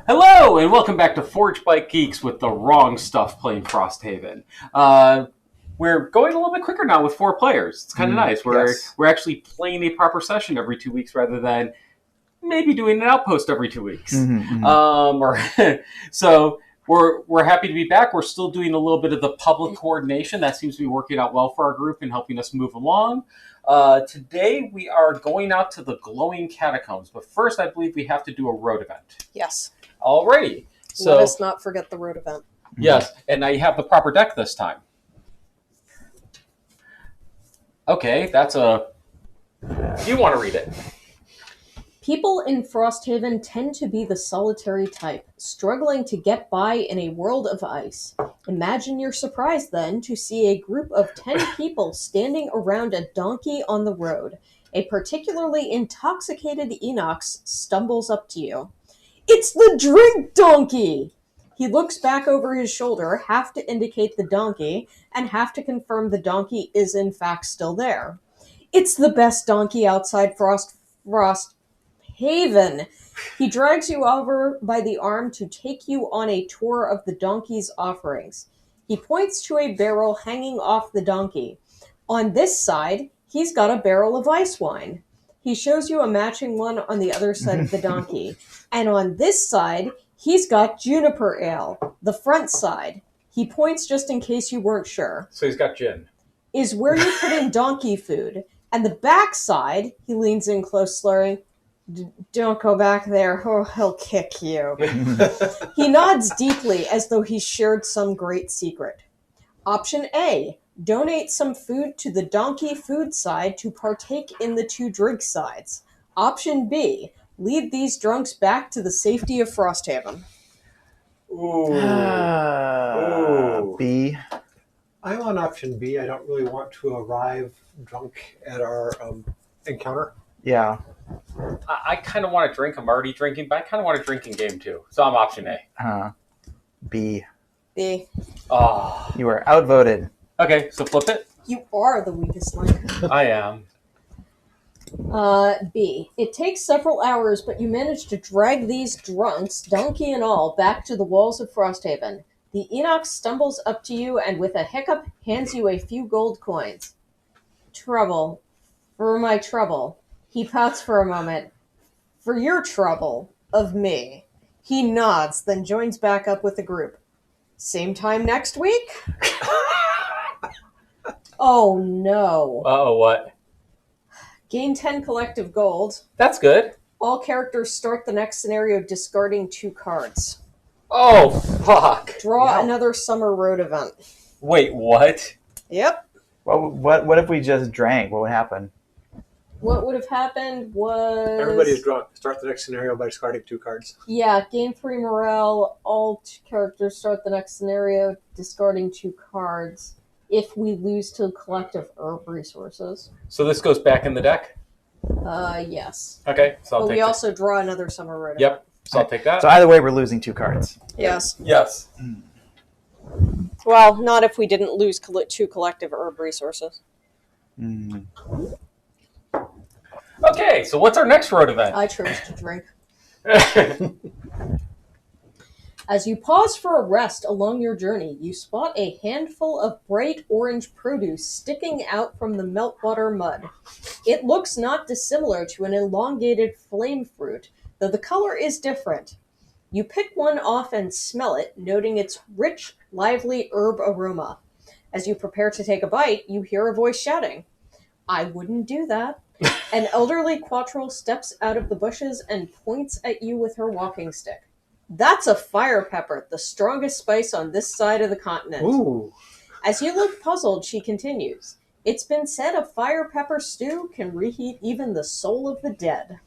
Hello, and welcome back to Forge Bike Geeks with the wrong stuff playing Frosthaven. We're going a little bit quicker now with 4 players. It's kind of nice. We're actually playing a proper session every 2 weeks rather than maybe doing an outpost every 2 weeks. So we're happy to be back. We're still doing a little bit of the public coordination. That seems to be working out well for our group and helping us move along. Today we are going out to the glowing catacombs, but first I believe we have to do a road event. Yes. Alrighty. So let us not forget the road event. Yes, and now you have the proper deck this time. Okay, that's a... You want to read it. People in Frosthaven tend to be the solitary type, struggling to get by in a world of ice. Imagine your surprise, then, to see a group of 10 people standing around a donkey on the road. A particularly intoxicated Enox stumbles up to you. It's the drink donkey! He looks back over his shoulder, half to indicate the donkey, and half to confirm the donkey is in fact still there. It's the best donkey outside Frosthaven. He drags you over by the arm to take you on a tour of the donkey's offerings. He points to a barrel hanging off the donkey. On this side, he's got a barrel of ice wine. He shows you a matching one on the other side of the donkey. And on this side, he's got juniper ale. The front side, he points just in case you weren't sure. So he's got gin. Is where you put in donkey food. And the back side, he leans in close, slurring, don't go back there, or he'll kick you. He nods deeply as though he shared some great secret. Option A, donate some food to the donkey food side to partake in the 2 drink sides. Option B, lead these drunks back to the safety of Frosthaven. Ooh. B. I'm on option B. I don't really want to arrive drunk at our encounter. Yeah. I kind of want to drink. I'm already drinking, but I kind of want to drink in game too. So I'm option A. B. B. Oh. You are outvoted. Okay, so flip it. You are the weakest link. I am. B. It takes several hours, but you manage to drag these drunks, donkey and all, back to the walls of Frosthaven. The Enox stumbles up to you and with a hiccup hands you a few gold coins. Trouble. For my trouble. He pouts for a moment. For your trouble. Of me. He nods, then joins back up with the group. Same time next week? Oh no. Uh-oh, what? Gain 10 collective gold. That's good. All characters start the next scenario discarding 2 cards. Oh, fuck. Draw another summer road event. Wait, what? Yep. What if we just drank? What would happen? What would have happened was... Everybody's drunk. Start the next scenario by discarding 2 cards. Yeah, gain 3 morale. All characters start the next scenario discarding 2 cards. If we lose to collective herb resources. So this goes back in the deck? Yes. Okay, so I'll but take we that. Also draw another summer road event. Yep, so I'll take that. So either way, we're losing 2 cards. Yes. Yes. Well, not if we didn't lose 2 collective herb resources. Okay, so what's our next road event? I chose to drink. As you pause for a rest along your journey, you spot a handful of bright orange produce sticking out from the meltwater mud. It looks not dissimilar to an elongated flame fruit, though the color is different. You pick one off and smell it, noting its rich, lively herb aroma. As you prepare to take a bite, you hear a voice shouting, "I wouldn't do that." An elderly quattrel steps out of the bushes and points at you with her walking stick. That's a fire pepper, the strongest spice on this side of the continent. Ooh. As you look puzzled, she continues, "It's been said a fire pepper stew can reheat even the soul of the dead.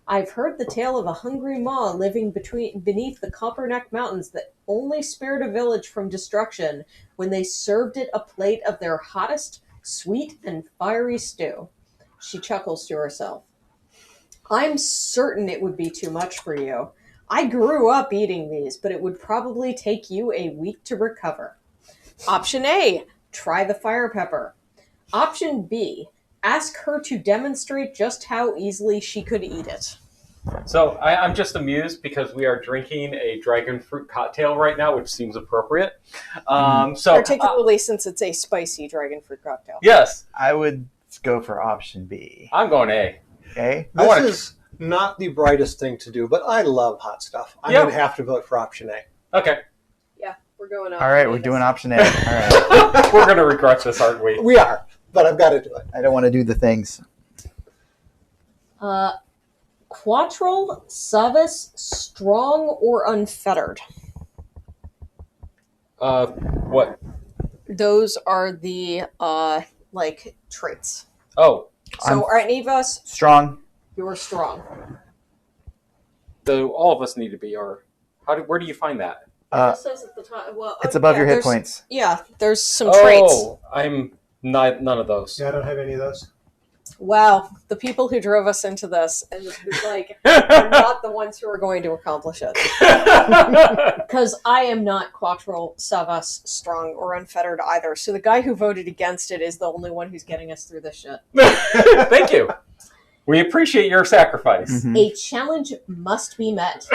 I've heard the tale of a hungry maw living beneath the Copperneck Mountains that only spared a village from destruction when they served it a plate of their hottest, sweet and fiery stew." She chuckles to herself. "I'm certain it would be too much for you. I grew up eating these, but it would probably take you a week to recover." Option A, try the fire pepper. Option B, ask her to demonstrate just how easily she could eat it. So I'm just amused because we are drinking a dragon fruit cocktail right now, which seems appropriate. Particularly since it's a spicy dragon fruit cocktail. Yes, I would go for option B. I'm going A. Okay. This is not the brightest thing to do, but I love hot stuff. I'm going to have to vote for option A. Okay. Yeah, we're going up. All right, we're doing option A. All right. We're going to regret this, aren't we? We are, but I've got to do it. I don't want to do the things. Quattrel, Savis, strong or unfettered? What? Those are the traits. Oh, So are any of us? Strong. You're strong. all of us need to be, or where do you find that? It says at the top. Well, It's above your hit points. Yeah, there's some traits. Oh, I'm none of those. Yeah, I don't have any of those. Wow, the people who drove us into this and are not the ones who are going to accomplish it. Because I am not Quattrel, Savas, strong, or unfettered either. So the guy who voted against it is the only one who's getting us through this shit. Thank you. We appreciate your sacrifice. Mhm. A challenge must be met.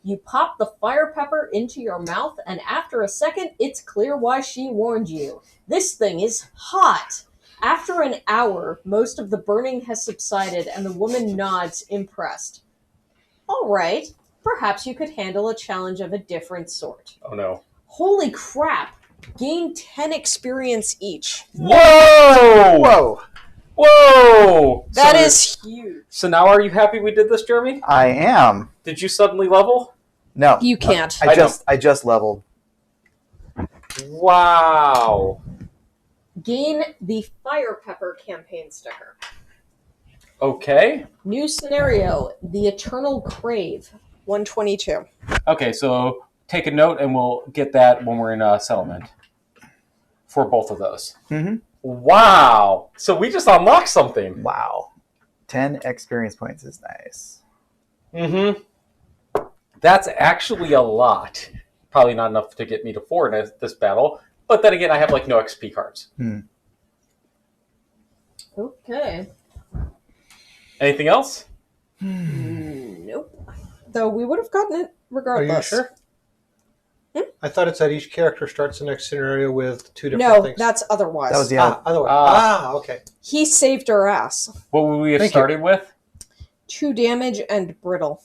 You pop the fire pepper into your mouth, and after a second, it's clear why she warned you. This thing is hot. After an hour, most of the burning has subsided, and the woman nods, impressed. All right, perhaps you could handle a challenge of a different sort. Oh no. Holy crap! Gain 10 experience each. Whoa! Whoa! Whoa! That is huge. So now are you happy we did this, Jeremy? I am. Did you suddenly level? No. You can't. I just leveled. Wow. Gain the fire pepper campaign sticker. Okay. New scenario, the Eternal Crave, 122. Okay, so take a note and we'll get that when we're in settlement. For both of those. Mm-hmm. Wow. So we just unlocked something. Wow. 10 experience points is nice. Mm-hmm. That's actually a lot. Probably not enough to get me to 4 in this battle. But then again, I have no XP cards. Okay. Anything else? Nope. Though we would have gotten it Are regardless. you sure? I thought it said each character starts the next scenario with 2 different No, things. that's otherwise. That was the other. Otherwise. Okay. He saved our ass. What would we have Thank you. started with? 2 damage and brittle.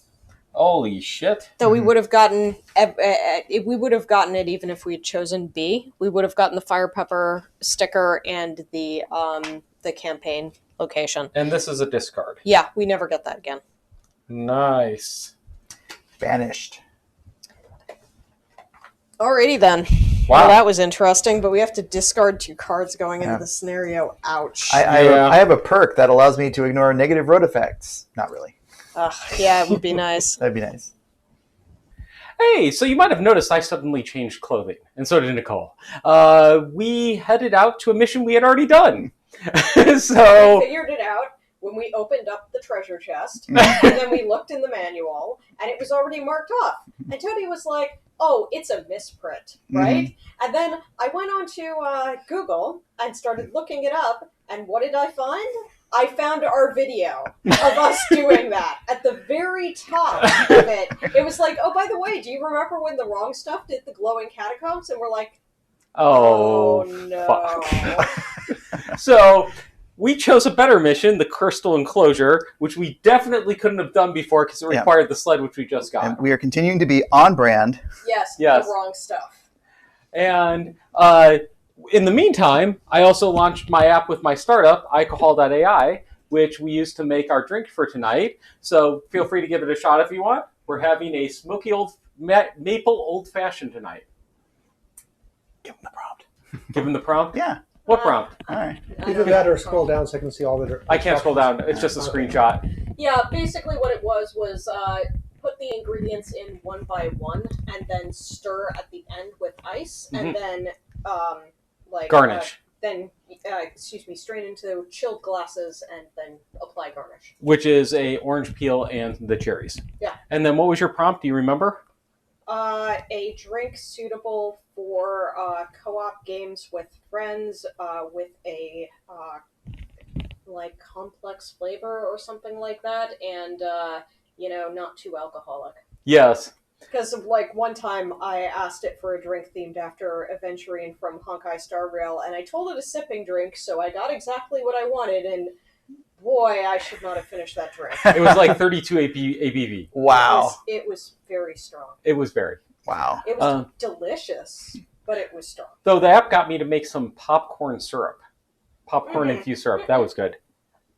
Holy shit. Though we would have gotten it even if we had chosen B. We would have gotten the fire pepper sticker and the campaign location. And this is a discard. Yeah, we never get that again. Nice. Banished. Alrighty then. Wow. Well, that was interesting, but we have to discard 2 cards going into Yeah. the scenario. Ouch. I have a perk that allows me to ignore negative road effects. Not really. Yeah, it would be nice. That'd be nice. Hey, so you might have noticed I suddenly changed clothing, and so did Nicole. We headed out to a mission we had already done. So We figured it out when we opened up the treasure chest, and then we looked in the manual, and it was already marked off. And Tony was like, "Oh, it's a misprint, right?" And then I went on to Google and started looking it up, and what did I find? I found our video of us doing that. At the very top of it, it was like, "Oh, by the way, do you remember when the wrong stuff did the glowing catacombs?" And we're like, oh no. fuck. So we chose a better mission, the Crystal Enclosure, which we definitely couldn't have done before because it Yeah. required the sled, which we just got. And we are continuing to be on brand. Yes, Yes. the wrong stuff. And in the meantime, I also launched my app with my startup, alcohol.ai, which we use to make our drink for tonight. So feel free to give it a shot if you want. We're having a smoky maple old fashioned tonight. Give them the prompt. Give him the prompt. Yeah. What prompt? All right. Either that or scroll down so I can see all the... I can't scroll down. It's just a screenshot. Yeah, basically what it was put the ingredients in one by one and then stir at the end with ice and then Garnish. strain into chilled glasses and then apply garnish. Which is a orange peel and the cherries. Yeah. And then what was your prompt? Do you remember? A drink suitable for co-op games with friends with a complex flavor or something like that, and not too alcoholic. Yes. Because like one time I asked it for a drink themed after Aventurine from Honkai Star Rail, and I told it a sipping drink, so I got exactly what I wanted, and boy, I should not have finished that drink. It was like 32 ABV. Wow. It was very strong. It was very. Wow. It was delicious, but it was strong. Though the app got me to make some popcorn syrup. Popcorn infused syrup. That was good.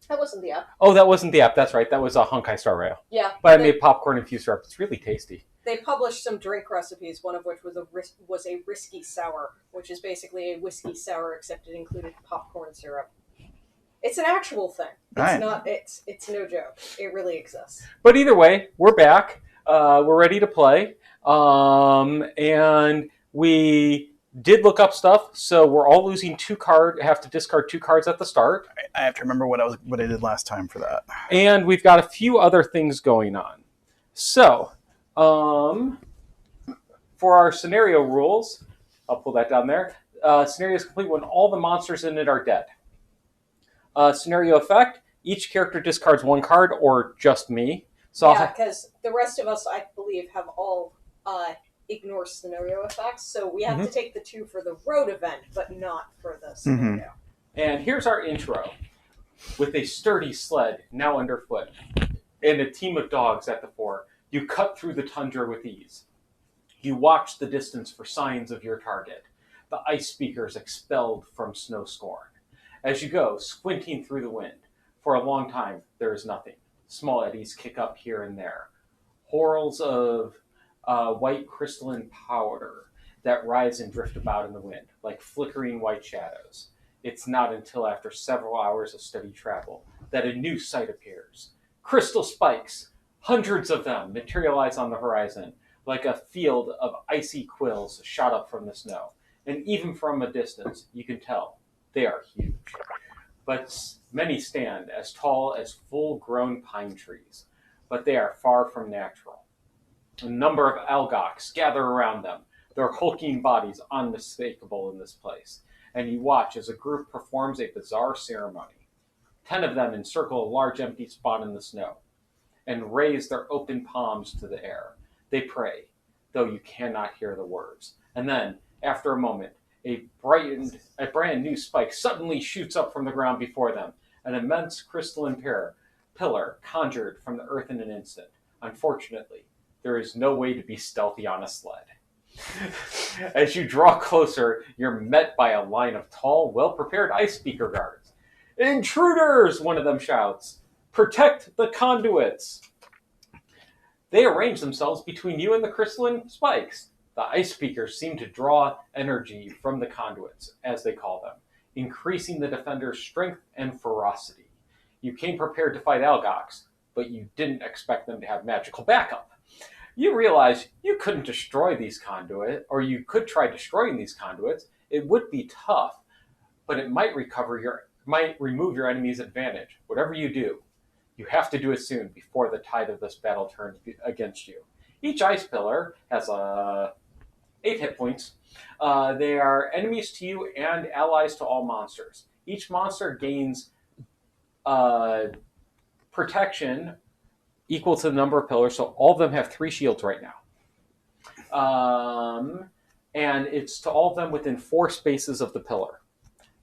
That wasn't the app. Oh, that wasn't the app. That's right. That was a Honkai Star Rail. Yeah. But I made popcorn infused syrup. It's really tasty. They published some drink recipes, one of which was a whiskey sour, which is basically a whiskey sour, except it included popcorn syrup. It's an actual thing. It's not. It's no joke. It really exists. But either way, we're back. We're ready to play. And we did look up stuff, so we're all losing have to discard 2 cards at the start. I have to remember what I did last time for that. And we've got a few other things going on. So, for our scenario rules, I'll pull that down there. Scenario is complete when all the monsters in it are dead. Scenario effect, each character discards 1 card, or just me. So because the rest of us, I believe, have all ignore scenario effects, so we have to take the 2 for the road event, but not for the scenario. And here's our intro, with a sturdy sled now underfoot, and a team of dogs at the fore. You cut through the tundra with ease. You watch the distance for signs of your target. The ice speakers expelled from snow scorn. As you go, squinting through the wind, for a long time there is nothing. Small eddies kick up here and there. Whorls of white crystalline powder that rise and drift about in the wind, like flickering white shadows. It's not until after several hours of steady travel that a new sight appears. Crystal spikes, hundreds of them, materialize on the horizon, like a field of icy quills shot up from the snow. And even from a distance, you can tell they are huge. But many stand as tall as full-grown pine trees, but they are far from natural. A number of algox gather around them, their hulking bodies unmistakable in this place, and you watch as a group performs a bizarre ceremony. 10 of them encircle a large empty spot in the snow and raise their open palms to the air. They pray, though you cannot hear the words. And then, after a moment, a brand new spike suddenly shoots up from the ground before them, an immense crystalline pillar conjured from the earth in an instant. Unfortunately, there is no way to be stealthy on a sled. As you draw closer, you're met by a line of tall, well-prepared ice speaker guards. "Intruders!" one of them shouts. "Protect the conduits!" They arrange themselves between you and the crystalline spikes. The ice speakers seem to draw energy from the conduits, as they call them, increasing the defender's strength and ferocity. You came prepared to fight algox, but you didn't expect them to have magical backup. You realize you couldn't destroy these conduits, or you could try destroying these conduits. It would be tough, but it might remove your enemy's advantage. Whatever you do, you have to do it soon before the tide of this battle turns against you. Each ice pillar has 8 hit points. They are enemies to you and allies to all monsters. Each monster gains protection equal to the number of pillars, so all of them have 3 shields right now. And it's to all of them within 4 spaces of the pillar,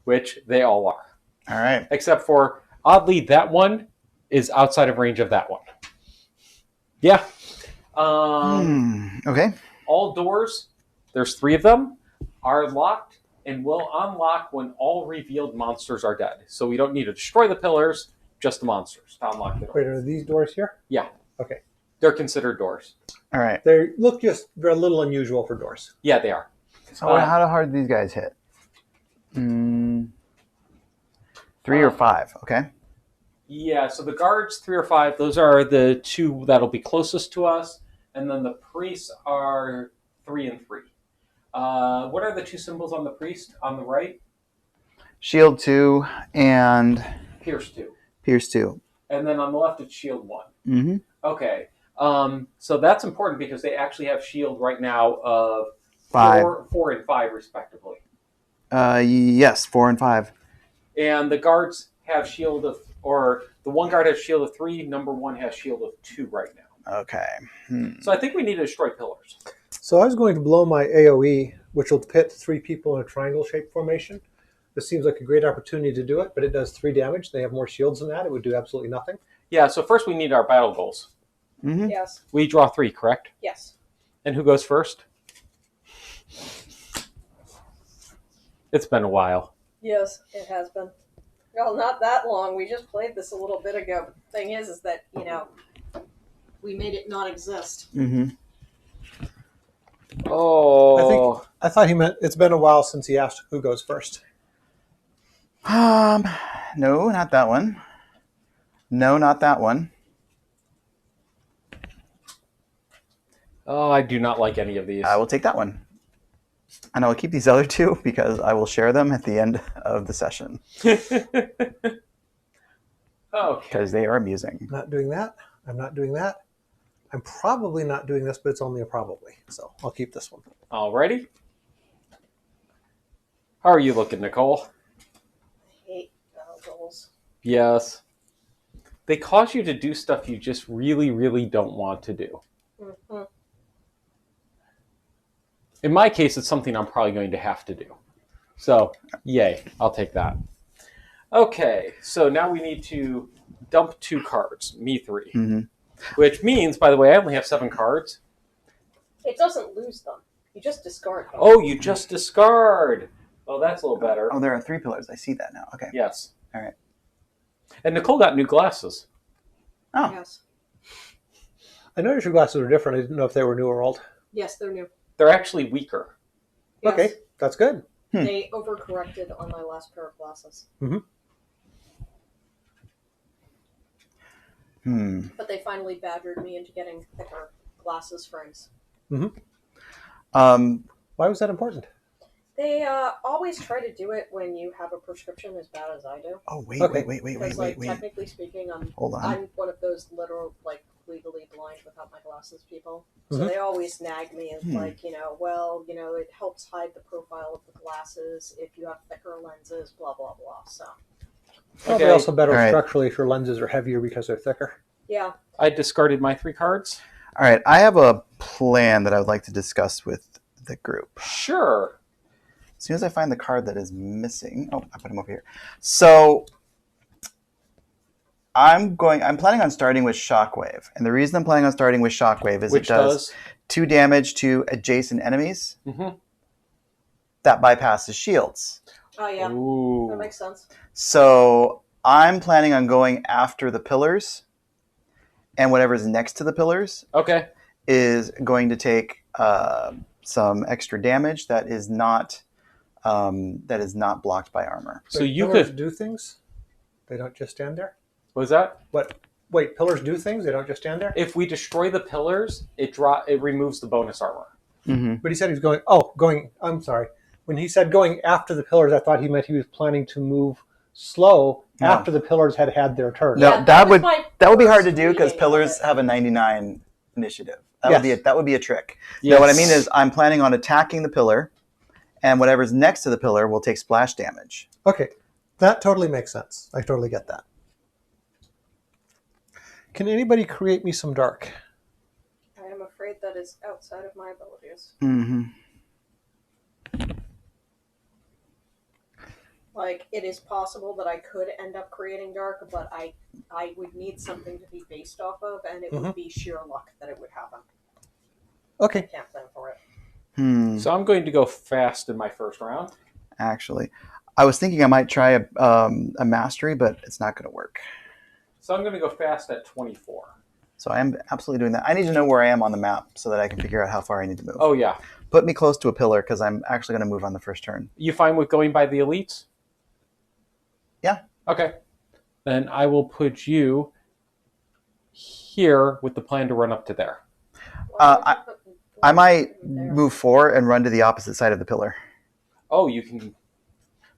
which they all are. All right. Except for, oddly, that one is outside of range of that one. Yeah. Okay. All doors, there's 3 of them, are locked and will unlock when all revealed monsters are dead. So we don't need to destroy the pillars, just the monsters to unlock the door. Wait, are these doors here? Yeah. Okay. They're considered doors. All right. They're a little unusual for doors. Yeah, they are. So how hard do these guys hit? 3 or 5, okay? Yeah, so the guards, 3 or 5, those are the 2 that'll be closest to us. And then the priests are 3 and 3. What are the 2 symbols on the priest on the right? Shield 2 and Pierce 2. Pierce 2. And then on the left, it's shield 1. Mm-hmm. Okay. So that's important because they actually have shield right now of 5. 4 and 5, respectively. Yes, 4 and 5. And the guards have shield of, or The one guard has shield of 3. Number 1 has shield of 2 right now. Okay. So I think we need to destroy pillars. So I was going to blow my AoE, which will pit 3 people in a triangle-shaped formation. This seems like a great opportunity to do it, but it does 3 damage. They have more shields than that. It would do absolutely nothing. Yeah, so first we need our battle goals. Mm-hmm. Yes. We draw 3, correct? Yes. And who goes first? It's been a while. Yes, it has been. Well, not that long. We just played this a little bit ago. But the thing is that, we made it not exist. Mm-hmm. Oh. I thought he meant it's been a while since he asked who goes first. No, not that one. No, not that one. Oh, I do not like any of these. I will take that one. And I will keep these other 2 because I will share them at the end of the session. Okay. Because they are amusing. I'm not doing that. I'm not doing that. I'm probably not doing this, but it's only a probably. So I'll keep this one. Alrighty. How are you looking, Nicole? I hate battle goals. Yes. They cause you to do stuff you just really, really don't want to do. Mm-hmm. In my case, it's something I'm probably going to have to do. So, yay, I'll take that. Okay, so now we need to dump 2 cards, me 3. Mm-hmm. Which means, by the way, I only have 7 cards. It doesn't lose them. You just discard them. Oh, you just discard. Oh, that's a little better. Oh, there are 3 pillars. I see that now. Okay. Yes. All right. And Nicole got new glasses. Oh. Yes. I noticed your glasses were different. I didn't know if they were new or old. Yes, they're new. They're actually weaker. Yes. Okay, that's good. They overcorrected on my last pair of glasses. But they finally badgered me into getting thicker glasses frames. Why was that important? They always try to do it when you have a prescription as bad as I do. Oh, wait. Because, technically speaking, Hold on. I'm one of those literal, legally blind without my glasses people. So they always nag me as, it helps hide the profile of the glasses if you have thicker lenses, blah, blah, blah. So, Probably also better All right. structurally if your lenses are heavier because they're thicker. yeah. I discarded my 3 cards. All right. I have a plan that I would like to discuss with the group. Sure. As soon as I find the card that is missing. Oh, I put him over here. So I'm planning on starting with Shockwave. And the reason I'm planning on starting with Shockwave is Which it does 2 damage to adjacent enemies. Mm-hmm. That bypasses shields. Oh, yeah. Ooh. That makes sense. So I'm planning on going after the pillars. And whatever's next to the pillars Okay. is going to take some extra damage that is not blocked by armor. So Wait, you pillars could... do things? They don't just stand there? What was that? What? Wait, pillars do things? They don't just stand there? If we destroy the pillars, it removes the bonus armor. Mm-hmm. But he said he was going, I'm sorry. When he said going after the pillars, I thought he meant he was planning to move slow after the pillars had had their turn. No, Yeah, that was would my be hard first to do because reading pillars of it. have a 99 initiative. Yes. That would be a trick. Yes. No, what I mean is I'm planning on attacking the pillar, and whatever's next to the pillar will take splash damage. Okay, that totally makes sense. I totally get that. Can anybody create me some dark? I am afraid that is outside of my abilities. Mm-hmm. It is possible that I could end up creating dark, but I would need something to be based off of, and it would be sheer luck that it would happen. Okay. I can't plan for it. So I'm going to go fast in my first round. Actually, I was thinking I might try a mastery, but it's not going to work. So I'm going to go fast at 24. So I am absolutely doing that. I need to know where I am on the map so that I can figure out how far I need to move. Oh, yeah. Put me close to a pillar because I'm actually going to move on the first turn. You fine with going by the elites? Yeah. Okay. Then I will put you here with the plan to run up to there. I might move 4 and run to the opposite side of the pillar. Oh, you can...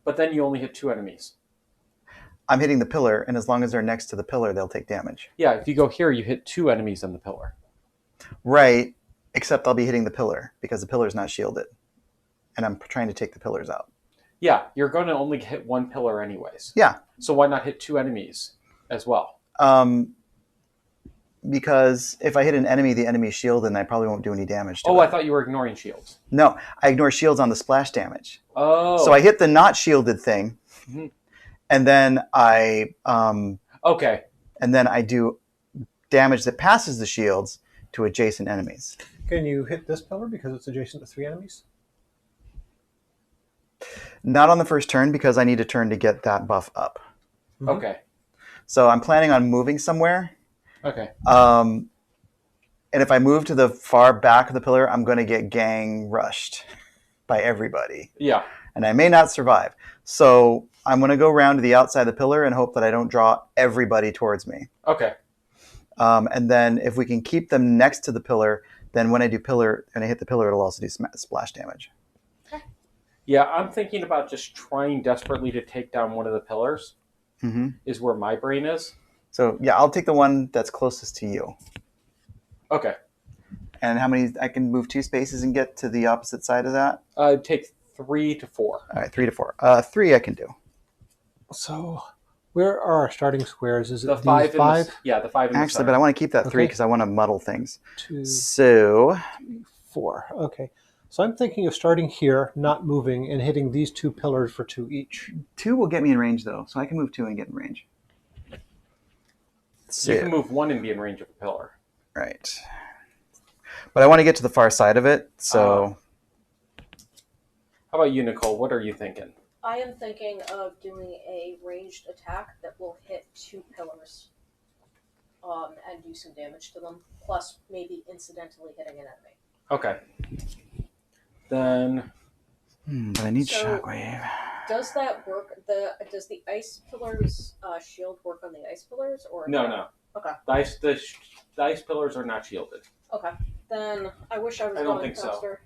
But then you only hit 2 enemies. I'm hitting the pillar, and as long as they're next to the pillar, they'll take damage. Yeah, if you go here, you hit 2 enemies in the pillar. Right, except I'll be hitting the pillar because the pillar's not shielded. And I'm trying to take the pillars out. Yeah, you're going to only hit 1 pillar anyways. Yeah. So why not hit 2 enemies? as well. Because if I hit an enemy, the enemy's shielded, and I probably won't do any damage to it. Oh, I thought you were ignoring shields. No, I ignore shields on the splash damage. Oh. So I hit the not shielded thing, and then Okay. And then I do damage that passes the shields to adjacent enemies. Can you hit this pillar because it's adjacent to 3 enemies? Not on the first turn because I need a turn to get that buff up. Okay. So I'm planning on moving somewhere. Okay. And if I move to the far back of the pillar, I'm going to get gang rushed by everybody. Yeah. And I may not survive. So I'm going to go around to the outside of the pillar and hope that I don't draw everybody towards me. Okay. And then if we can keep them next to the pillar, then when I hit the pillar, it'll also do splash damage. Yeah, I'm thinking about just trying desperately to take down one of the pillars. Is where my brain is. So yeah, I'll take the one that's closest to you. Okay. And how many? I can move 2 spaces and get to the opposite side of that? Take 3 to 4. All right, 3 to 4. 3 I can do. So where are our starting squares? Is it The these 5? five? Yeah, the 5 in the Actually, center. but I want to keep that 3 Okay. because I want to muddle things. 2, So 4. Okay. So I'm thinking of starting here, not moving, and hitting these 2 pillars for 2 each. 2 will get me in range, though. So I can move 2 and get in range. You can move 1 and be in range of a pillar. Right. But I want to get to the far side of it, so... How about you, Nicole? What are you thinking? I am thinking of doing a ranged attack that will hit 2 pillars and do some damage to them, plus maybe incidentally hitting an enemy. Okay. Then... but I need So- shockwave. Does that work? Does the ice pillars shield work on the ice pillars or No. Okay. The ice pillars are not shielded. Okay. Then I wish I was I don't going think so. faster.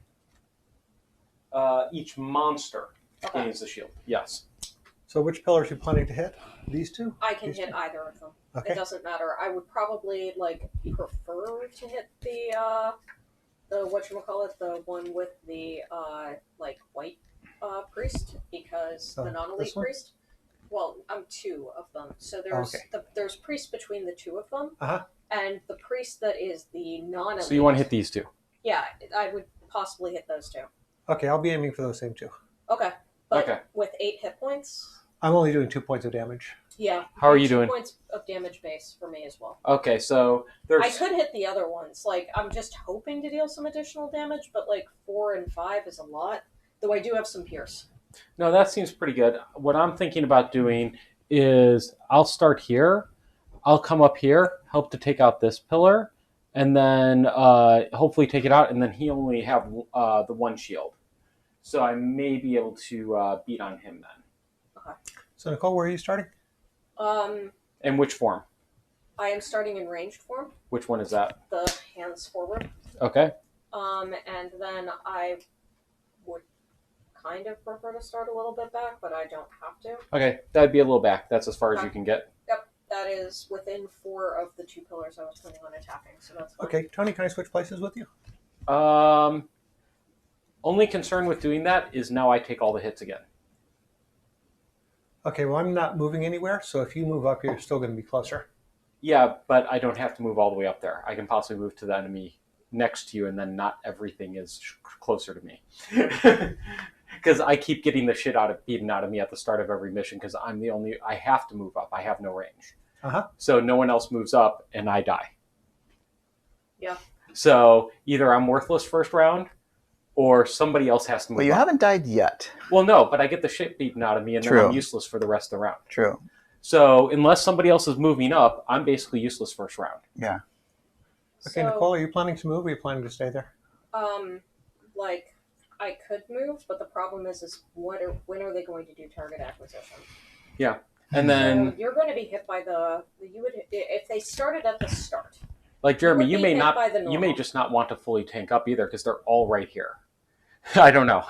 Each monster Okay. gains the shield. Yes. So which pillars are you planning to hit? These 2? I can These hit two? either of them. Okay. It doesn't matter. I would probably prefer to hit the whatchamacallit, the one with the white priest, because Oh, the non-elite this one? priest. Well, I'm 2 of them, so there's Okay. there's priests between the 2 of them, Uh-huh. and the priest that is the non-elite. So you want to hit these 2? Yeah, I would possibly hit those 2. Okay, I'll be aiming for those same 2. Okay, but Okay. with 8 hit points. I'm only doing 2 points of damage. Yeah. How are you 2 doing? points of damage base for me as well. Okay, so there's... I could hit the other ones. I'm just hoping to deal some additional damage, but 4 and 5 is a lot. Though I do have some pierce. No, that seems pretty good. What I'm thinking about doing is I'll start here. I'll come up here, help to take out this pillar, and then hopefully take it out, and then he only have the 1 shield. So I may be able to beat on him then. So Nicole, where are you starting? In which form? I am starting in ranged form, Which one is that? the hands forward. Okay. And then I would kind of prefer to start a little bit back, but I don't have to. Okay, that'd be a little back. That's as far as Okay. you can get. Yep, that is within 4 of the 2 pillars I was planning on attacking, so that's fine. Okay, Tony, can I switch places with you? Only concern with doing that is now I take all the hits again. Okay, well, I'm not moving anywhere, so if you move up, you're still going to be closer. Yeah, but I don't have to move all the way up there. I can possibly move to the enemy next to you, and then not everything is closer to me. Because I keep getting the shit beaten out of me at the start of every mission because I have to move up. I have no range. Uh-huh. So no one else moves up, and I die. Yeah. So either I'm worthless first round, or somebody else has to move Well, you up. haven't died yet. Well, no, but I get the shit beaten out of me, and then True. I'm useless for the rest of the round. True. So unless somebody else is moving up, I'm basically useless first round. Yeah. Okay, So, Nicole, are you planning to move or are you planning to stay there? I could move, but the problem is when are they going to do target acquisition? And then, So you're going to be hit by if they started at the start. like Jeremy, would you be may hit not, by the you may normal. just not want to fully tank up either because they're all right here. I don't know.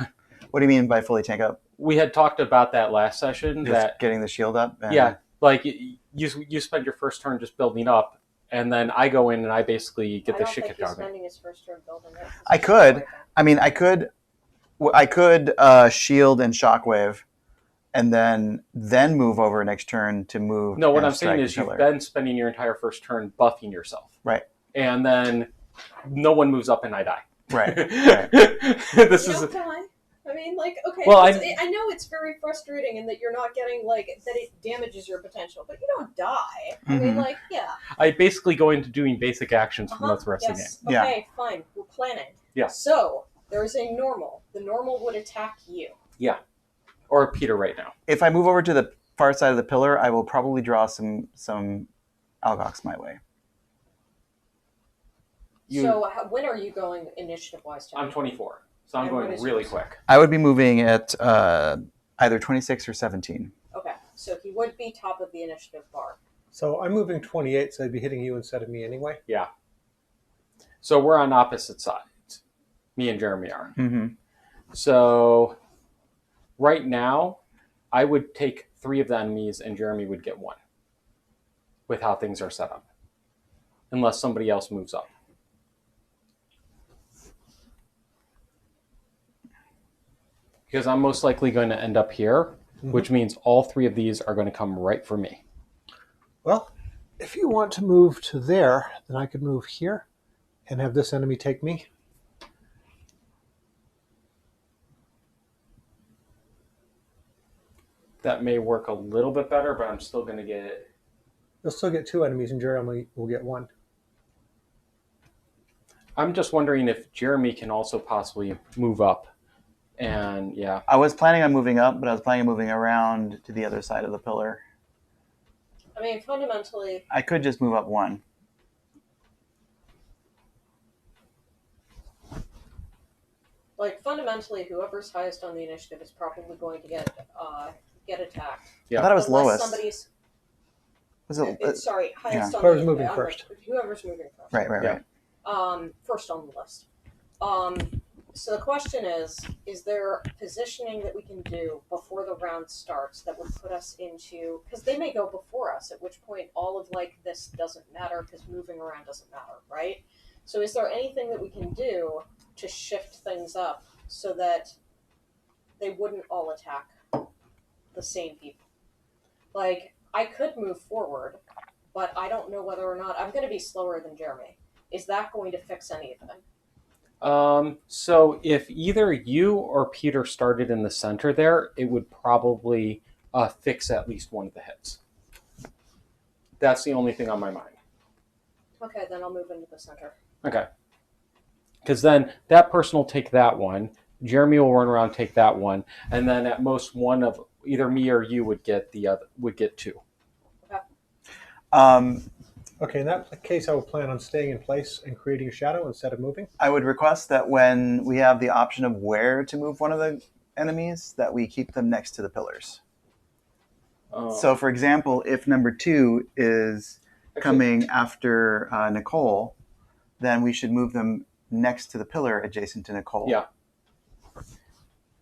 What do you mean by fully tank up? We had talked about that last session. Just that getting the shield up? And... yeah, like you spend your first turn just building up, and then I go in and I basically get the shit kicked out of me. I don't think he's spending his first turn building it. I could. I mean, I could shield and shockwave and then move over next turn to move. No, what and I'm saying strike is the you've pillar. been spending your entire first turn buffing yourself. Right. And then no one moves up and I die. Right. This You is don't die. I mean, like, okay. Well, I know it's very frustrating in that you're not getting, like, that it damages your potential, but you don't die. I mean, like, yeah. I basically go into doing basic actions for most of the rest of the game. Yes. Okay, fine. We're planning. Yeah. So, there's a normal. The normal would attack you. Yeah. Or Peter right now. If I move over to the far side of the pillar, I will probably draw some Algox my way. So, when are you going initiative-wise? I'm 24. So I'm going really quick. I would be moving at either 26 or 17. Okay, so he would be top of the initiative bar. So I'm moving 28, so I'd be hitting you instead of me anyway. Yeah. So we're on opposite sides. Me and Jeremy are. Mm-hmm. So right now, I would take 3 of the enemies and Jeremy would get 1 with how things are set up. Unless somebody else moves up. Because I'm most likely going to end up here, which means all 3 of these are going to come right for me. Well, if you want to move to there, then I could move here and have this enemy take me. That may work a little bit better, but I'm still going to get it. You'll still get 2 enemies, and Jeremy will get 1. I'm just wondering if Jeremy can also possibly move up. And yeah. I was planning on moving up, but I was planning on moving around to the other side of the pillar. I mean, fundamentally... I could just move up 1. Like, fundamentally, whoever's highest on the initiative is probably going to get attacked. Yeah. I thought it was Unless lowest. somebody's... Was it, sorry, highest on Whoever's the... moving first. Whoever's moving first. right. First on the list. So the question is there positioning that we can do before the round starts that would put us into... Because they may go before us, at which point all of, like, this doesn't matter because moving around doesn't matter, right? So is there anything that we can do to shift things up so that they wouldn't all attack the same people? Like, I could move forward, but I don't know whether or not... I'm going to be slower than Jeremy. Is that going to fix anything? So if either you or Peter started in the center there, it would probably fix at least one of the hits. That's the only thing on my mind. Okay, then I'll move into the center. Okay. Because then that person will take that one, Jeremy will run around and take that one, and then at most one of either me or you would get the other, would get 2. Okay. Okay, in that case, I will plan on staying in place and creating a shadow instead of moving. I would request that when we have the option of where to move one of the enemies, that we keep them next to the pillars. So, for example, if number 2 is coming after Nicole, then we should move them next to the pillar adjacent to Nicole. Yeah.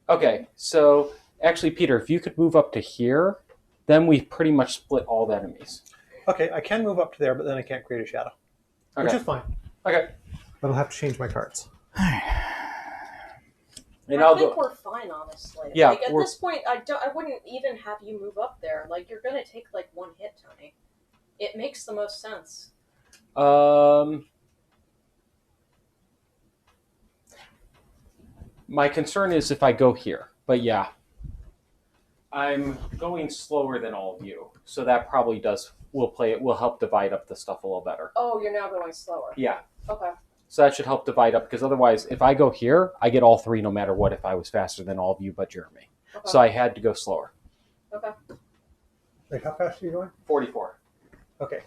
Okay, so actually, Peter, if you could move up to here, then we pretty much split all the enemies. Okay, I can move up to there, but then I can't create a shadow. Okay. Which is fine. Okay. But I'll have to change my cards. And I think we're fine, honestly. Yeah, Like, at this point, I wouldn't even have you move up there. Like, you're going to take, like, 1 hit, Tony. It makes the most sense. My concern is if I go here, but yeah. I'm going slower than all of you, so that probably will help divide up the stuff a little better. Oh, you're now going slower. Yeah. Okay. So that should help divide up, because otherwise, if I go here, I get all 3 no matter what if I was faster than all of you but Jeremy. Okay. So I had to go slower. Okay. Wait, how fast are you going? 44. Okay.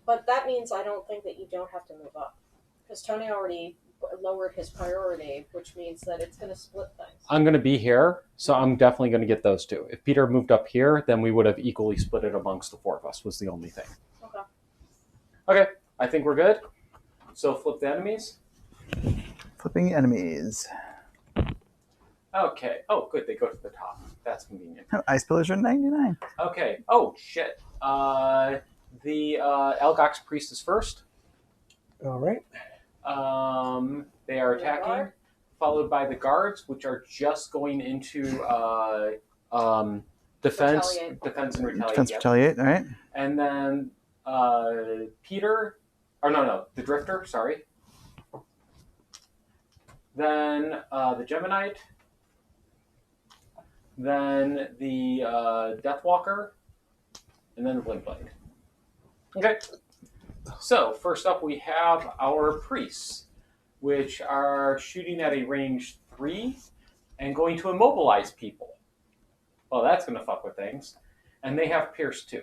But that means I don't think that you don't have to move up. Because Tony already lowered his priority, which means that it's going to split things. I'm going to be here, so I'm definitely going to get those 2. If Peter moved up here, then we would have equally split it amongst the 4 of us, was the only thing. Okay. Okay, I think we're good. So flip the enemies. Flipping enemies. Okay. Oh, good. They go to the top. That's convenient. Oh, ice pillars are 99. Okay. Oh, shit. The Elgox Priest is first. All right. They are attacking, followed by the guards, which are just going into Defense, Retaliate. defense and retaliate. Defense, Yep. retaliate. All right. And then Peter, or no, the Drifter. Sorry. Then the Geminite. Then the Deathwalker, and then the Blink Blade. Okay. So first up, we have our priests, which are shooting at a range 3 and going to immobilize people. Well, that's going to fuck with things. And they have Pierce 2.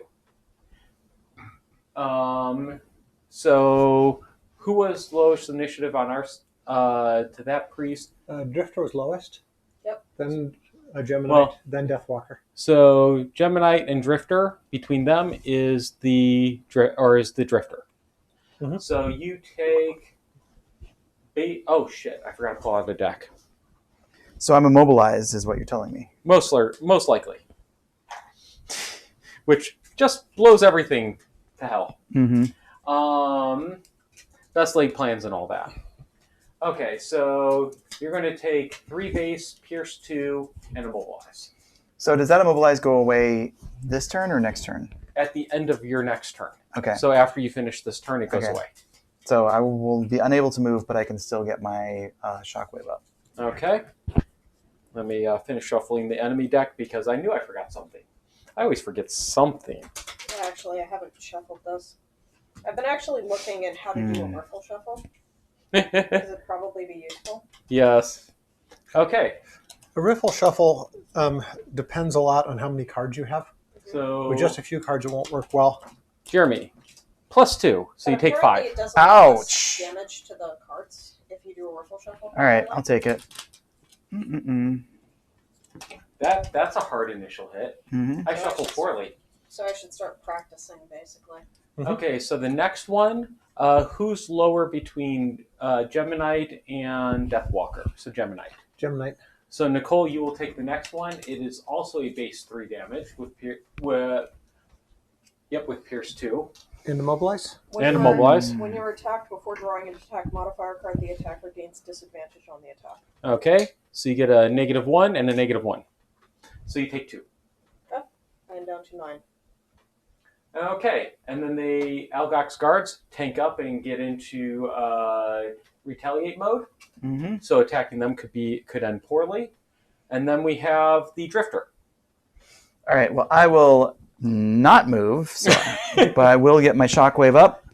So who was lowest initiative on our to that priest? Drifter was lowest. Yep. Then a Geminite, Well- then Deathwalker. So Geminite and Drifter, between them is the Drifter. Mhm. So you take. Oh shit! I forgot to pull out the deck. So I'm immobilized, is what you're telling me. Most likely. Which just blows everything to hell. Mm-hmm. Best laid plans and all that. Okay, so you're going to take 3 base, Pierce 2, and immobilize. So does that immobilize go away this turn or next turn? At the end of your next turn. Okay. So after you finish this turn, it goes Okay. away. So I will be unable to move, but I can still get my shockwave up. Okay. Let me finish shuffling the enemy deck because I knew I forgot something. I always forget something. Yeah, actually, I haven't shuffled this. I've been actually looking at how to do a riffle shuffle. Because it'd probably be useful. Yes. Okay. A riffle shuffle depends a lot on how many cards you have. So With just a few cards, it won't work well. Jeremy, +2, so you take 5. It doesn't Ouch. do damage to the cards if you do a riffle shuffle. All right, I'll take it. Mm-mm-mm. That's a hard initial hit. Mm-hmm. I shuffled poorly. So I should start practicing, basically. Mhm. Okay, so the next one, who's lower between Geminite and Deathwalker? So Geminite. Geminite. So Nicole, you will take the next one. It is also a base 3 damage with Pierce 2. And immobilize? And immobilize. When you're attacked before drawing an attack modifier card, the attacker gains disadvantage on the attack. Okay, so you get a -1 and a -1. So you take 2. I am down to 9. Okay, and then the Algox guards tank up and get into retaliate mode. Mm-hmm. So attacking them could end poorly. And then we have the Drifter. All right, well, I will not move, so, but I will get my shockwave up,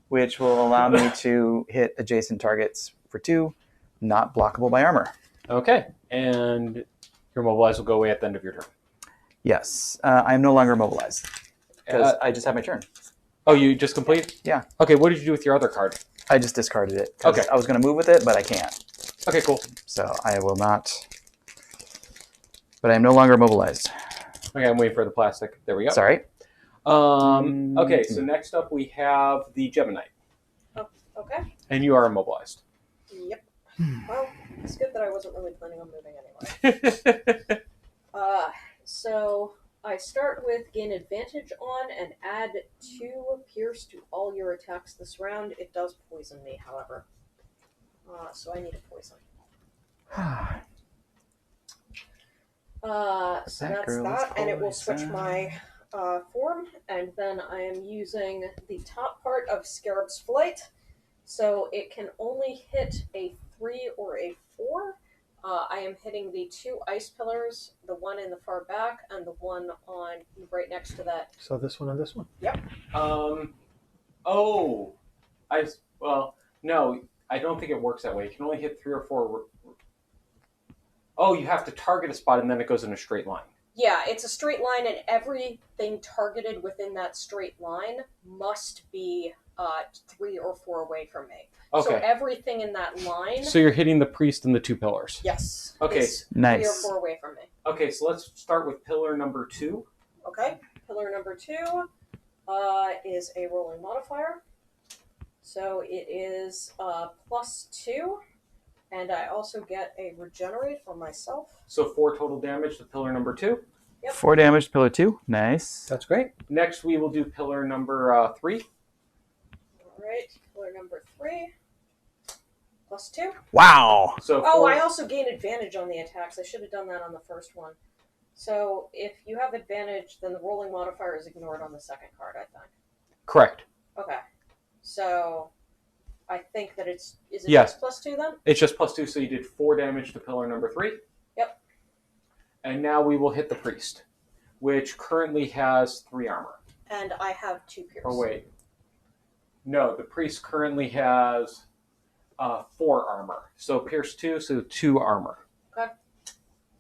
which will allow me to hit adjacent targets for 2, not blockable by armor. Okay, and your mobilize will go away at the end of your turn. Yes, I am no longer mobilized because I just had my turn. Oh, you just complete? Yeah. Okay, what did you do with your other card? I just discarded it. 'Cause Okay. I was going to move with it, but I can't. Okay, cool. So I will not. But I am no longer mobilized. Okay, I'm waiting for the plastic. There we go. Sorry. Okay, so next up we have the Geminite. Okay. And you are immobilized. Yep. Well, it's good that I wasn't really planning on moving anyway. So I start with gain advantage on and add 2 pierce to all your attacks this round. It does poison me, however. So I need a poison. So That that's girl is that, and it will switch poison. my form, and then I am using the top part of Scarab's Flight, so it can only hit a 3 or a 4. I am hitting the 2 ice pillars, the one in the far back, and the one on right next to that. So this one and this one? No, I don't think it works that way. You can only hit 3 or 4. Oh, you have to target a spot and then it goes in a straight line. Yeah, it's a straight line, and everything targeted within that straight line must be 3 or 4 away from me. Okay. So everything in that line, So you're hitting the priest and the 2 pillars. yes, Okay. is 3 or Nice. 4 away from me. Okay, so let's start with pillar number 2. Okay, pillar number 2 is a rolling modifier. So it is +2, and I also get a regenerate for myself. So 4 total damage to pillar number 2. Yep. 4 damage to pillar 2. Nice. That's great. Next, we will do pillar number 3. Alright, pillar number 3, +2. Wow. So Oh, 4, I also gain advantage on the attacks. I should have done that on the first one. So if you have advantage, then the rolling modifier is ignored on the second card, I think. Correct. Okay. So I think that is it Yes. just +2 then? It's just +2, so you did 4 damage to pillar number 3. Yep. And now we will hit the priest, which currently has 3 armor. And I have 2 pierce. Oh, wait. No, the priest currently has 4 armor. So pierce 2, so 2 armor. Okay.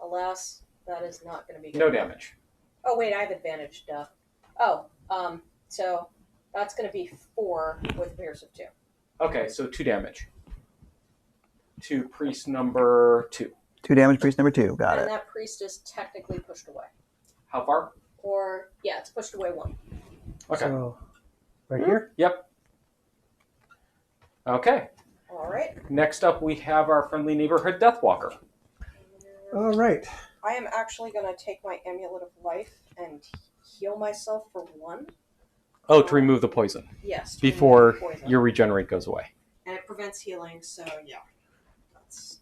Alas, that is not going to be good. No damage. Oh, wait, I have advantage, duh. Oh, so that's going to be 4 with a pierce of 2. Okay, so 2 damage. To priest number 2. 2 damage, priest number 2. Got and it. that priest is technically pushed away. How far? Or, yeah, it's pushed away 1. Okay. So, right here? Yep. Okay. All right. Next up, we have our friendly neighborhood Deathwalker. All right. I am actually going to take my Amulet of Life and heal myself for 1. Oh, to remove the poison. Yes. Before poison. your regenerate goes away. And it prevents healing, so yeah. That's...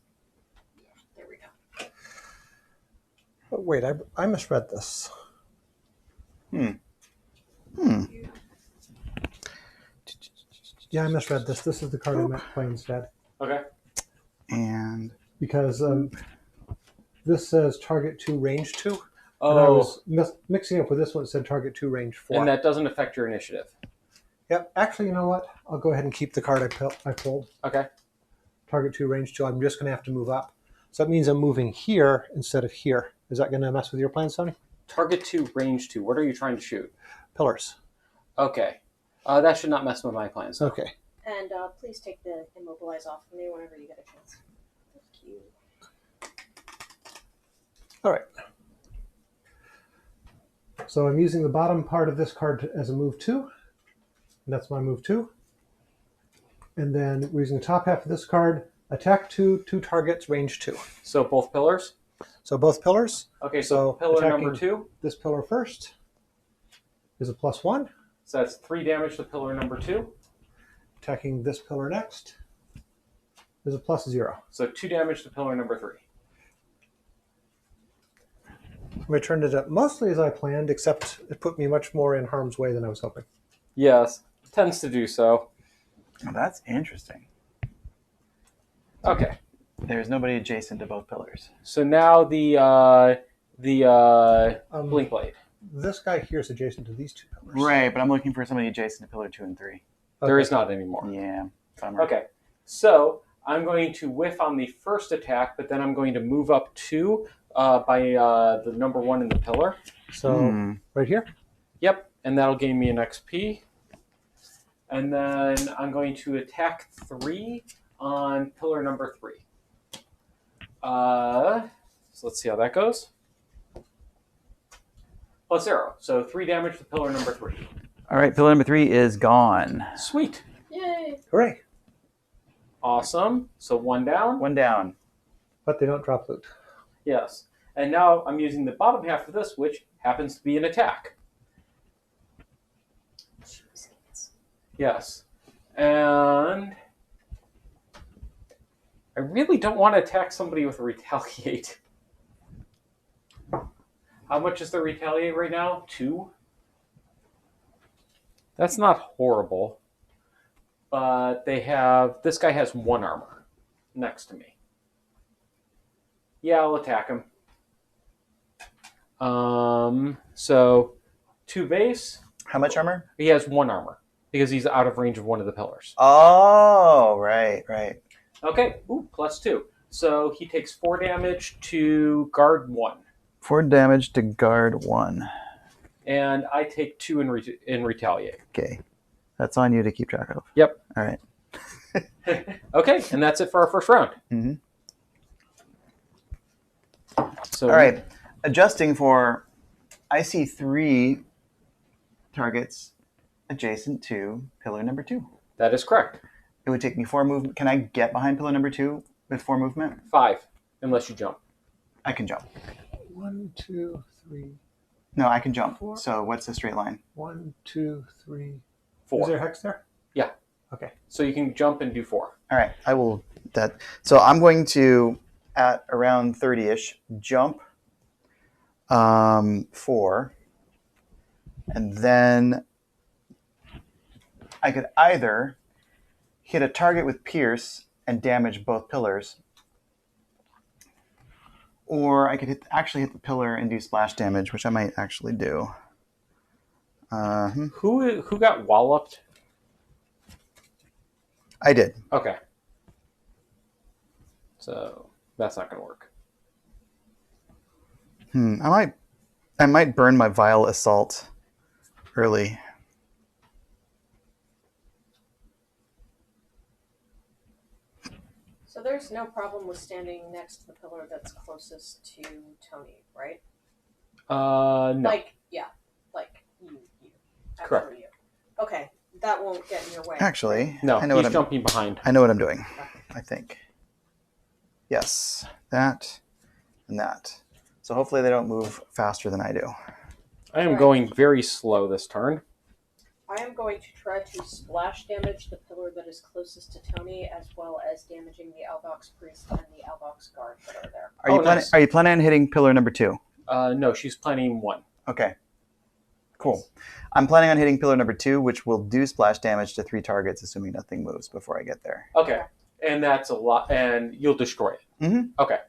Yeah, there we go. Oh, wait, I misread this. Yeah, I misread this. This is the card I meant to play instead. Okay. And Because this says target 2, range 2. And I Oh, was mixing up with this one. It said target 2, range 4. and that doesn't affect your initiative. Yep. Actually, you know what? I'll go ahead and keep the card I pulled. Okay. Target 2, range 2. I'm just going to have to move up. So that means I'm moving here instead of here. Is that going to mess with your plan, Sony? Target 2, range 2. What are you trying to shoot? Pillars. Okay. That should not mess with my plans. Okay. And please take the Immobilize off of me whenever you get a chance. Thank you. All right. So I'm using the bottom part of this card as a move 2. And that's my move 2. And then we're using the top half of this card. Attack 2, 2 targets, range 2. So both pillars? So both pillars. Okay, so pillar attacking number 2. This pillar first is a +1. So that's 3 damage to pillar number 2. Attacking this pillar next is a +0. So 2 damage to pillar number 3. I turned it up mostly as I planned, except it put me much more in harm's way than I was hoping. Yes, tends to do so. oh, that's interesting. Okay, There's nobody adjacent to both pillars. so now the blink blade. This guy here is adjacent to these 2 pillars. Right, but I'm looking for somebody adjacent to pillar 2 and 3. There is not anymore. Yeah. Bummer. Okay, so I'm going to whiff on the first attack, but then I'm going to move up 2 by the number 1 in the pillar. So right here. Yep, and that'll gain me an XP. And then I'm going to attack 3 on pillar number 3. So let's see how that goes. +0, so 3 damage to pillar number 3. All right, pillar number 3 is gone. Sweet. Yay! Hooray! Awesome. So 1 down. 1 down. But they don't drop loot. Yes. And now I'm using the bottom half of this, which happens to be an attack. Yes. And I really don't want to attack somebody with a retaliate. How much is the retaliate right now? 2? That's not horrible. But they have... This guy has 1 armor next to me. Yeah, I'll attack him. So 2 base. How much armor? He has 1 armor because he's out of range of one of the pillars. Oh, right. Okay, ooh, +2. So he takes 4 damage to guard 1. 4 damage to guard 1. And I take 2 in retaliate. Okay. That's on you to keep track of. Yep. All right. Okay, and that's it for our first round. Mm-hmm. So All right. Adjusting for, I see 3 targets adjacent to pillar number 2. That is correct. It would take me 4 movement. Can I get behind pillar number 2 with 4 movement? 5, unless you jump. I can jump. 1, 2, 3. No, I can jump. 4. So what's the straight line? 1, 2, 3. 4. Is there a hex there? Yeah. Okay. So you can jump and do 4. All right. I will that. So I'm going to, at around 30-ish, jump 4. And then I could either hit a target with Pierce and damage both pillars, or I could actually hit the pillar and do splash damage, which I might actually do. Who got walloped? I did. Okay. So that's not going to work. I might burn my Vile Assault early. So there's no problem with standing next to the pillar that's closest to Tony, right? No. Like you. Correct. You. Okay, that won't get in your way. Actually, No, I know he's jumping behind. I know what I'm doing, I think. Yes, that and that. So hopefully they don't move faster than I do. I am going very slow this turn. I am going to try to splash damage the pillar that is closest to Tony, as well as damaging the Algox Priest and the Algox Guard that are there. Are you planning on hitting pillar number 2? No, she's planning 1. Okay. Cool. I'm planning on hitting pillar number 2, which will do splash damage to 3 targets, assuming nothing moves before I get there. Okay. And that's a lot, and you'll destroy it. Mm-hmm. Okay.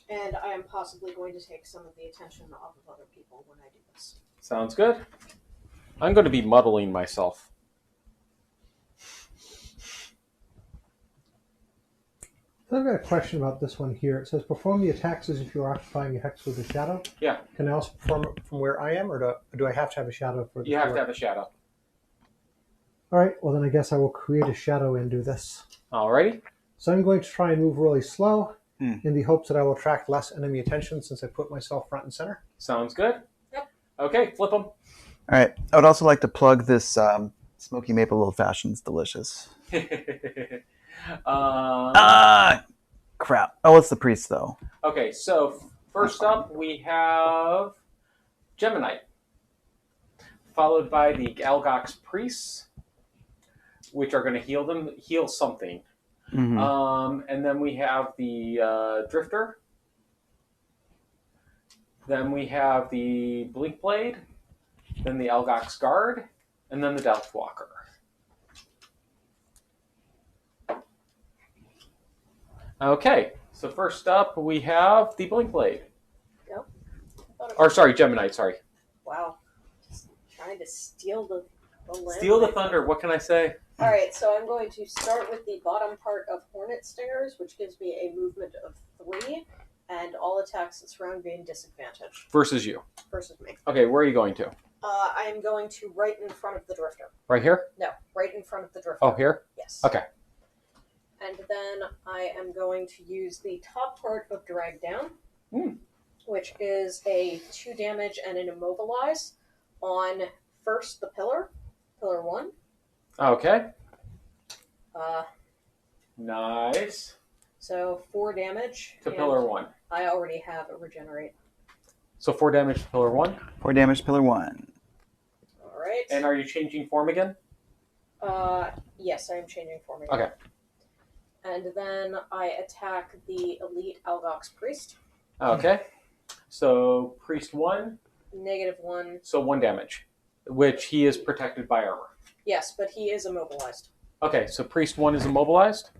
And I am possibly going to take some of the attention off of other people when I do this. Sounds good. I'm going to be muddling myself. I've got a question about this one here. It says perform the attacks as if you are occupying a hex with a shadow. Yeah. Can I also perform it from where I am, or do I have to have a shadow for the You have to have a shadow. All right, well then I guess I will create a shadow and do this. Alrighty. So I'm going to try and move really slow in the hopes that I will attract less enemy attention since I put myself front and center. Sounds good. Yep. Okay, flip them. All right. I would also like to plug this Smoky Maple Old Fashioned. It's delicious. Crap. Oh, it's the priest, though. Okay, so first up we have Gemini, followed by the Algox Priests, which are going to heal something. Mm-hmm. And then we have the Drifter. Then we have the Blink Blade. Then the Algox Guard. And then the Deathwalker. Okay, so first up we have the Blink Blade. Yep. Or sorry, Gemini, sorry. Wow. Just trying to steal the land. Steal the thunder, what can I say? Alright, so I'm going to start with the bottom part of Hornet Stingers, which gives me a movement of 3, and all attacks that surround gain disadvantage. Versus you. Versus me. Okay, where are you going to? I am going to right in front of the Drifter. Right here? No, right in front of the Drifter. Oh, here? Yes. Okay. And then I am going to use the top part of Drag Down, which is a 2 damage and an Immobilize on first the Pillar 1. Okay. Nice. So 4 damage. To Pillar 1. I already have a Regenerate. So 4 damage to Pillar 1? 4 damage to pillar 1. Alright. And are you changing form again? Yes, I am changing form again. Okay. And then I attack the Elite Algox Priest. Okay. So Priest 1. -1. So 1 damage, which he is protected by armor. Yes, but he is immobilized. Okay, so Priest 1 is immobilized?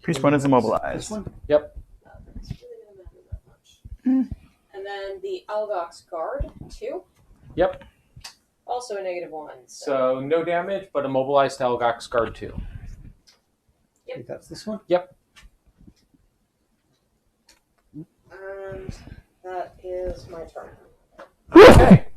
Priest 1 is immobilized. This one? Yep. That's really going to matter that much. And then the Algox Guard 2. Yep. Also a -1. So no damage, but immobilized to Algox Guard 2. Yep. Wait, that's this one? Yep. And that is my turn. Okay.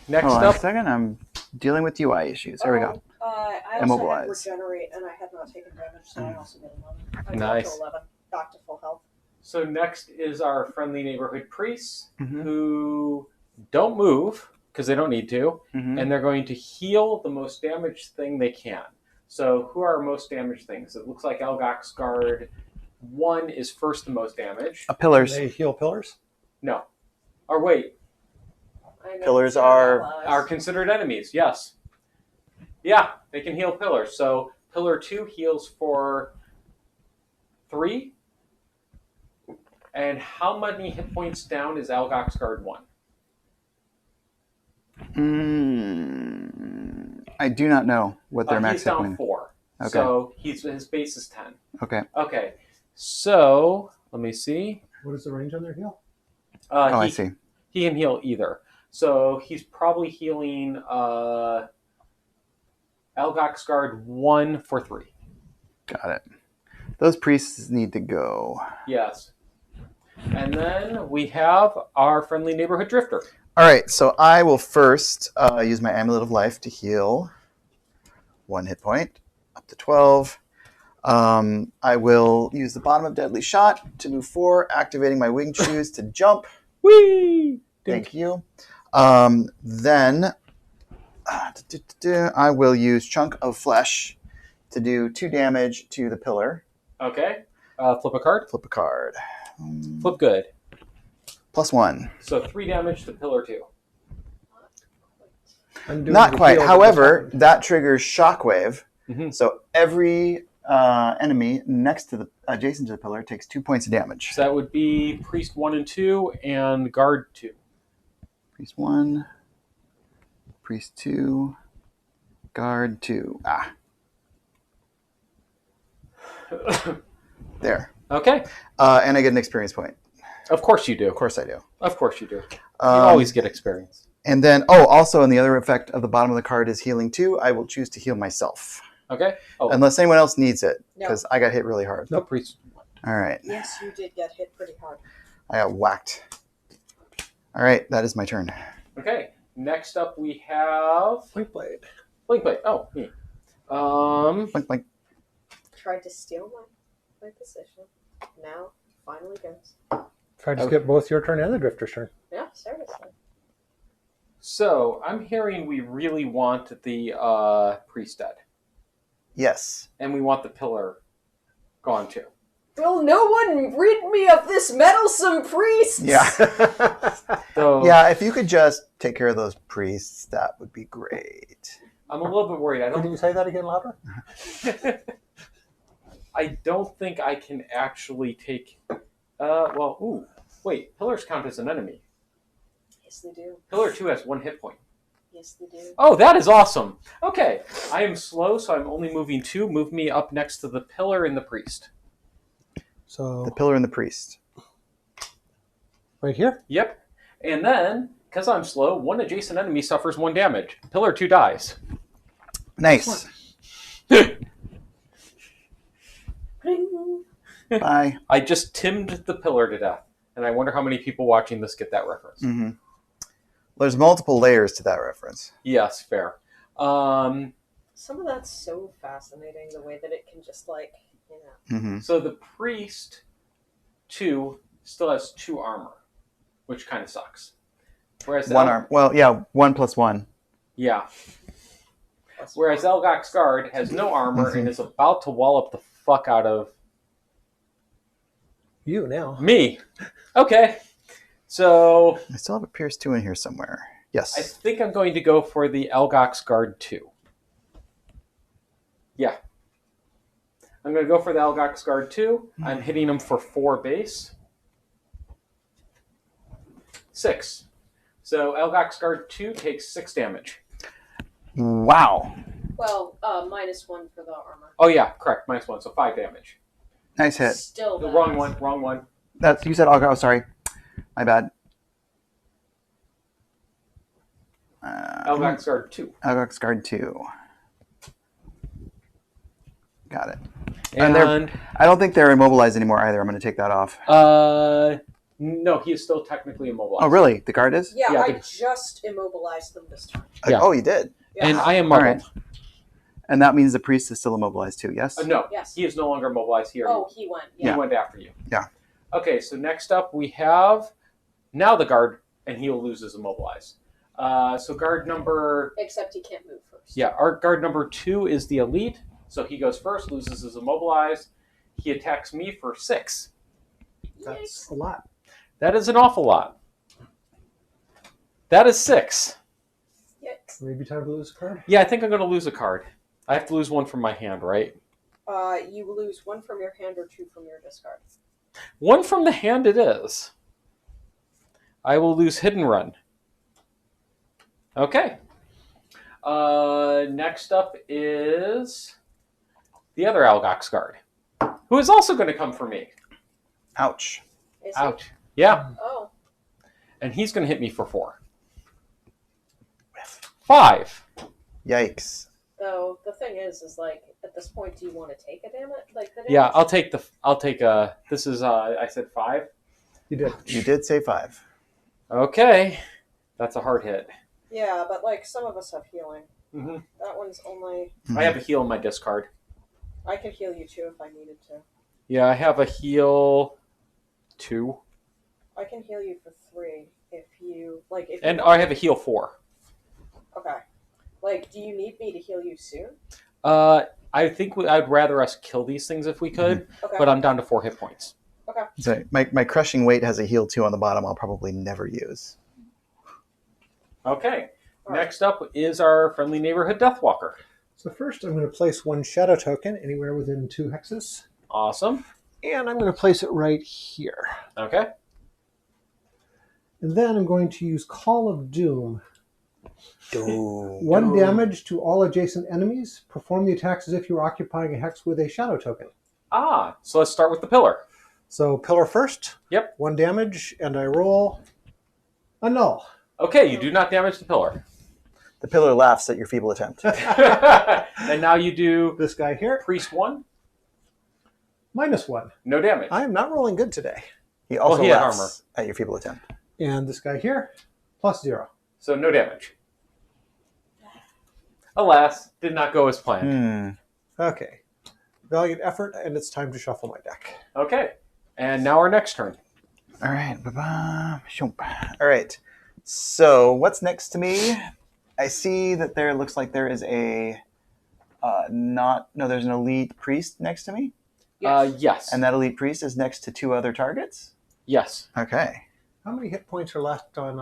Next Hold on a up. second. I'm dealing with UI issues. There we go. I also Immobilize. have Regenerate, and I have not taken damage, so I also get 11. I Nice. got to 11. Back to full health. So next is our friendly neighborhood priests Mhm. who don't move because they don't need to, Mhm. and they're going to heal the most damaged thing they can. So who are our most damaged things? It looks like Algox Guard 1 is first the most damage. Pillars. They heal pillars? No. Or wait, I know Pillars zero are- allies. are considered enemies, yes. Yeah, they can heal pillars. So Pillar 2 heals for 3. And how many hit points down is Algox Guard 1? I do not know what their max He's hit down point is. 4. Okay. So his base is 10. Okay. Okay. So let me see. What is the range on their heal? I see. He can heal either. So he's probably healing Algox Guard 1 for 3. Got it. Those priests need to go. Yes. And then we have our friendly neighborhood drifter. All right, so I will first use my Amulet of Life to heal 1 hit point, up to 12. I will use the bottom of Deadly Shot to move 4, activating my winged shoes to jump. Whee! Thank you. Then I will use Chunk of Flesh to do 2 damage to the pillar. Okay. Flip a card. Flip a card. Flip good. +1. So 3 damage to pillar 2. Not quite. However, that triggers Shockwave. Mm-hmm. So every enemy next to the adjacent to the pillar takes 2 points of damage. So that would be Priest 1 and 2 and Guard 2. Priest 1, Priest 2, Guard 2. There. Okay. And I get an experience point. Of course you do. Of course I do. Of course you do. You always get experience. And then, also, and the other effect of the bottom of the card is healing 2. I will choose to heal myself. Okay. Oh, Unless anyone else needs it, No. because I got hit really hard. no Priest. All right. Yes, you did get hit pretty hard. I got whacked. All right, that is my turn. Okay. Next up we have Blink Blade. Blink Blade. Oh, me. Blink, blink. Tried to steal my position. Now, finally goes. Try to skip both your turn and the Drifter's turn. Yeah, seriously. So I'm hearing we really want the Priest dead. Yes. And we want the pillar gone too. Will no one rid me of this meddlesome priest? Yeah. So Yeah, if you could just take care of those priests, that would be great. I'm a little bit worried. Can you say that again louder? I don't think I can actually take. Wait. Pillars count as an enemy. Yes, they do. Pillar 2 has 1 hit point. Yes, they do. Oh, that is awesome. Okay, I am slow, so I'm only moving 2. Move me up next to the pillar and the priest. So The pillar and the priest. right here? Yep. And then, because I'm slow, 1 adjacent enemy suffers 1 damage. Pillar 2 dies. Nice. Ring. Bye. I just timmed the pillar to death. And I wonder how many people watching this get that reference. Mm-hmm. There's multiple layers to that reference. Yes, fair. Some of that's so fascinating, the way that it can just, like, you know. Mm-hmm. So the priest 2 still has 2 armor, which kind of sucks. Whereas 1 arm. Well, yeah, 1 + 1. Yeah. Whereas Elgox Guard has no armor and is about to wallop the fuck out of You now. me. Okay. So I still have a Pierce 2 in here somewhere. I Yes. think I'm going to go for the Elgox Guard 2. Yeah. I'm going to go for the Elgox Guard 2. I'm hitting him for 4 base. 6. So Elgox Guard 2 takes 6 damage. Wow. Well, -1 for the armor. Oh yeah, correct. -1, so 5 damage. Nice hit. Still The bad. wrong one. That's you said I'll sorry. My bad. Elgox Guard 2. Algox Guard 2. Got it. And I don't think they're immobilized anymore either. I'm going to take that off. no, he is still technically immobilized. Oh, really? The guard is? Yeah, Yeah, I the- just immobilized them this time. Yeah. Oh, you did? Yeah. And I am All muddled. right. And that means the priest is still immobilized too, yes? No, Yes. he is no longer immobilized here. Oh, he went. He Yeah. went after you. Yeah. Okay, so next up we have now the guard, and he'll lose his immobilized. So guard number, Except he can't move first. yeah, our guard number 2 is the elite. So he goes first, loses his immobilized. He attacks me for 6. That's a lot. That is an awful lot. That is 6. Yikes. Maybe time to lose a card. Yeah, I think I'm going to lose a card. I have to lose 1 from my hand, right? You lose 1 from your hand or 2 from your discard. 1 from the hand it is. I will lose Hidden Run. Okay. Next up is the other Algox guard, who is also going to come for me. Ouch. Is he? Ouch. Yeah. Oh. And he's going to hit me for 4. 5. Yikes. So the thing is like at this point, do you want to take a damage? Like the damage? Yeah, I'll take this is I said 5. You did. You did say 5. Okay. That's a hard hit. Yeah, but like some of us have healing. Mm-hmm. That one's only. I have a heal in my discard. I could heal you too if I needed to. Yeah, I have a heal 2. I can heal you for 3 if you like. If And you I have a heal 4. Okay. Like, do you need me to heal you soon? I think I'd rather us kill these things if we could, Okay. but I'm down to 4 hit points. Okay. So my crushing weight has a heal 2 on the bottom. I'll probably never use. Okay. All right. Next up is our friendly neighborhood Deathwalker. So first, I'm going to place 1 shadow token anywhere within 2 hexes, Awesome. and I'm going to place it right here. Okay. And then I'm going to use Call of Doom. Ooh. 1 damage to all adjacent enemies. Perform the attacks as if you were occupying a hex with a shadow token. So let's start with the pillar. So pillar first. Yep. 1 damage, and I roll a null. Okay, you do not damage the pillar. The pillar laughs at your feeble attempt. And now you do This guy here, Priest 1, -1. no damage. I am not rolling good today. He also he had laughs at your feeble attempt. And this guy here, +0. So no damage. Alas, did not go as planned. Okay. Valiant effort, and it's time to shuffle my deck. Okay. And now our next turn. All right. Ba-bam, shoomp. All right. So what's next to me? I see that there looks like there is a there's an elite priest next to me. Yes. And that elite priest is next to 2 other targets? Yes. Okay. How many hit points are left on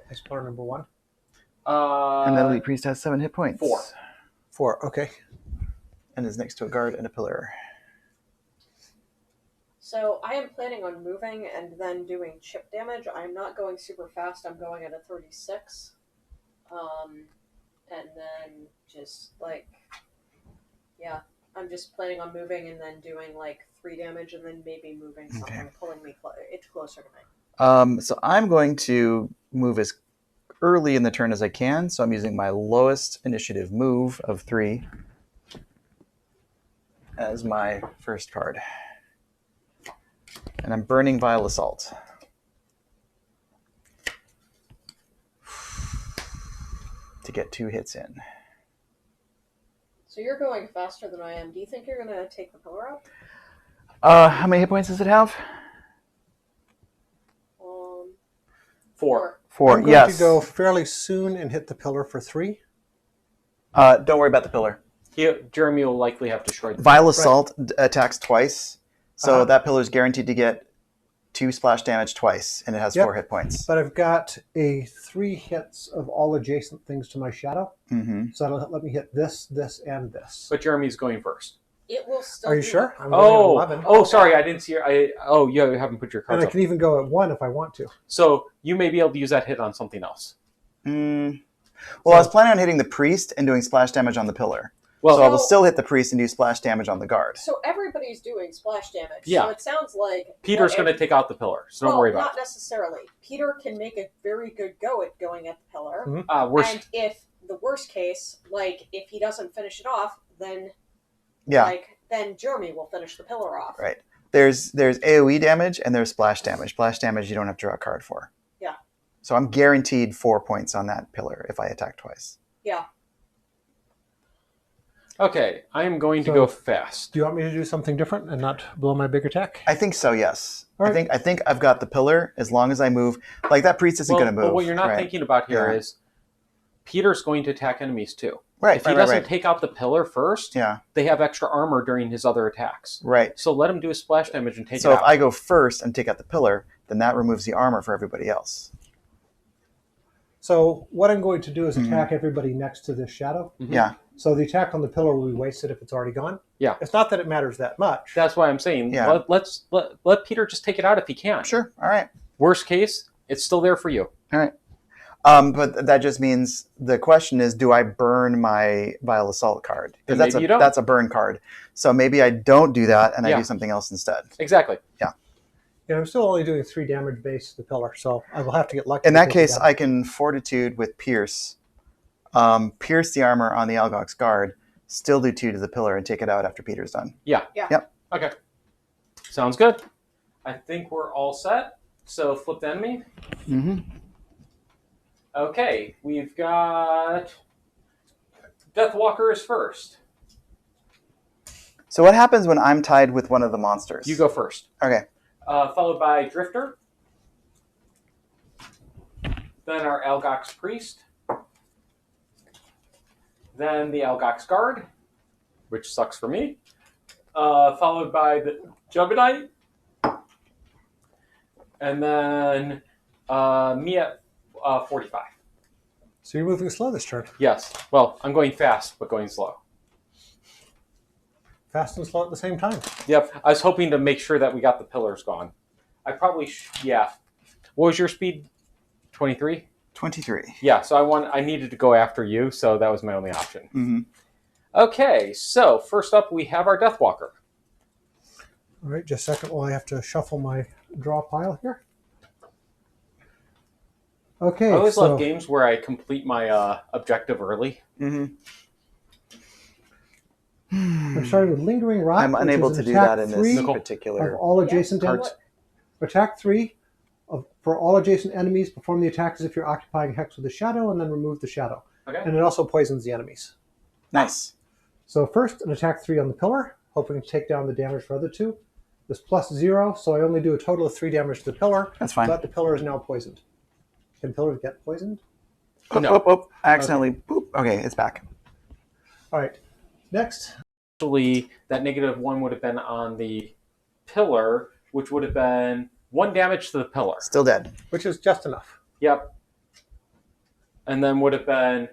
ice pillar number 1? And that elite priest has 7 hit points. 4. 4, okay. And is next to a guard and a pillar. So I am planning on moving and then doing chip damage. I'm not going super fast. I'm going at a 36. And then just like, yeah, I'm just planning on moving and then doing like 3 damage and then maybe moving something, pulling me it's closer to me. So I'm going to move as early in the turn as I can. So I'm using my lowest initiative move of 3 as my first card. And I'm burning Vile Assault. To get 2 hits in. So you're going faster than I am. Do you think you're going to take the pillar out? How many hit points does it have? 4. 4, I'm going yes. to go fairly soon and hit the pillar for 3. Don't worry about the pillar. Jeremy will likely have to shred. Vile Assault attacks twice, so that pillar is guaranteed to get 2 splash damage twice, and it has 4 hit points. But I've got a 3 hits of all adjacent things to my shadow. Mm-hmm. So that'll let me hit this, this, and this. But Jeremy's going first. It will still Are you do sure? it. I'm going at 11. Oh, sorry, I didn't see your. You haven't put your And cards I up. can even go at 1 if I want to. So you may be able to use that hit on something else. Well, I was planning on hitting the priest and doing splash damage on the pillar. Well, So I will still hit the priest and do splash damage on the guard. So everybody's doing splash damage. Yeah. So it sounds like Peter's going to take out the pillar, so don't worry about not necessarily. Peter can make a very good go at going at the pillar. Mm-hmm. it. And if the worst case, like if he doesn't finish it off, then then Jeremy will finish the pillar off. Right. There's AoE damage and there's splash damage. Splash damage you don't have to draw a card for. Yeah. So I'm guaranteed 4 points on that pillar if I attack twice. Yeah. Okay, I am going to go fast. Do you want me to do something different and not blow my big attack? I think so, yes. All right. I think I've got the pillar as long as I move. Like that priest isn't going to move. But what you're not right? thinking about here is Peter's going to attack enemies too. Right. If he doesn't take out the pillar first, they have extra armor during his other attacks. Right. So let him do his splash damage and take it out. So if I go first and take out the pillar, then that removes the armor for everybody else. So what I'm going to do is attack everybody next to this shadow. Yeah. So the attack on the pillar will be wasted if it's already gone. Yeah. It's not that it matters that much. That's why I'm saying let Peter just take it out if he can. Sure. All right. Worst case, it's still there for you. All right. But that just means the question is, do I burn my Vile Assault card? Because that's a burn card. So maybe I don't do that and I do something else instead. Exactly. Yeah. Yeah, I'm still only doing 3 damage base to the pillar, so I will have to get lucky. In that case, I can Fortitude with Pierce, pierce the armor on the Algox guard, still do 2 to the pillar, and take it out after Peter's done. Yeah. Yep. Okay. Sounds good. I think we're all set. So flip the enemy. Mm-hmm. Okay, we've got Deathwalker is first. So what happens when I'm tied with one of the monsters? You go first. Okay. Followed by Drifter. Then our Algox Priest. Then the Algox Guard, which sucks for me. Followed by the Juggernaut. And then me at 45. So you're moving slow this turn. Yes. Well, I'm going fast, but going slow. Fast and slow at the same time. Yep. I was hoping to make sure that we got the pillars gone. I probably yeah. What was your speed? 23? 23. Yeah, so I needed to go after you, so that was my only option. Mm-hmm. Okay, so first up we have our Deathwalker. All right, just a second while I have to shuffle my draw pile here. Okay. I always love games where I complete my objective early. Mm-hmm. I'm starting with Lingering Rot. I'm unable to do that in this particular. Of all adjacent cards. Attack 3 for all adjacent enemies. Perform the attack as if you're occupying hex with a shadow, and then remove the shadow. Okay. And it also poisons the enemies. Nice. So first, an attack 3 on the pillar, hoping to take down the damage for other 2. This +0, so I only do a total of 3 damage to the pillar. That's fine. But the pillar is now poisoned. Can pillars get poisoned? No. I accidentally. Okay. Boop. Okay, it's back. All right. Next. Actually, that -1 would have been on the pillar, which would have been 1 damage to the pillar. Still dead. Which is just enough. Yep. And then would have been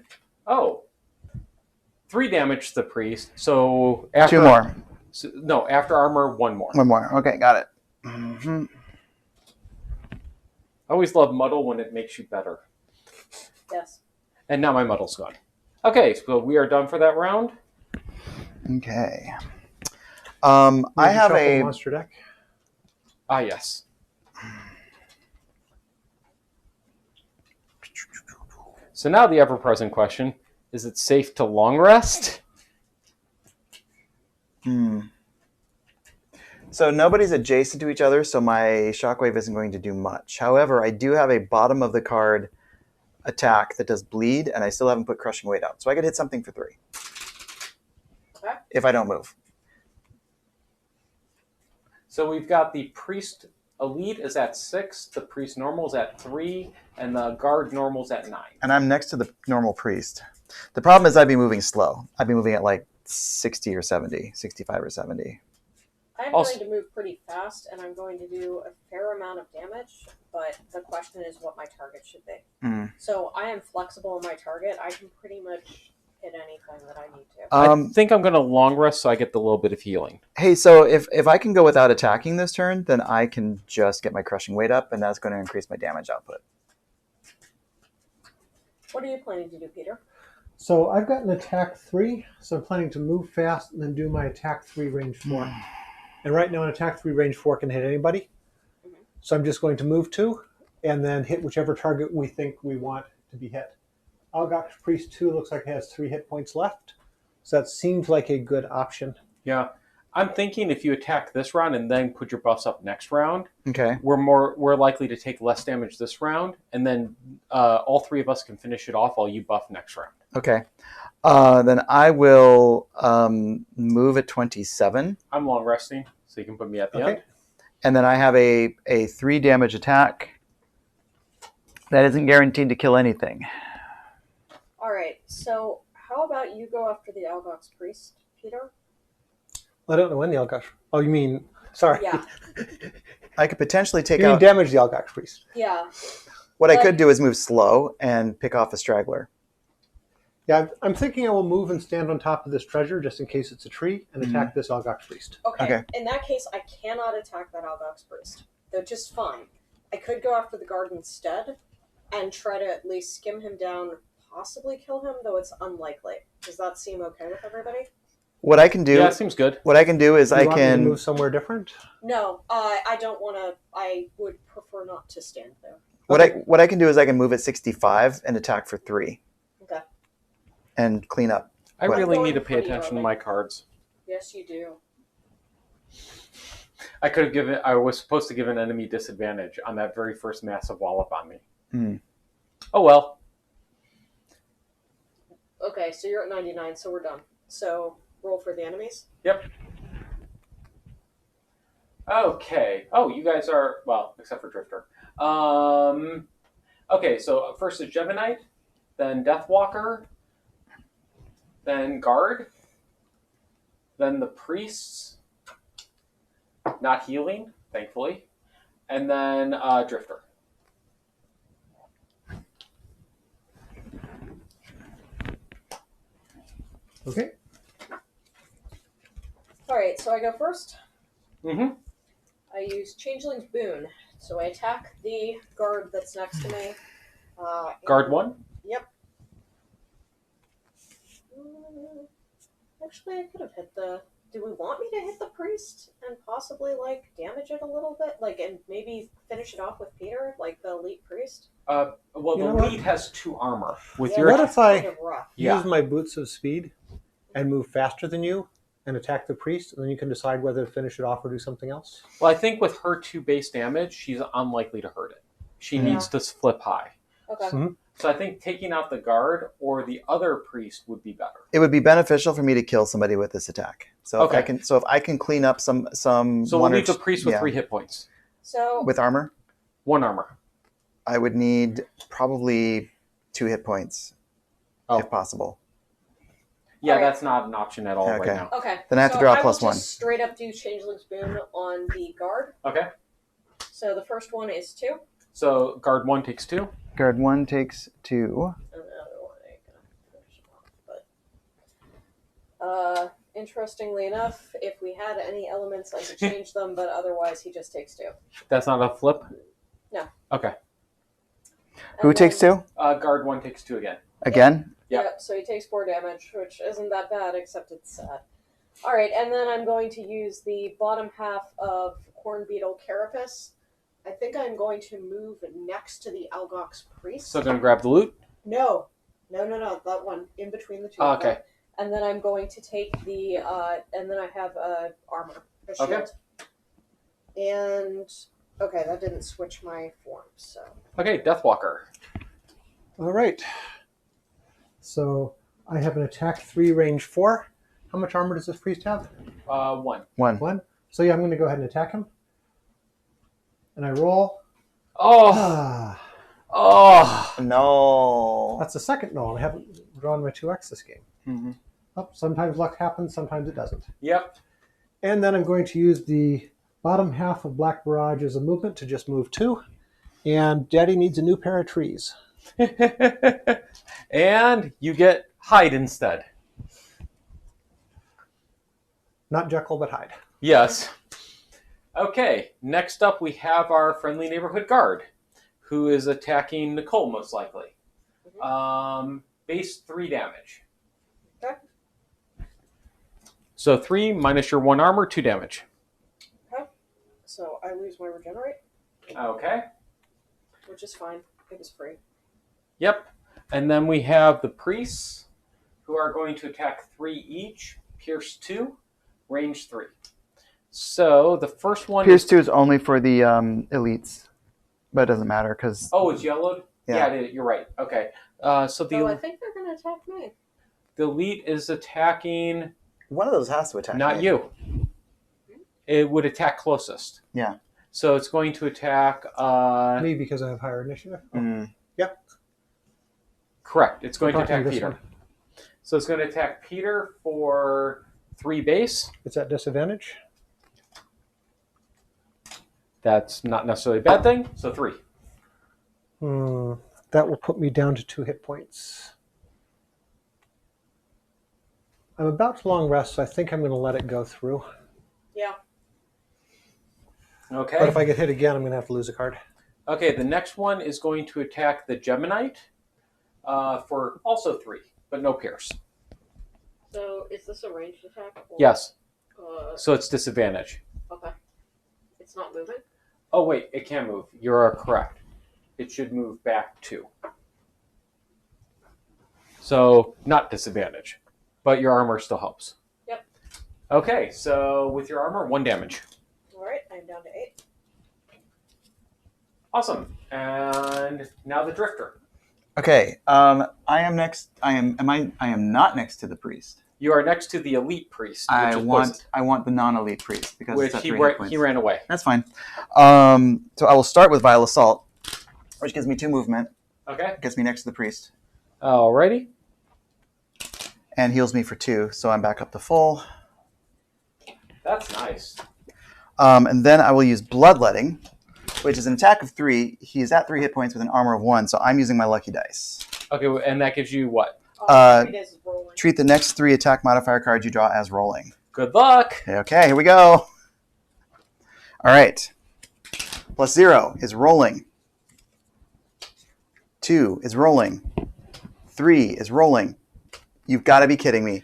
3 damage to the priest. So after 2 more. So, no, after armor, 1 more. 1 more. Okay, got it. Mm-hmm. I always love muddle when it makes you better. Yes. And now my muddle's gone. Okay, so we are done for that round. Okay. I have a monster deck. Ah, yes. So now the ever-present question, is it safe to long rest? So nobody's adjacent to each other, so my Shockwave isn't going to do much. However, I do have a bottom of the card attack that does bleed, and I still haven't put Crushing Weight out. So I could hit something for 3. Okay. If I don't move. So we've got the Priest Elite is at 6, the Priest Normal is at 3, and the Guard Normal is at 9. And I'm next to the normal Priest. The problem is I'd be moving slow. I'd be moving at like 60 or 70, 65 or 70. I'm going to move pretty fast, and I'm going to do a fair amount of damage, but the question is what my target should be. So I am flexible in my target. I can pretty much hit anything that I need to. I think I'm going to long rest so I get the little bit of healing. Hey, so if I can go without attacking this turn, then I can just get my Crushing Weight up, and that's going to increase my damage output. What are you planning to do, Peter? So I've got an attack 3, so I'm planning to move fast and then do my attack 3 range 4. And right now an attack 3 range 4 can hit anybody. So I'm just going to move 2 and then hit whichever target we think we want to be hit. Algox Priest 2 looks like it has 3 hit points left. So that seems like a good option. Yeah. I'm thinking if you attack this round and then put your buffs up next round, okay, we're likely to take less damage this round, and then all 3 of us can finish it off while you buff next round. Okay. Then I will move at 27. I'm long resting, so you can put me at the end. And then I have a 3 damage attack. That isn't guaranteed to kill anything. All right, so how about you go after the Algox Priest, Peter? I don't know when the Algox... Oh, you mean... Sorry. Yeah. I could potentially take you out... mean damage the Algox Priest. Yeah. What I could do is move slow and pick off a straggler. Yeah, I'm thinking I will move and stand on top of this treasure just in case it's a tree and attack this Algox priest. Okay. In that case, I cannot attack that Algox priest. They're just fine. I could go after the guard instead and try to at least skim him down, possibly kill him, though it's unlikely. Does that seem okay with everybody? What I can do? Yeah, it seems good. What I can do is Do you I want me to can move somewhere different. No, I don't want to. I would prefer not to stand there. what I can do is I can move at 65 and attack for 3. Okay. And clean up. I What? really need to pay Pretty attention to early. my cards. Yes, you do. I was supposed to give an enemy disadvantage on that very first massive wallop on me. Hmm. Oh well. Okay, so you're at 99, so we're done. So roll for the enemies. Yep. Okay. Oh, you guys are, well, except for Drifter. Okay, so first is Jebonite, then Deathwalker, then Guard, then the Priests, not healing, thankfully, and then Drifter. Okay. Alright, so I go first. Mm-hmm. I use Changeling's Boon. So I attack the guard that's next to me. Guard 1? Yep. Actually, I could have hit the... Do we want me to hit the priest and possibly, like, damage it a little bit? Like, and maybe finish it off with Peter, like the elite priest? Well, You the know what? lead has 2 armor. With Yeah, your What that's if I kind of rough. Yeah. use my boots of speed and move faster than you and attack the priest, and then you can decide whether to finish it off or do something else? Well, I think with her 2 base damage, she's unlikely to hurt it. She Yeah. needs to flip high. Okay. Mhm. So I think taking out the guard or the other priest would be better. It would be beneficial for me to kill somebody with this attack. So Okay. if I can clean up some So we'll one or leave the two- priest with yeah. 3 hit points. So, with armor, 1 armor. I would need probably 2 hit points Oh. if possible. Yeah, Alright. that's not an option at all Okay. right now. okay. Then I have to So draw I will +1. just straight up do Changeling's Boon on the guard. Okay. So the first one is 2. So guard 1 takes 2. Guard 1 takes 2. And the other one ain't gonna finish him off. But interestingly enough, if we had any elements, I could change them, but otherwise he just takes 2. That's not a flip? No. Okay. Who And takes then- 2? Guard 1 takes 2 again. Again? Yep. Yep, so he takes 4 damage, which isn't that bad, except it's sad. Alright, and then I'm going to use the bottom half of Horn Beetle Carapace. I think I'm going to move next to the Algox Priest. So gonna grab the loot? No, that one in between the two. Oh, of them. okay. And then I'm going to take the and then I have armor, a shield. Okay. And okay, that didn't switch my form, so Okay, Deathwalker. All right. So I have an attack 3, range 4. How much armor does this priest have? 1. 1. 1. So yeah, I'm going to go ahead and attack him. And I roll. Oh! Ah, Oh! No. that's the second no. I haven't drawn my 2x this game. Mhm. Oh, sometimes luck happens, sometimes it doesn't. Yep. And then I'm going to use the bottom half of Black Barrage as a movement to just move 2. And Daddy needs a new pair of trees. And you get Hyde instead. Not Jekyll, but Hyde. Yes. Okay, next up we have our friendly neighborhood guard, who is attacking Nicole most likely. Base 3 damage. okay. So 3 minus your 1 armor, 2 damage. So I lose my regenerate, Okay. which is fine. It was free. Yep. And then we have the priests, who are going to attack 3 each, pierce 2, range 3. So the first one Pierce is... 2 is only for the elites. But it doesn't matter because... Oh, it's yellowed? Yeah. Yeah, you're right. Okay. So I the think they're going to attack me. elite is attacking... One of those has to attack Not me. you. It would attack closest. Yeah. So it's going to attack... Me, because I have higher initiative. Mm. Correct. It's going to Attacking attack this Peter. one. So it's going to attack Peter for 3 base. It's at disadvantage. That's not necessarily a bad thing. So 3. That will put me down to 2 hit points. I'm about to long rest, so I think I'm going to let it go through. Yeah. Okay. But if I get hit again, I'm going to have to lose a card. Okay, the next one is going to attack the Geminite for also 3, but no pierce. So is this a ranged attack? Or, Yes. So it's disadvantage. Okay. It's not moving? Oh, wait, it can move. You're correct. It should move back 2. So, not disadvantage, but your armor still helps. Yep. Okay, so with your armor, 1 damage. All right, I'm down to 8. Awesome. And now the Drifter. Okay. I am next. I am not next to the priest. You are next to the Elite Priest, which I is want poisoned, the non-elite priest because which it's at he 3 hit points. ran away. That's fine. So I will start with Vile Assault, which gives me 2 movement. Okay. Gets me next to the priest. Alrighty. And heals me for 2, so I'm back up to full. That's nice. And then I will use Bloodletting, which is an attack of 3. He is at 3 hit points with an armor of 1, so I'm using my lucky dice. Okay, and that gives you what? 3 days is rolling. Treat the next 3 attack modifier cards you draw as rolling. Good luck. Okay, here we go. All right. +0 is rolling. 2 is rolling. 3 is rolling. You've got to be kidding me.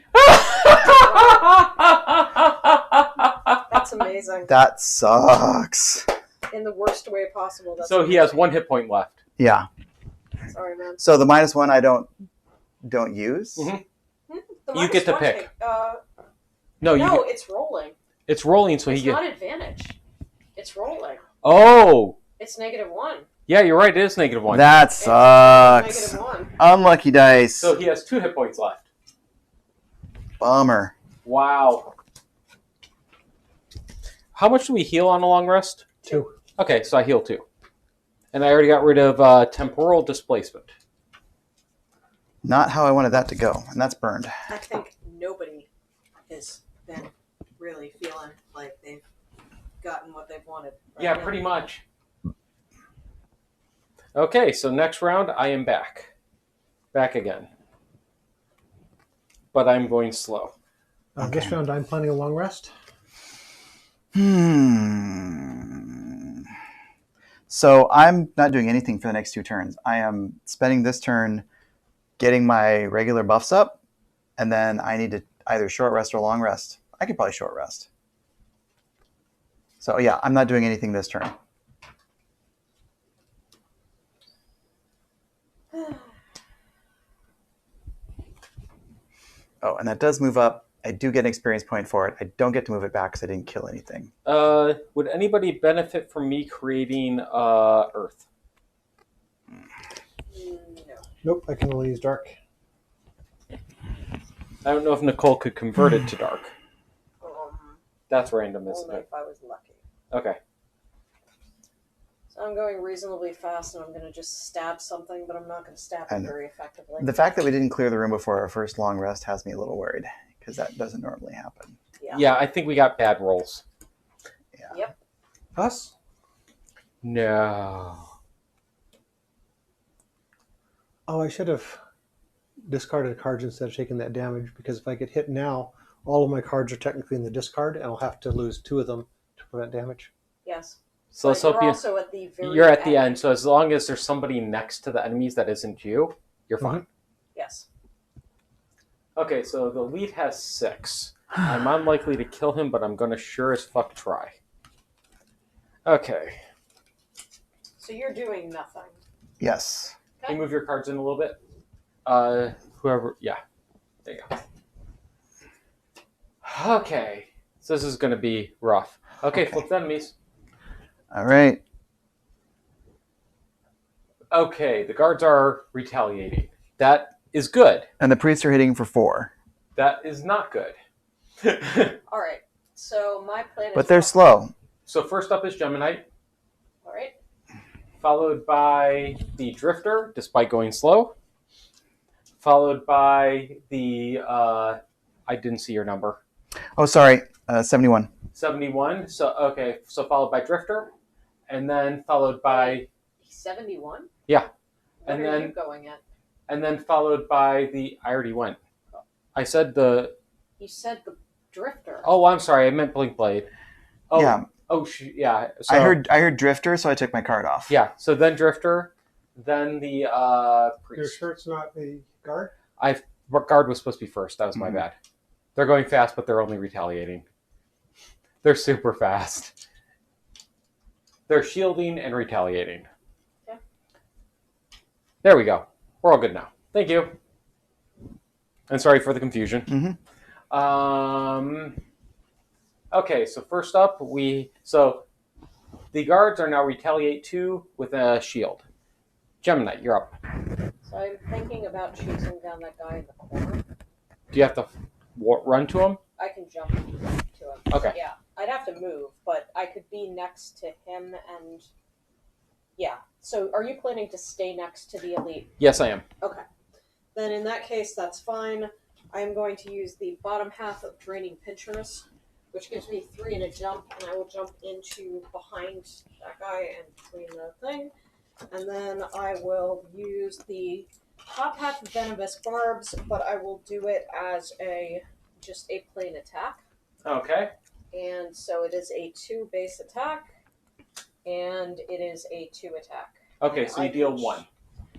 That's amazing. That sucks. In the worst way possible. That's So he has 1 hit point left. Yeah. Sorry, man. So the -1 I don't use. Mhm. The You get to -1 pick. No, No, it's rolling. it's rolling, so It's he gets. not advantage. It's rolling. Oh, It's -1. yeah, you're right. It is -1. That sucks. It's -1. Unlucky dice. So he has 2 hit points left. Bummer. Wow. How much do we heal on a long rest? 2. Okay, so I heal 2. And I already got rid of temporal displacement. Not how I wanted that to go, and that's burned. I think nobody has been really feeling like they've gotten what they've wanted. Right Yeah, now. pretty much. Okay, so next round, I am back. Back again. But I'm going slow. This round, I'm planning a long rest. So I'm not doing anything for the next 2 turns. I am spending this turn getting my regular buffs up, and then I need to either short rest or long rest. I could probably short rest. So yeah, I'm not doing anything this turn. Oh, and that does move up. I do get an experience point for it. I don't get to move it back because I didn't kill anything. Would anybody benefit from me creating Earth? No. Nope, I can only use dark. I don't know if Nicole could convert it to dark. That's random, isn't Only it? if I was lucky. Okay. So I'm going reasonably fast, and I'm going to just stab something, but I'm not going to stab it And very effectively. The fact that we didn't clear the room before our first long rest has me a little worried because that doesn't normally happen. Yeah, I think we got bad rolls. Yeah. Yep. Us? No. Oh, I should have discarded cards instead of taking that damage, because if I get hit now, all of my cards are technically in the discard, and I'll have to lose 2 of them to prevent damage. Yes. So let's hope you're also at the very you're at the end. So as long as there's somebody next to the enemies that isn't you, you're fine. Yes. Okay, so the lead has 6. I'm unlikely to kill him, but I'm going to sure as fuck try. Okay. So you're doing nothing. Yes. Can you move your cards in a little bit? Whoever, yeah. There you go. Okay. So this is going to be rough. Okay, flip the enemies. All right. Okay, the guards are retaliating. That is good. And the priests are hitting for 4. That is not good. All right. So my plan is... But they're slow. So first up is Geminite, All right. followed by the Drifter, despite going slow, followed by the, I didn't see your number, Oh, sorry. 71. 71. So, okay, so followed by Drifter, and then followed by, 71? yeah, What and are then you going at? and then followed by the, I already went. I said the You said the Drifter. Oh, I'm sorry. I meant Blink Blade. Oh, Yeah. Oh, yeah. So, I heard Drifter, so I took my card off. Yeah. So then Drifter, then the priest. Your shirt's not the guard? Guard was supposed to be first. That was my bad. They're going fast, but they're only retaliating. They're super fast. They're shielding and retaliating. Okay. There we go. We're all good now. Thank you. And sorry for the confusion. Okay, so first up, so the guards are now retaliate 2 with a shield. Gemini, you're up. So I'm thinking about chasing down that guy in the corner. Do you have to run to him? I can jump to him. Okay. Yeah, I'd have to move, but I could be next to him and... Yeah. So are you planning to stay next to the elite? Yes, I am. Okay. Then in that case, that's fine. I am going to use the bottom half of Draining Pinchers, which gives me 3 in a jump, and I will jump into behind that guy and between the thing. And then I will use the top half of Venomous Barbs, but I will do it as just a plain attack. Okay. And so it is a 2 base attack, and it is a 2 attack. Okay, And so you deal 1.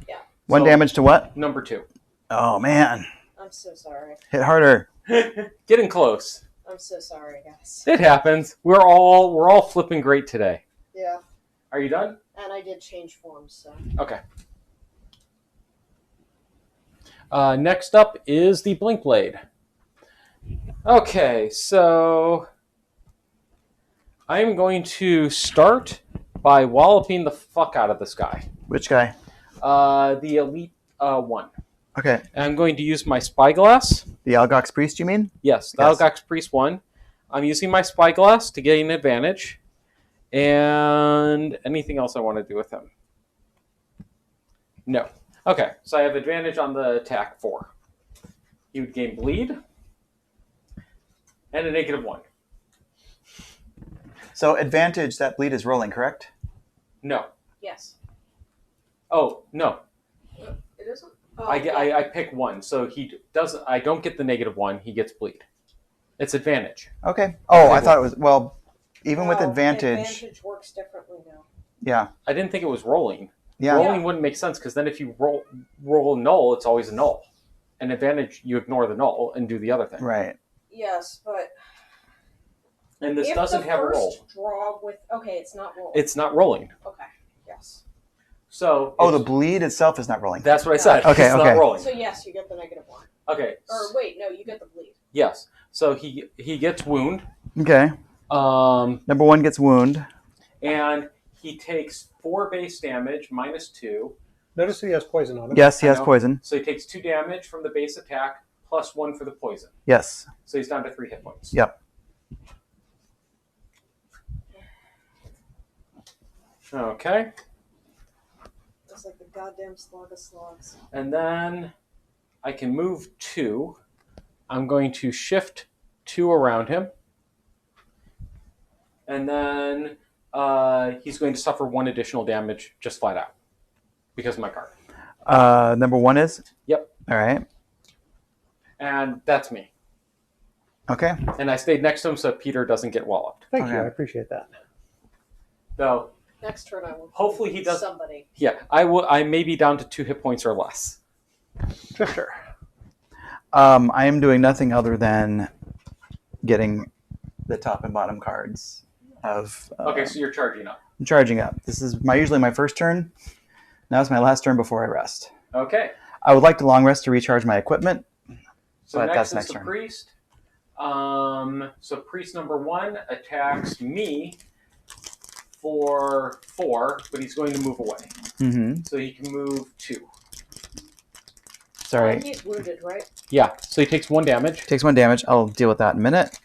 Yeah. 1 damage to what? Number 2. Oh, man. I'm so sorry. Hit harder. Getting close. I'm so sorry, guys. It happens. We're all flipping great today. Yeah. Are you done? And I did change forms, so. Okay. Next up is the Blink Blade. Okay, so I'm going to start by walloping the fuck out of this guy. Which guy? The Elite 1. Okay. And I'm going to use my Spyglass. The Algox Priest, you mean? Yes, the Algox Priest 1. I'm using my Spyglass to gain advantage. And anything else I want to do with him? No. Okay, so I have advantage on the attack 4. He would gain bleed. And a -1. So advantage, that bleed is rolling, correct? No. Yes. Oh, no. It isn't? Oh, I pick 1, so I don't get the -1, he gets bleed. It's advantage. Okay. Oh, I thought it was, well, even with No, advantage. Advantage works differently now. Yeah. I didn't think it was rolling. Yeah. Rolling wouldn't make sense, because then if you roll null, it's always a null. And advantage, you ignore the null and do the other thing. Right. Yes, but And this if doesn't the have a roll. first draw with it's not rolling. It's not rolling. Okay. Yes. So Oh, the bleed itself is not rolling. that's what I said. Okay, It's okay. not rolling. So yes, you get the -1. Okay. Or wait, no, you get the bleed. Yes. So he gets wound. Okay. Number 1 gets wound. And he takes 4 base damage -2. Notice he has poison on him. Yes, he I has know. poison. So he takes 2 damage from the base attack plus 1 for the poison. Yes. So he's down to 3 hit points. Yep. Okay. It's like the goddamn slog of slogs. And then I can move 2. I'm going to shift 2 around him. And then he's going to suffer 1 additional damage just flat out because of my card. Number 1 is? Yep. All right. And that's me. Okay. And I stayed next to him so Peter doesn't get walloped. Thank Okay. you. I appreciate that. Though, Next turn I will. hopefully he does. Somebody. Yeah, I may be down to 2 hit points or less. Drifter. I am doing nothing other than getting the top and bottom cards of. Okay, so you're charging up. I'm charging up. This is usually my first turn. Now it's my last turn before I rest. Okay. I would like to long rest to recharge my equipment. So But next that's is next the turn. priest. So priest number 1 attacks me for 4, but he's going to move away. Mm-hmm. So he can move 2. Sorry. He's wounded, right? Yeah, so he takes 1 damage. Takes 1 damage. I'll deal with that in a minute.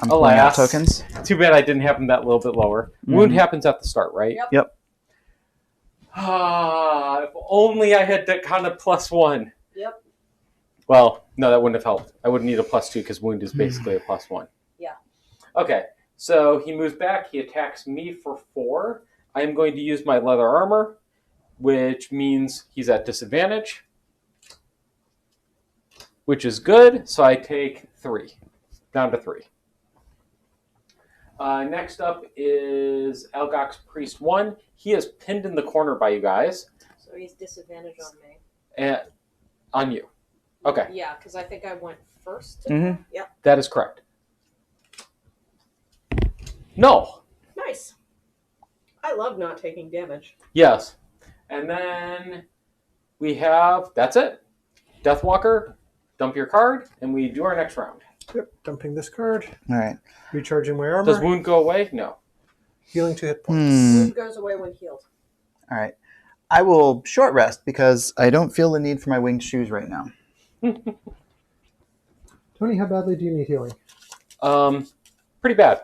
I'm pulling out Alas. tokens. Too bad I didn't have him that little bit lower. Wound happens at the start, right? Yep. Yep. Ah, if only I had that kind of +1. Yep. Well, no, that wouldn't have helped. I would need a +2 because wound is basically a +1. Yeah. Okay, so he moves back. He attacks me for 4. I am going to use my leather armor, which means he's at disadvantage, which is good. So I take 3. Down to 3. Next up is Algox Priest 1. He is pinned in the corner by you guys. So he's disadvantage on me. And on you. Okay. Yeah, because I think I went first. Mm-hmm. Yep. That is correct. No. Nice. I love not taking damage. Yes. And then we have, that's it. Deathwalker, dump your card, and we do our next round. Yep, dumping this card. All right. Recharging my armor. Does wound go away? No. Healing 2 hit points. Wound goes away when healed. All right. I will short rest because I don't feel the need for my winged shoes right now. Tony, how badly do you need healing? Pretty bad.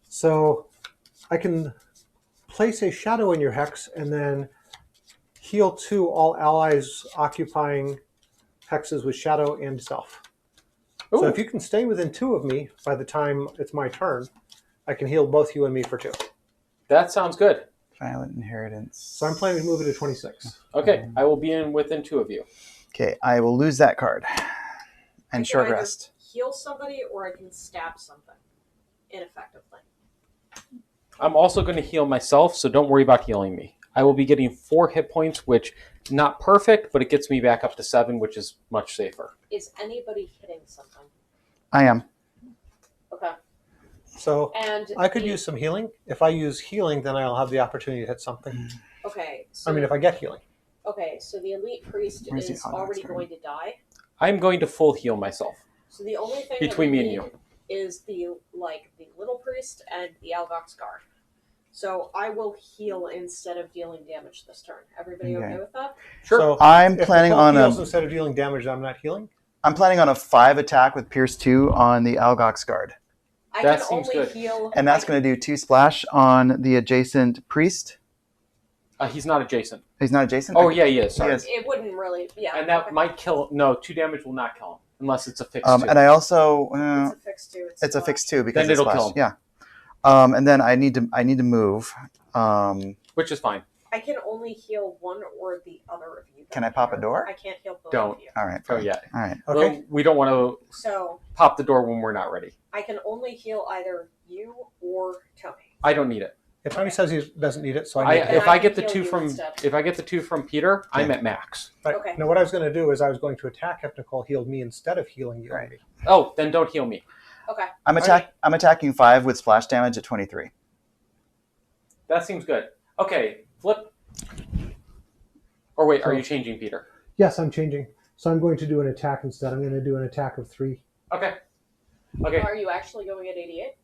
So I can place a shadow in your hex and then heal 2 all allies occupying hexes with shadow and self. Ooh. So if you can stay within 2 of me by the time it's my turn, I can heal both you and me for 2. That sounds good. Violent inheritance. So I'm planning to move it to 26. Okay, I will be in within 2 of you. Okay, I will lose that card and short rest. Heal somebody, or I can stab something ineffectively. I'm also going to heal myself, so don't worry about healing me. I will be getting 4 hit points, which not perfect, but it gets me back up to 7, which is much safer. Is anybody hitting something? I am. Okay. So And I could use some healing. If I use healing, then I'll have the opportunity to hit something. Okay. So, I mean, if I get healing. okay, so the elite priest Where's the is auto already card? going to die. I'm going to full heal myself. So the only thing Between that we me and need is the little priest and the Algox guard. So I will heal instead of dealing damage this turn. Everybody okay with that? Sure. So I'm if planning the on heals a. instead of dealing damage, I'm not healing. I'm planning on a 5 attack with Pierce 2 on the Algox guard, I That can seems only good. heal. and that's going to do 2 splash on the adjacent priest. He's not adjacent. He's not adjacent. Oh, yeah, he is. Sorry. He is. It wouldn't really. Yeah. And that okay. might kill. No, 2 damage will not kill him unless it's a fixed 2. And I also It's a fix too. it's a fixed 2 because Then it's it'll splash. kill him. Yeah. And then I need to move. Which is fine. I can only heal one or the other of you. Can I pop a door? I can't heal both Don't. of you. All right. Oh, fine. yeah. All right. Okay. Well, we don't want to So pop the door when we're not ready. I can only heal either you or Tony. I don't need it. Yeah, Tony says he doesn't need it, so I need Then it. If I can get the heal 2 you from instead. if I get the 2 from Peter, I'm at max. Right. Okay. Now, what I was going to do is I was going to attack if Nicole healed me instead of healing you. Right. and me. Oh, then don't heal me. Okay. I'm attacking 5 with splash damage at 23. That seems good. Okay, flip. Or wait, are you changing, Peter? Yes, I'm changing. So I'm going to do an attack instead. I'm going to do an attack of 3. Okay. Okay. Are you actually going at 88?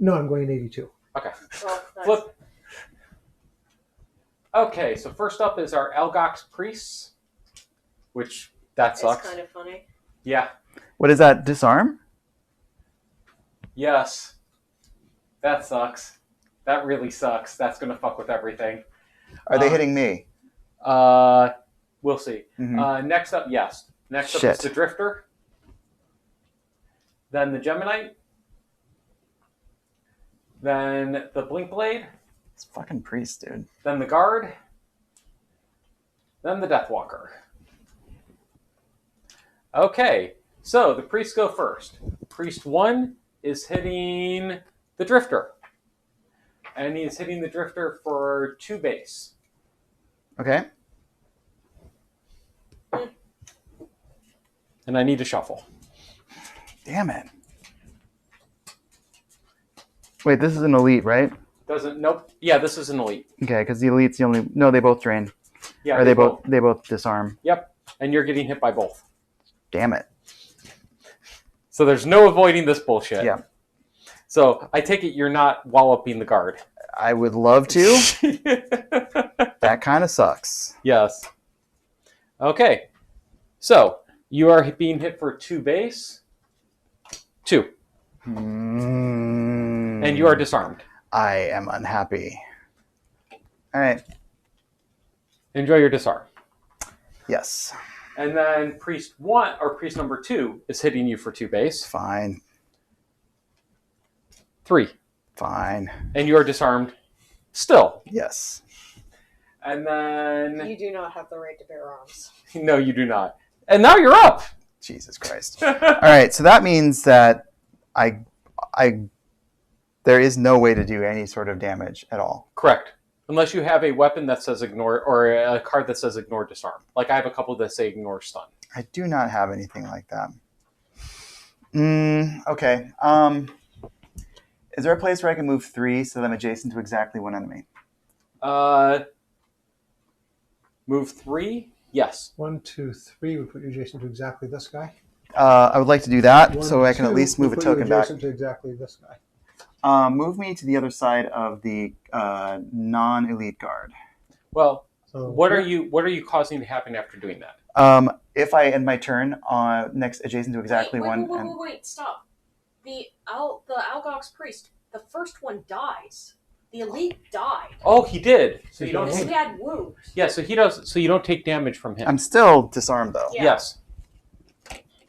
No, I'm going at 82. Okay. Well, nice. Flip. Okay, so first up is our Algox priests, which that It's sucks. kind of funny. Yeah. What is that? Disarm? Yes. That sucks. That really sucks. That's gonna fuck with everything. Are they hitting me? We'll see. Mhm. Next up, yes. Next up Shit. is the Drifter. Then the Geminite. Then the Blink Blade. It's fucking priest, dude. Then the Guard. Then the Deathwalker. Okay, so the priests go first. Priest 1 is hitting the Drifter. And he is hitting the Drifter for 2 base. Okay. And I need to shuffle. Damn it. Wait, this is an elite, right? Nope. Yeah, this is an elite. Okay, because the elite's the only. No, they both drain. Yeah, Or they both disarm. Yep. And you're getting hit by both. Damn it. So there's no avoiding this bullshit. Yeah. So I take it you're not walloping the guard. I would love to. That kind of sucks. Yes. Okay. So you are being hit for 2 base. 2. And you are disarmed. I am unhappy. All right. Enjoy your disarm. Yes. And then priest 1 or priest number 2 is hitting you for 2 base. Fine. 3. Fine. And you are disarmed still. Yes. And then You do not have the right to bear arms. no, you do not. And now you're up. Jesus Christ. All right, so that means that there is no way to do any sort of damage at all. Correct. Unless you have a weapon that says ignore, or a card that says ignore disarm. Like I have a couple that say ignore stun. I do not have anything like that. Okay. Is there a place where I can move 3 so that I'm adjacent to exactly one enemy? Move 3? Yes. 1, 2, 3 would put you adjacent to exactly this guy. I would like to do that 1, so I can at 2 least move a would put you token back. adjacent to exactly this guy. Move me to the other side of the non-elite guard. Well, So what are you causing to happen after doing that? If I end my turn next adjacent to exactly one. Wait, stop. The Algox priest, the first one dies. The elite died. Oh, he did. So you don't. He had wounds. Yeah, so he does. So you don't take damage from him. I'm still disarmed though. Yeah. Yes.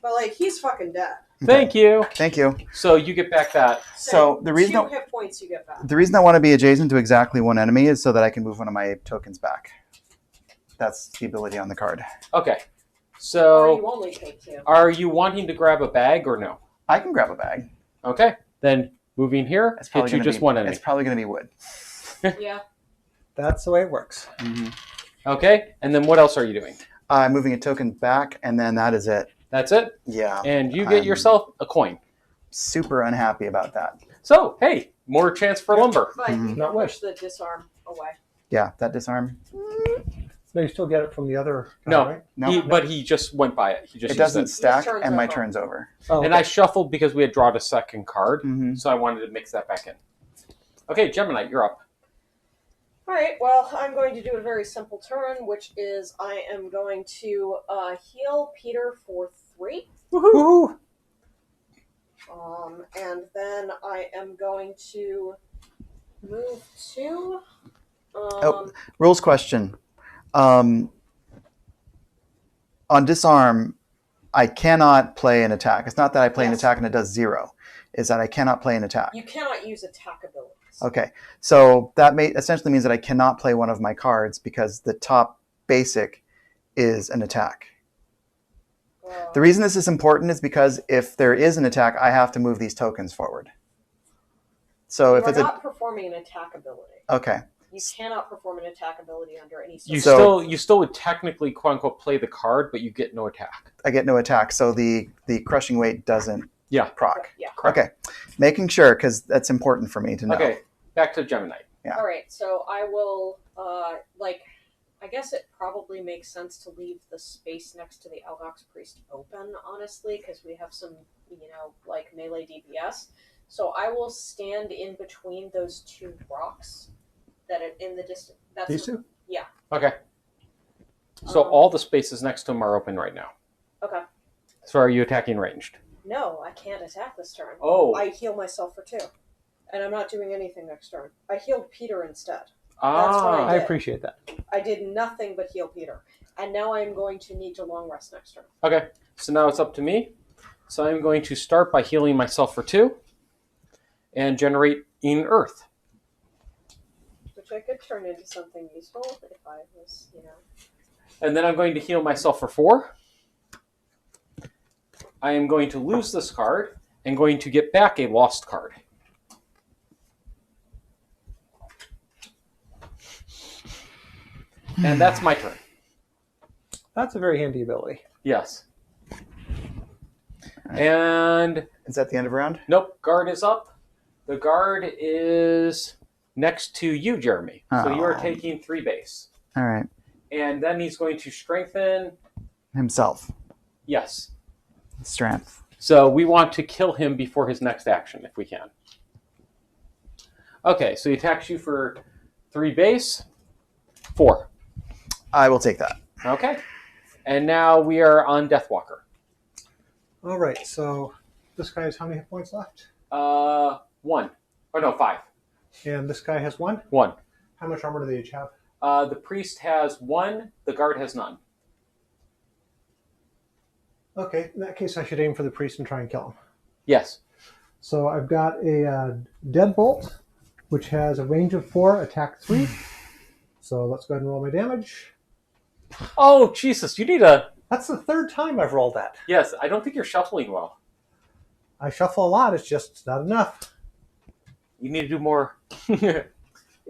But like he's fucking dead. Thank you. Thank you. So you get back that. So the reason 2 hit points you get back. the reason I want to be adjacent to exactly one enemy is so that I can move one of my tokens back. That's the ability on the card. Okay. Or So you only take 2. are you wanting to grab a bag or no? I can grab a bag. Okay. Then moving here It's hits probably you gonna just be, one enemy. It's probably going to be wood. Yeah. That's the way it works. Okay. And then what else are you doing? I'm moving a token back, and then that is it. That's it. Yeah. And you get I'm yourself a coin. super unhappy about that. So hey, more chance for lumber. But you Not can push the disarm away. Yeah, that disarm. No, you still get it from the other guy, No. right? No, But he just went by it. He just it doesn't used stack, His turn's and my over. turn's over. Oh, And I shuffled because we had drawn a second card, Mhm. so I wanted to mix that back in. Okay, Gemini, you're up. Alright, well, I'm going to do a very simple turn, which is I am going to heal Peter for 3. Woohoo! And then I am going to move 2. Rules question. On disarm, I cannot play an attack. It's not that I play an Yes. attack and it does 0. It's that I cannot play an attack. You cannot use attack abilities. Okay, so that essentially means that I cannot play one of my cards because the top basic is an attack. The reason this is important is because if there is an attack, I have to move these tokens forward. So if you are it's not performing an attack ability. okay, You cannot perform an attack ability under any You So- you still would technically quote unquote play the card, but you get no attack. I get no attack, so the crushing weight doesn't Yeah. proc. Yeah. Okay, making sure because that's important for me to know. Okay, back to Gemini. Yeah. All right, so I will I guess it probably makes sense to leave the space next to the Algox priest open, honestly, because we have some, like melee DPS. So I will stand in between those 2 rocks that are in the distance. These 2? Okay. So all the spaces next to him are open right now. Okay. So are you attacking ranged? No, I can't attack this turn. Oh. I heal myself for 2, and I'm not doing anything next turn. I healed Peter instead. Ah. I appreciate that. I did nothing but heal Peter, and now I'm going to need to long rest next turn. Okay. So now it's up to me. So I'm going to start by healing myself for 2 and generate in Earth. Which I could turn into something useful if I was, And then I'm going to heal myself for 4. I am going to lose this card and going to get back a lost card. And that's my turn. That's a very handy ability. Yes. And Is that the end of round? nope, guard is up. The guard is next to you, Jeremy. So you are Oh. taking 3 base. All right, And then he's going to strengthen. himself, Yes. strength. So we want to kill him before his next action, if we can. Okay, so he attacks you for 3 base. 4. I will take that. Okay. And now we are on Deathwalker. All right, so this guy has how many hit points left? 1. Oh, no, 5. And this guy has 1? 1. How much armor do they each have? The priest has 1. The guard has none. Okay, in that case, I should aim for the priest and try and kill him. Yes. So I've got a Deadbolt, which has a range of 4, attack 3. So let's go ahead and roll my damage. Oh, Jesus, you need a That's the third time I've rolled that. Yes, I don't think you're shuffling well. I shuffle a lot. It's just not enough. You need to do more.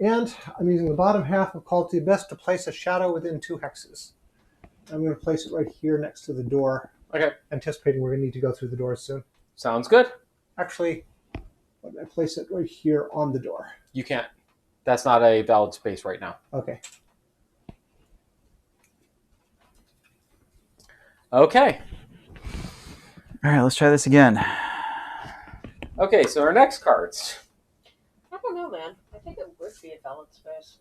And I'm using the bottom half of Call to the Abyss to place a shadow within 2 hexes. I'm going to place it right here next to the door. Okay. Anticipating we're going to need to go through the door soon. Sounds good. Actually, why don't I place it right here on the door? You can't. That's not a valid space right now. Okay. Okay. All right, let's try this again. Okay, so our next cards. I don't know, man. I think it would be a valid space.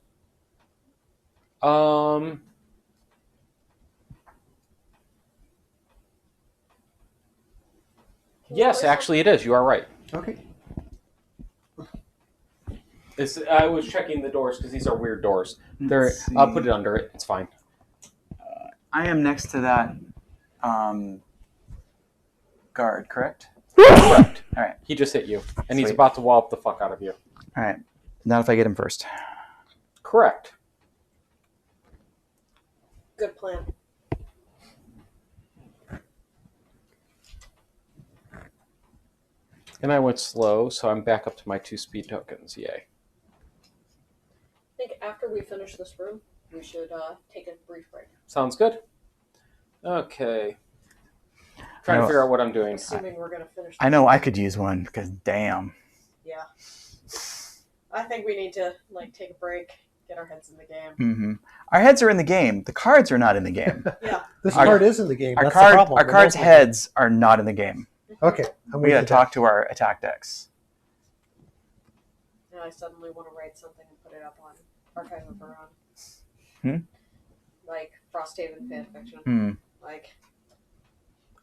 Yes, actually it is. You are right. Okay. I was checking the doors because these are weird doors. Let's see. I'll put it under it. It's fine. I am next to that guard, correct? Correct. All right. He just hit you, and he's Sweet. about to wallop the fuck out of you. All right. Not if I get him first. Correct. Good plan. And I went slow, so I'm back up to my 2 speed tokens. Yay. I think after we finish this room, we should take a brief break. Sounds good. Okay. Trying to figure out what I'm doing. Assuming we're going to finish this. I know I could use one because damn. Yeah. I think we need to take a break, get our heads in the game. Mm-hmm. Our heads are in the game. The cards are not in the game. Yeah. This card is in the game. Our That's the problem. Our cards' heads are not in the game. Okay. We got to talk to our attack decks. Now I suddenly want to write something and put it up on Archive of Iran. Like Frosthaven fanfiction.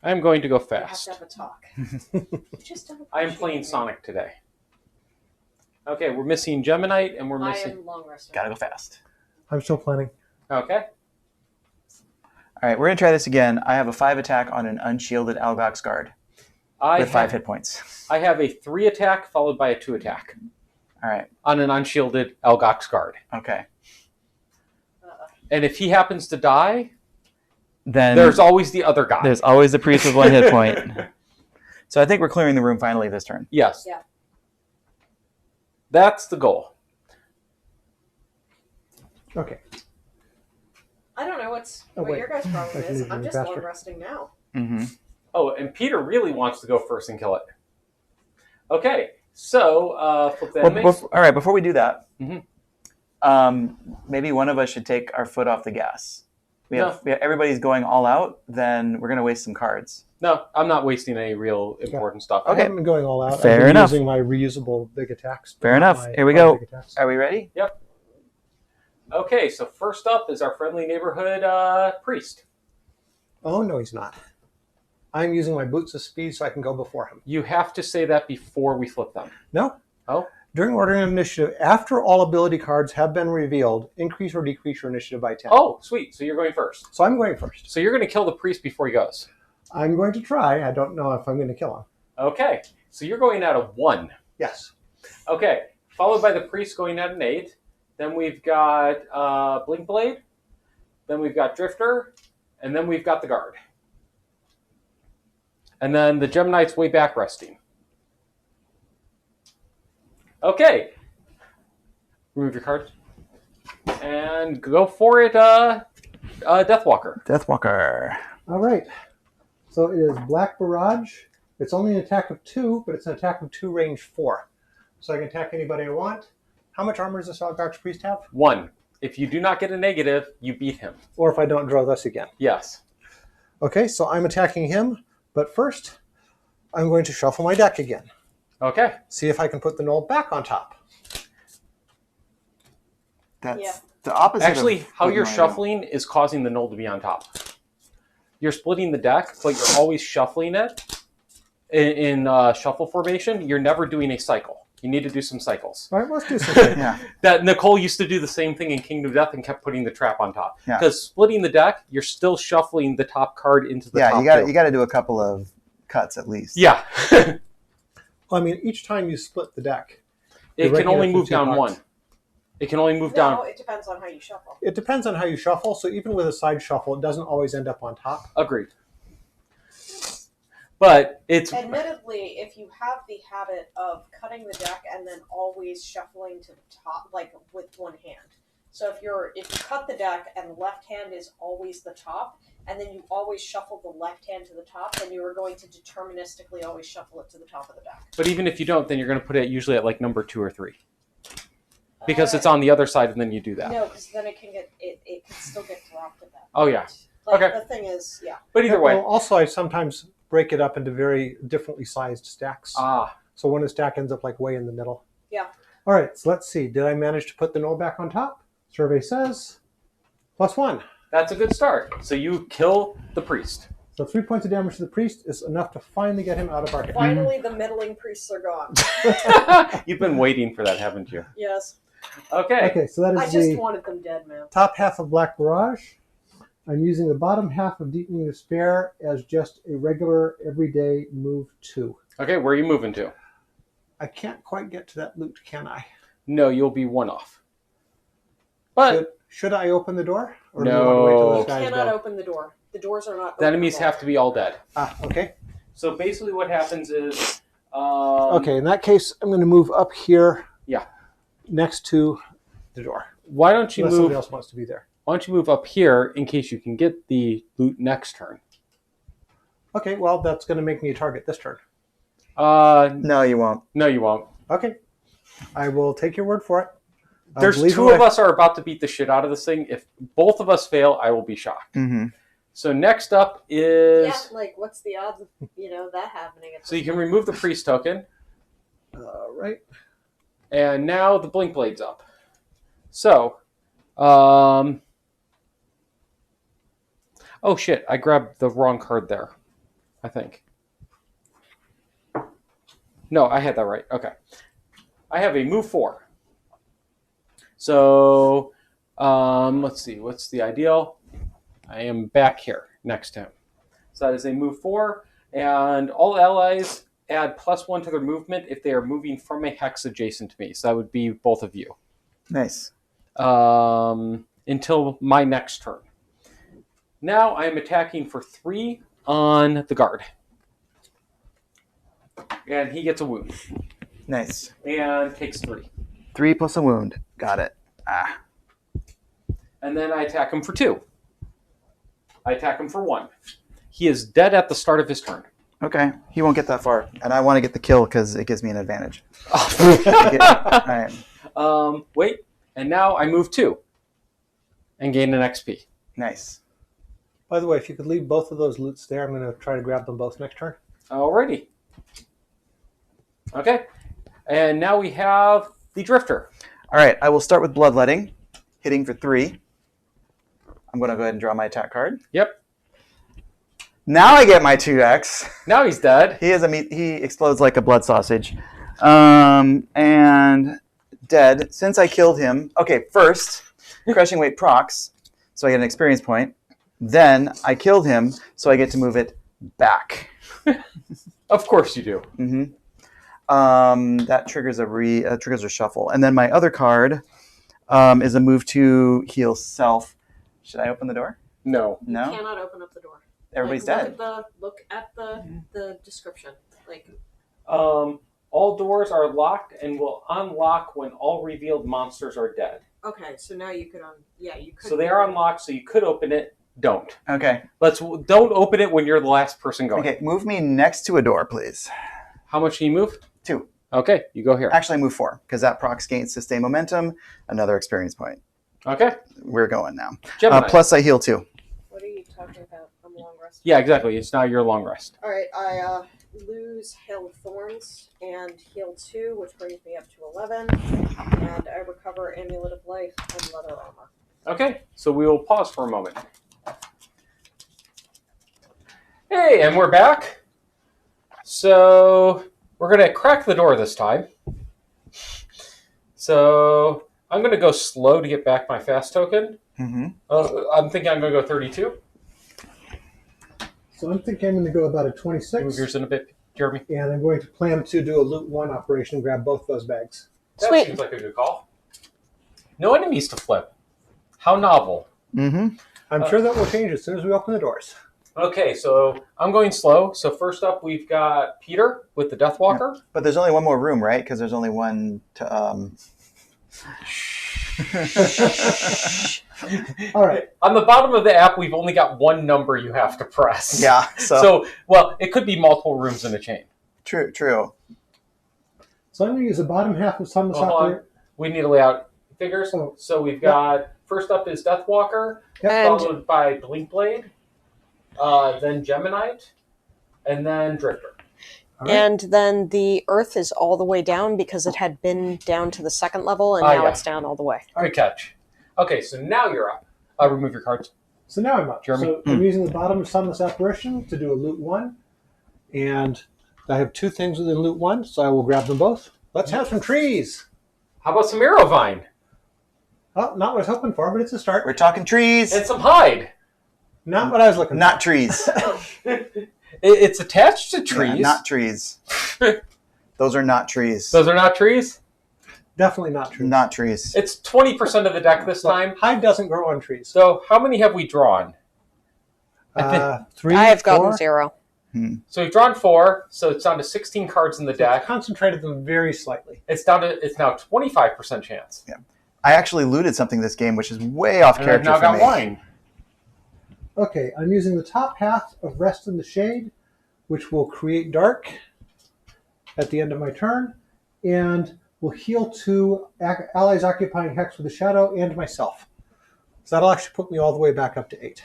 I'm going to go We have fast. to have a talk. Just don't I am appreciate playing me. Sonic today. Okay, we're missing Geminite, and we're I missing... am long resting. Gotta go fast. I'm still planning. Okay. All right, we're gonna try this again. I have a 5 attack on an unshielded Algox guard with 5 hit points. I have a 3 attack followed by a 2 attack All right. on an unshielded Elgox guard. Okay. And if he happens to die, Then there's always the other guy. there's always the priest with 1 hit point. So I think we're clearing the room finally this turn. Yes. Yeah. That's the goal. Okay. I don't know what wait. your guys' problem I can is. leave I'm you just faster. long resting now. Mm-hmm. Oh, and Peter really wants to go first and kill it. Okay, so flip the enemies. All right, before we do that, Mhm. Maybe one of us should take our foot off the gas. We No. have everybody's going all out, then we're going to waste some cards. No, I'm not wasting any real important stuff. I Okay. haven't been going all out. Fair I've been enough. using my reusable big attacks. but Fair not enough. my Here we hard go. big attacks. Are we ready? Okay, so first up is our friendly neighborhood priest. Oh, no, he's not. I'm using my boots of speed so I can go before him. You have to say that before we flip them. No. Oh? During ordering of initiative, after all ability cards have been revealed, increase or decrease your initiative by 10. Oh, sweet. So you're going first. So I'm going first. So you're going to kill the priest before he goes. I'm going to try. I don't know if I'm going to kill him. Okay, so you're going at a 1. Yes. Okay, followed by the priest going at an 8. Then we've got Blink Blade. Then we've got Drifter. And then we've got the guard. And then the Geminite's way back resting. Okay. Remove your cards. And go for it, Deathwalker. Deathwalker. All right. So it is Black Barrage. It's only an attack of 2, but it's an attack of 2, range 4. So I can attack anybody I want. How much armor does this Algox Priest have? 1. If you do not get a negative, you beat him. Or if I don't draw this again. Yes. Okay, so I'm attacking him, but first I'm going to shuffle my deck again. Okay. See if I can put the null back on top. That's Yeah. the opposite. Actually, of how what you're you wanna shuffling is causing the null to be on top. You're splitting the deck, but you're always shuffling it in shuffle formation. You're never doing a cycle. You need to do some cycles. All right, let's do something. do. Yeah. That Nicole used to do the same thing in Kingdom of Death and kept putting the trap on top. Yeah. Because splitting the deck, you're still shuffling the top card into the top. You got to do a couple of cuts at least. Yeah. Well, I mean, each time you split the deck, It You're can breaking only it move into down parts. 1. It can only move No, down. it depends on how you shuffle. It depends on how you shuffle. So even with a side shuffle, it doesn't always end up on top. Agreed. But it's Admittedly, if you have the habit of cutting the deck and then always shuffling to the top, like with one hand. So if you cut the deck and the left hand is always the top, and then you always shuffle the left hand to the top, then you are going to deterministically always shuffle it to the top of the deck. But even if you don't, then you're going to put it usually at like number 2 or 3. Because it's on the other side, and then you do that. No, because then it can still get dropped at that. Oh, yeah. Like, Okay. The thing is, yeah. But either way. Well, also, I sometimes break it up into very differently sized stacks. So one stack ends up like way in the middle. Yeah. All right, so let's see. Did I manage to put the knoll back on top? Survey says +1. That's a good start. So you kill the priest. So 3 points of damage to the priest is enough to finally get him out of our game. Finally, the middling priests are gone. You've been waiting for that, haven't you? Yes. Okay. Okay, so that is I just the wanted them dead, man. top half of Black Barrage. I'm using the bottom half of Deepening Despair as just a regular, everyday move 2. Okay, where are you moving to? I can't quite get to that loot, can I? No, you'll be 1 off. But Should I open the door? Or No. do you want to wait till You those guys cannot go? open the door. The doors are not the enemies openable. have to be all dead. Okay. So basically what happens is... Okay, in that case, I'm going to move up here. Yeah. Next to the door. Why don't you Unless move... somebody else wants to be there. Why don't you move up here in case you can get the loot next turn? Okay, well, that's going to make me a target this turn. No, you won't. No, you won't. Okay. I will take your word for it. There's 2 of us are about to beat the shit out of this thing. If both of us fail, I will be shocked. Mm-hmm. So next up is... Yeah, like, what's the odds of, that happening? So you can remove the priest token. Right. And now the blink blade's up. So, oh shit, I grabbed the wrong card there, I think. No, I had that right. Okay. I have a move 4. So, let's see, what's the ideal? I am back here next to him. So that is a move 4, and all allies add +1 to their movement if they are moving from a hex adjacent to me. So that would be both of you. Nice. Until my next turn. Now I am attacking for 3 on the guard. And he gets a wound. Nice. And takes 3. 3 plus a wound. Got it. Ah. And then I attack him for 2. I attack him for 1. He is dead at the start of his turn. Okay. He won't get that far. And I want to get the kill because it gives me an advantage. All right. Wait. And now I move 2. And gain an XP. Nice. By the way, if you could leave both of those loots there, I'm going to try to grab them both next turn. Alrighty. Okay. And now we have the Drifter. All right. I will start with Bloodletting, hitting for 3. I'm going to go ahead and draw my attack card. Yep. Now I get my 2x. Now he's dead. He explodes like a blood sausage. And dead. Since I killed him, okay, first, Crushing Weight procs, so I get an experience point. Then I killed him, so I get to move it back. Of course you do. Mm-hmm. That triggers a shuffle. And then my other card is a move to heal self. Should I open the door? No. You cannot open up the door. Everybody's dead. dead. Look at the description. Like, all doors are locked and will unlock when all revealed monsters are dead. okay, so now you could you could. So they are unlocked, so you could open it. Don't. Okay. Don't open it when you're the last person going. Okay, move me next to a door, please. How much can you move? 2. Okay, you go here. Actually, move 4, because that procs gains sustain momentum, another experience point. Okay. We're going now. Gemini. Plus, I heal 2. What are you talking about? I'm long rest. Yeah, exactly. It's now your long rest. All right, I lose Hail of Thorns and heal 2, which brings me up to 11, and I recover Amulet of Life and Leather Armor. Okay, so we will pause for a moment. Hey, and we're back. So we're going to crack the door this time. So I'm going to go slow to get back my fast token. Mm-hmm. I'm thinking I'm going to go 32. So I'm thinking I'm going to go about a 26. Move yours in a bit, Jeremy. And I'm going to plan to do a loot 1 operation and grab both those bags. That Sweet. seems like a good call. No enemies to flip. How novel. Mm-hmm. I'm sure that will change as soon as we open the doors. Okay, so I'm going slow. So first up, we've got Peter with the Deathwalker. But there's only one more room, right? Because there's only one to. All right. On the bottom of the app, we've only got one number you have to press. Yeah. So well, it could be multiple rooms in a chain. True. So I'm going to use the bottom half of Sunless Hold on. Operator. We need to lay out figures. Oh. So we've got, first up is Deathwalker, And followed by Blinkblade, then Geminite, and then Drifter. All right. and then the Earth is all the way down because it had been down to the second level, and now yeah. it's down all the way. Good catch. Okay, so now you're up. Remove your cards. So now I'm up. Jeremy? So I'm using the bottom of Sunless Apparition to do a loot 1. And I have 2 things within loot 1, so I will grab them both. Let's have some trees. How about some Arrowvine? Oh, not what I was hoping for, but it's a start. We're talking trees, And some Hide. Not what I was looking not trees. It's attached to trees. Yeah, not trees. Those are not trees. Those are not trees? for. Definitely not trees. Not trees. It's 20% of the deck this time. Hide doesn't grow on trees. So how many have we drawn? 3, I have gotten 4. 0. So we've drawn 4, so it's down to 16 cards in the I deck. concentrated them very slightly. It's now 25% chance. I actually looted something this game, which is way off And I've character now for got me. wine. Okay, I'm using the top half of Rest in the Shade, which will create dark at the end of my turn, and will heal 2 allies occupying Hex with a Shadow and myself. So that'll actually put me all the way back up to 8.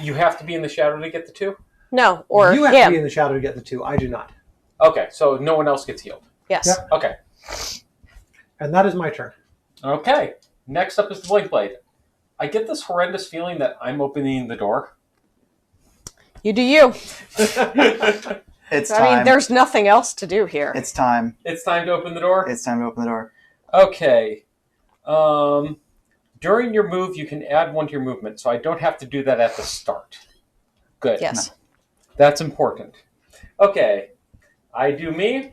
You have to be in the shadow to get the 2? No, or you have to him. be in the shadow to get the 2. I do not. Okay, so no one else gets healed. Yes. Yep. Okay. And that is my turn. Okay. Next up is the Blinkblade. I get this horrendous feeling that I'm opening the door. You do you. It's I time. mean, there's nothing else to do here. It's time. It's time to open the door? It's time to open the door. Okay. During your move, you can add 1 to your movement, so I don't have to do that at the start. Good. Yes. That's important. Okay. I do me.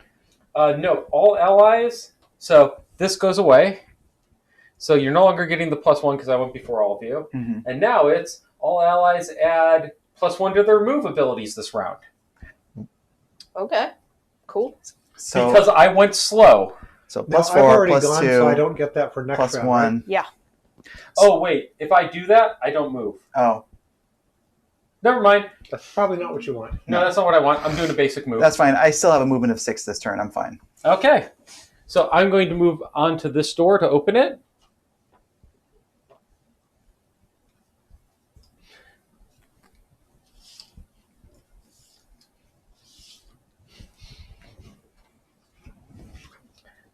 Note, all allies. So this goes away. So you're no longer getting the +1 because I went before all of you. Mm-hmm. And now it's all allies add +1 to their move abilities this round. Okay. Cool. So, Because I went slow. so Now, +4, I've already +2, gone, so I don't get that for next round. +1. Right? Yeah. Oh, wait. If I do that, I don't move. Oh, Never mind. That's probably not what you want. No, that's not what I want. I'm doing a basic move. that's fine. I still have a movement of 6 this turn. I'm fine. Okay. So I'm going to move on to this door to open it.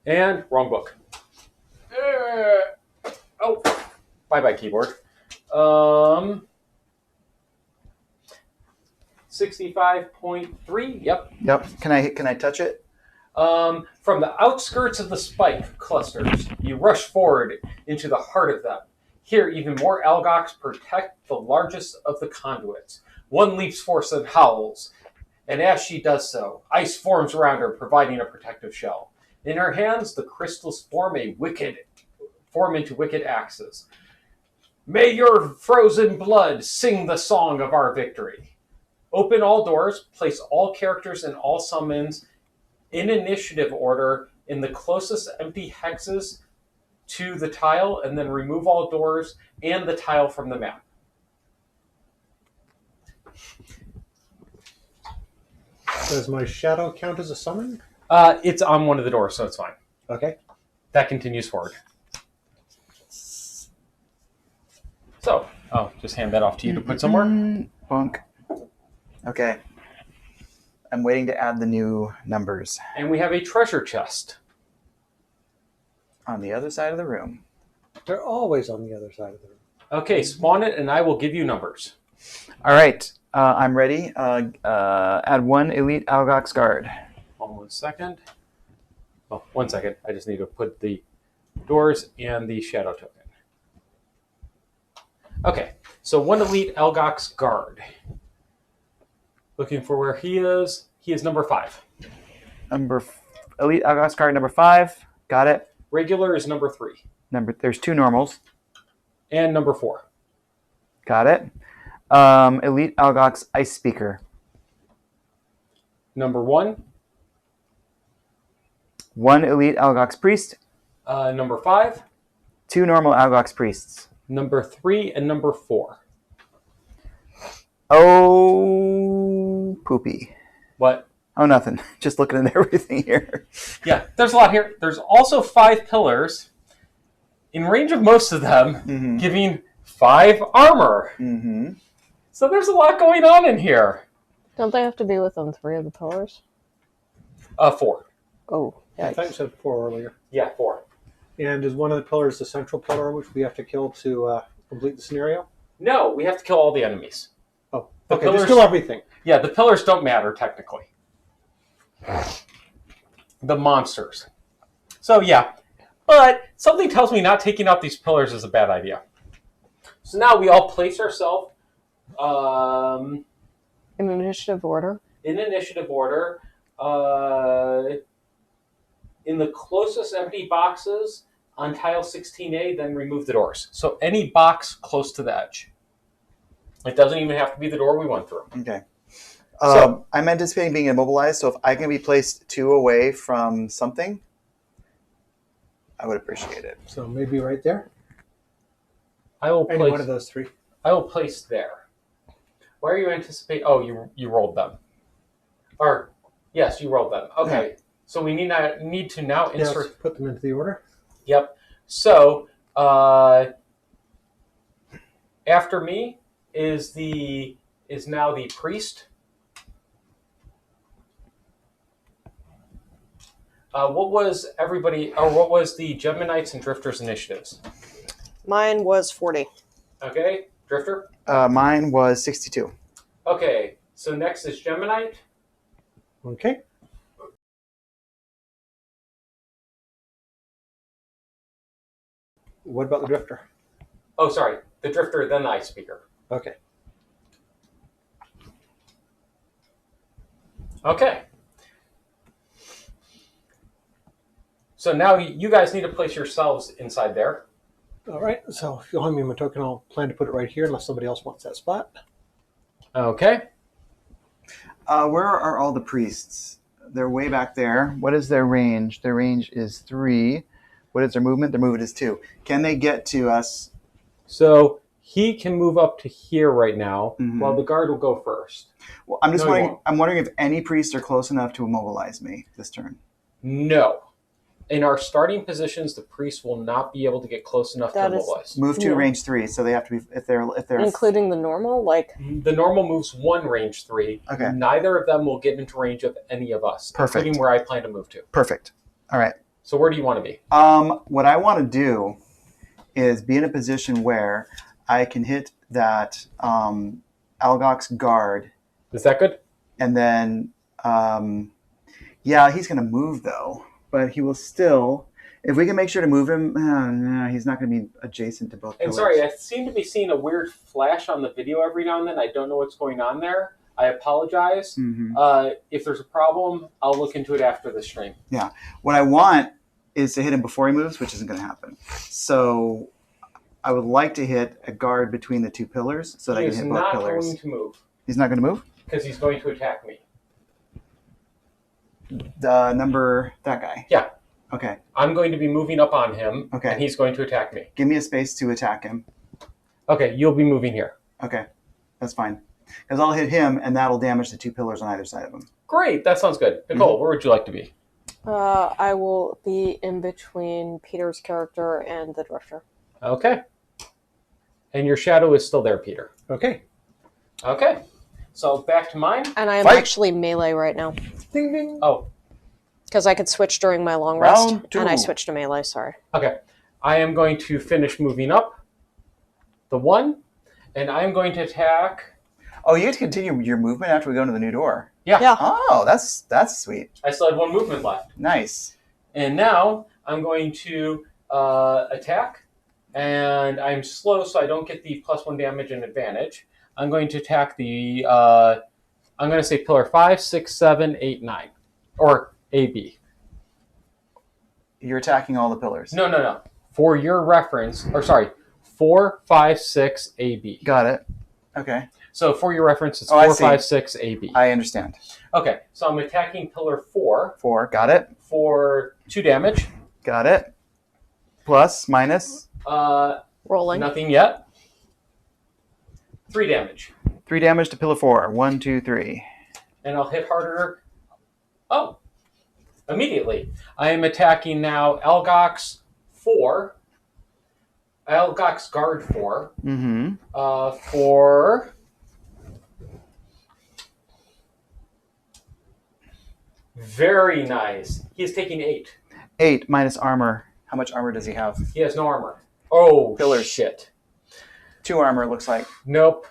And wrong book. Oh, bye-bye keyboard. 65.3. Yep. Yep. Can I touch it? From the outskirts of the spike clusters, you rush forward into the heart of them. Here, even more Algox protect the largest of the conduits. One leaps forth and howls, and as she does so, ice forms around her, providing a protective shell. In her hands, the crystals form into wicked axes. May your frozen blood sing the song of our victory. Open all doors, place all characters and all summons in initiative order in the closest empty hexes to the tile, and then remove all doors and the tile from the map. Does my shadow count as a summon? It's on one of the doors, so it's fine. Okay. That continues forward. So, I'll just hand that off to you to put somewhere. Bunk. Okay. I'm waiting to add the new numbers And we have a treasure chest. on the other side of the room. They're always on the other side of the room. Okay, spawn it, and I will give you numbers. All right. I'm ready. Add 1 elite Algox guard. Hold on 1 second. Oh, 1 second. I just need to put the doors and the shadow token. Okay, so 1 elite Algox guard. Looking for where he is. He is number 5. Elite Algox guard number 5. Got it. Regular is number 3. There's 2 normals. And number 4. Got it. Elite Algox Ice Speaker. Number 1. 1 Elite Algox Priest. Number 5. 2 normal Algox Priests. Number 3 and number 4. Oh, poopy. What? Oh, nothing. Just looking at everything here. Yeah, there's a lot here. There's also 5 pillars in range of most of them, giving 5 armor. Mm-hmm. So there's a lot going on in here. Don't they have to be within 3 of the pillars? 4. Oh, I thought you said 4 earlier. Yeah, 4. And is one of the pillars the central pillar, which we have to kill to complete the scenario? No, we have to kill all the enemies. Oh, The okay. pillars- Just kill everything. Yeah, the pillars don't matter, technically. The monsters. So, yeah. But something tells me not taking out these pillars is a bad idea. So now we all place ourselves in initiative order. in initiative order in the closest empty boxes on tile 16A, then remove the doors. So any box close to the edge. It doesn't even have to be the door we went through. Okay. So- I'm anticipating being immobilized, so if I can be placed 2 away from something, I would appreciate it. So maybe right there. I will Any one of place. those 3. I will place there. Where are you anticipating? Oh, you rolled them. Or yes, you rolled them. Okay. So we need to now Yes, insert. put them into the order. Yep. So after me is now the priest. What was the Geminites and Drifters initiatives? Mine was 40. Okay, Drifter. Mine was 62. Okay, so next is Geminite. Okay. What about the drifter? Oh, sorry, the Drifter, then the Ice Speaker. Okay. Okay. So now you guys need to place yourselves inside there. All right. So if you'll hand me my token, I'll plan to put it right here unless somebody else wants that spot. Okay. Where are all the priests? They're way back there. What is their range? Their range is 3. What is their movement? Their movement is 2. Can they get to us? So he can move up to here right now, Mhm. while the guard will go first. Well, I'm just No, he wondering. won't. I'm wondering if any priests are close enough to immobilize me this turn. No. In our starting positions, the priest will not be able to get close enough That to is- immobilize. Move to Yeah. range 3, so they have to be if they're Including the normal? Like, The normal moves 1 range 3. Okay. Neither of them will get into range of any of us, Perfect. including where I plan to move to. perfect. All right. So where do you want to be? What I want to do is be in a position where I can hit that Algox guard, Is that good? and then yeah, he's going to move though, but he will still. If we can make sure to move him, no, he's not going to be adjacent to both And pillars. sorry, I seem to be seeing a weird flash on the video every now and then. I don't know what's going on there. I apologize. Mhm. If there's a problem, I'll look into it after the stream. What I want is to hit him before he moves, which isn't going to happen. So I would like to hit a guard between the 2 pillars so that I He can is hit both not pillars. going to move He's not going to move? because he's going to attack me. That guy? Yeah. Okay. I'm going to be moving up on him, Okay. and he's going to attack me. Give me a space to attack him. Okay, you'll be moving here. Okay. That's fine. Because I'll hit him, and that'll damage the 2 pillars on either side of him. Great, that sounds good. Nicole, where would you like to be? I will be in between Peter's character and the drifter. Okay. And your shadow is still there, Peter. Okay. Okay. So back to mine. And I am Fight. actually melee right now. Ding ding. Oh, Because I could switch during my long rest. Round 2. And I switched to melee, sorry. okay. I am going to finish moving up the 1, and I'm going to attack. Oh, you get to continue your movement after we go into the new door. Yeah. Yeah. Oh, that's sweet. I still had 1 movement left. Nice. And now I'm going to attack, and I'm slow, so I don't get the +1 damage and advantage. I'm going to attack the, I'm going to say pillar 5, 6, 7, 8, 9. Or AB. You're attacking all the pillars. No. For your reference, 4, 5, 6, AB. Got it. Okay. So for your reference, it's I 4, see. 5, 6, AB. I understand. Okay, so I'm attacking pillar 4 4. Got it. for 2 damage. Got it. Plus, minus. Rolling. Nothing yet. 3 damage. 3 damage to pillar 4. 1, 2, 3. And I'll hit harder. Oh, immediately. I am attacking now Elgox 4. Elgox Guard 4. Mm-hmm. For... Very nice. He is taking 8. 8 minus armor. How much armor does he have? He has no armor. Oh, Pillars. shit. 2 armor, it looks like. Nope.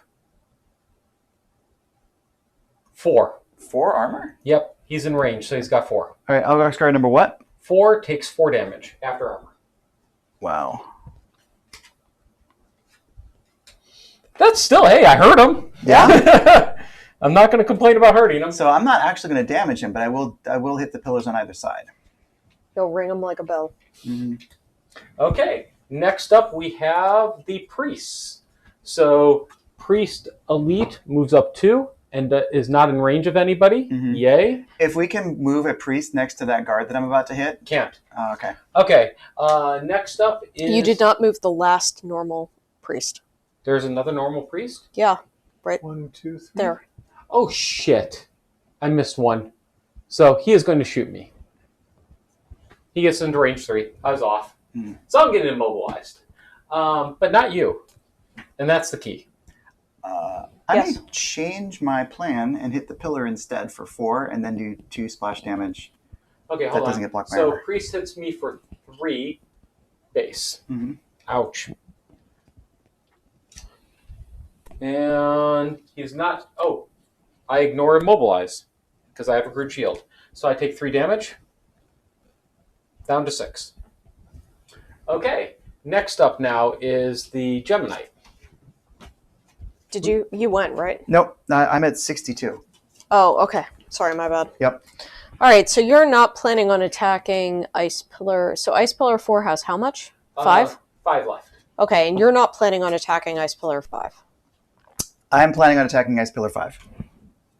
4. 4 armor? Yep, he's in range, so he's got 4. All right, Elgox Guard number what? 4 takes 4 damage after armor. Wow. That's still, hey, I hurt him. Yeah. I'm not going to complain about hurting him. So I'm not actually going to damage him, but I will hit the pillars on either side. You'll ring them like a bell. Mm-hmm. Okay, next up we have the priests. So priest elite moves up 2 and is not in range of anybody. Mhm. Yay. If we can move a priest next to that guard that I'm about to hit. Can't. Okay. Okay, next up is... You did not move the last normal priest. There's another normal priest? Yeah, 1, 2, 3. there. Oh, shit. I missed one. So he is going to shoot me. He gets into range 3. I was off. So I'm getting immobilized. But not you. And that's the key. I Yes. may change my plan and hit the pillar instead for 4 and then do 2 splash damage. Okay, That hold doesn't on. get blocked by So armor. priest hits me for 3 base. Mm-hmm. Ouch. And he's not... Oh, I ignore immobilize because I have a crude shield. So I take 3 damage. Down to 6. Okay, next up now is the Geminite. Did you went, right? Nope, I'm at 62. Oh, okay. Sorry, my bad. Yep. All right, so you're not planning on attacking Ice Pillar. So Ice Pillar 4 has how much? 5? 5 left. Okay, and you're not planning on attacking Ice Pillar 5 I'm planning on attacking Ice Pillar 5.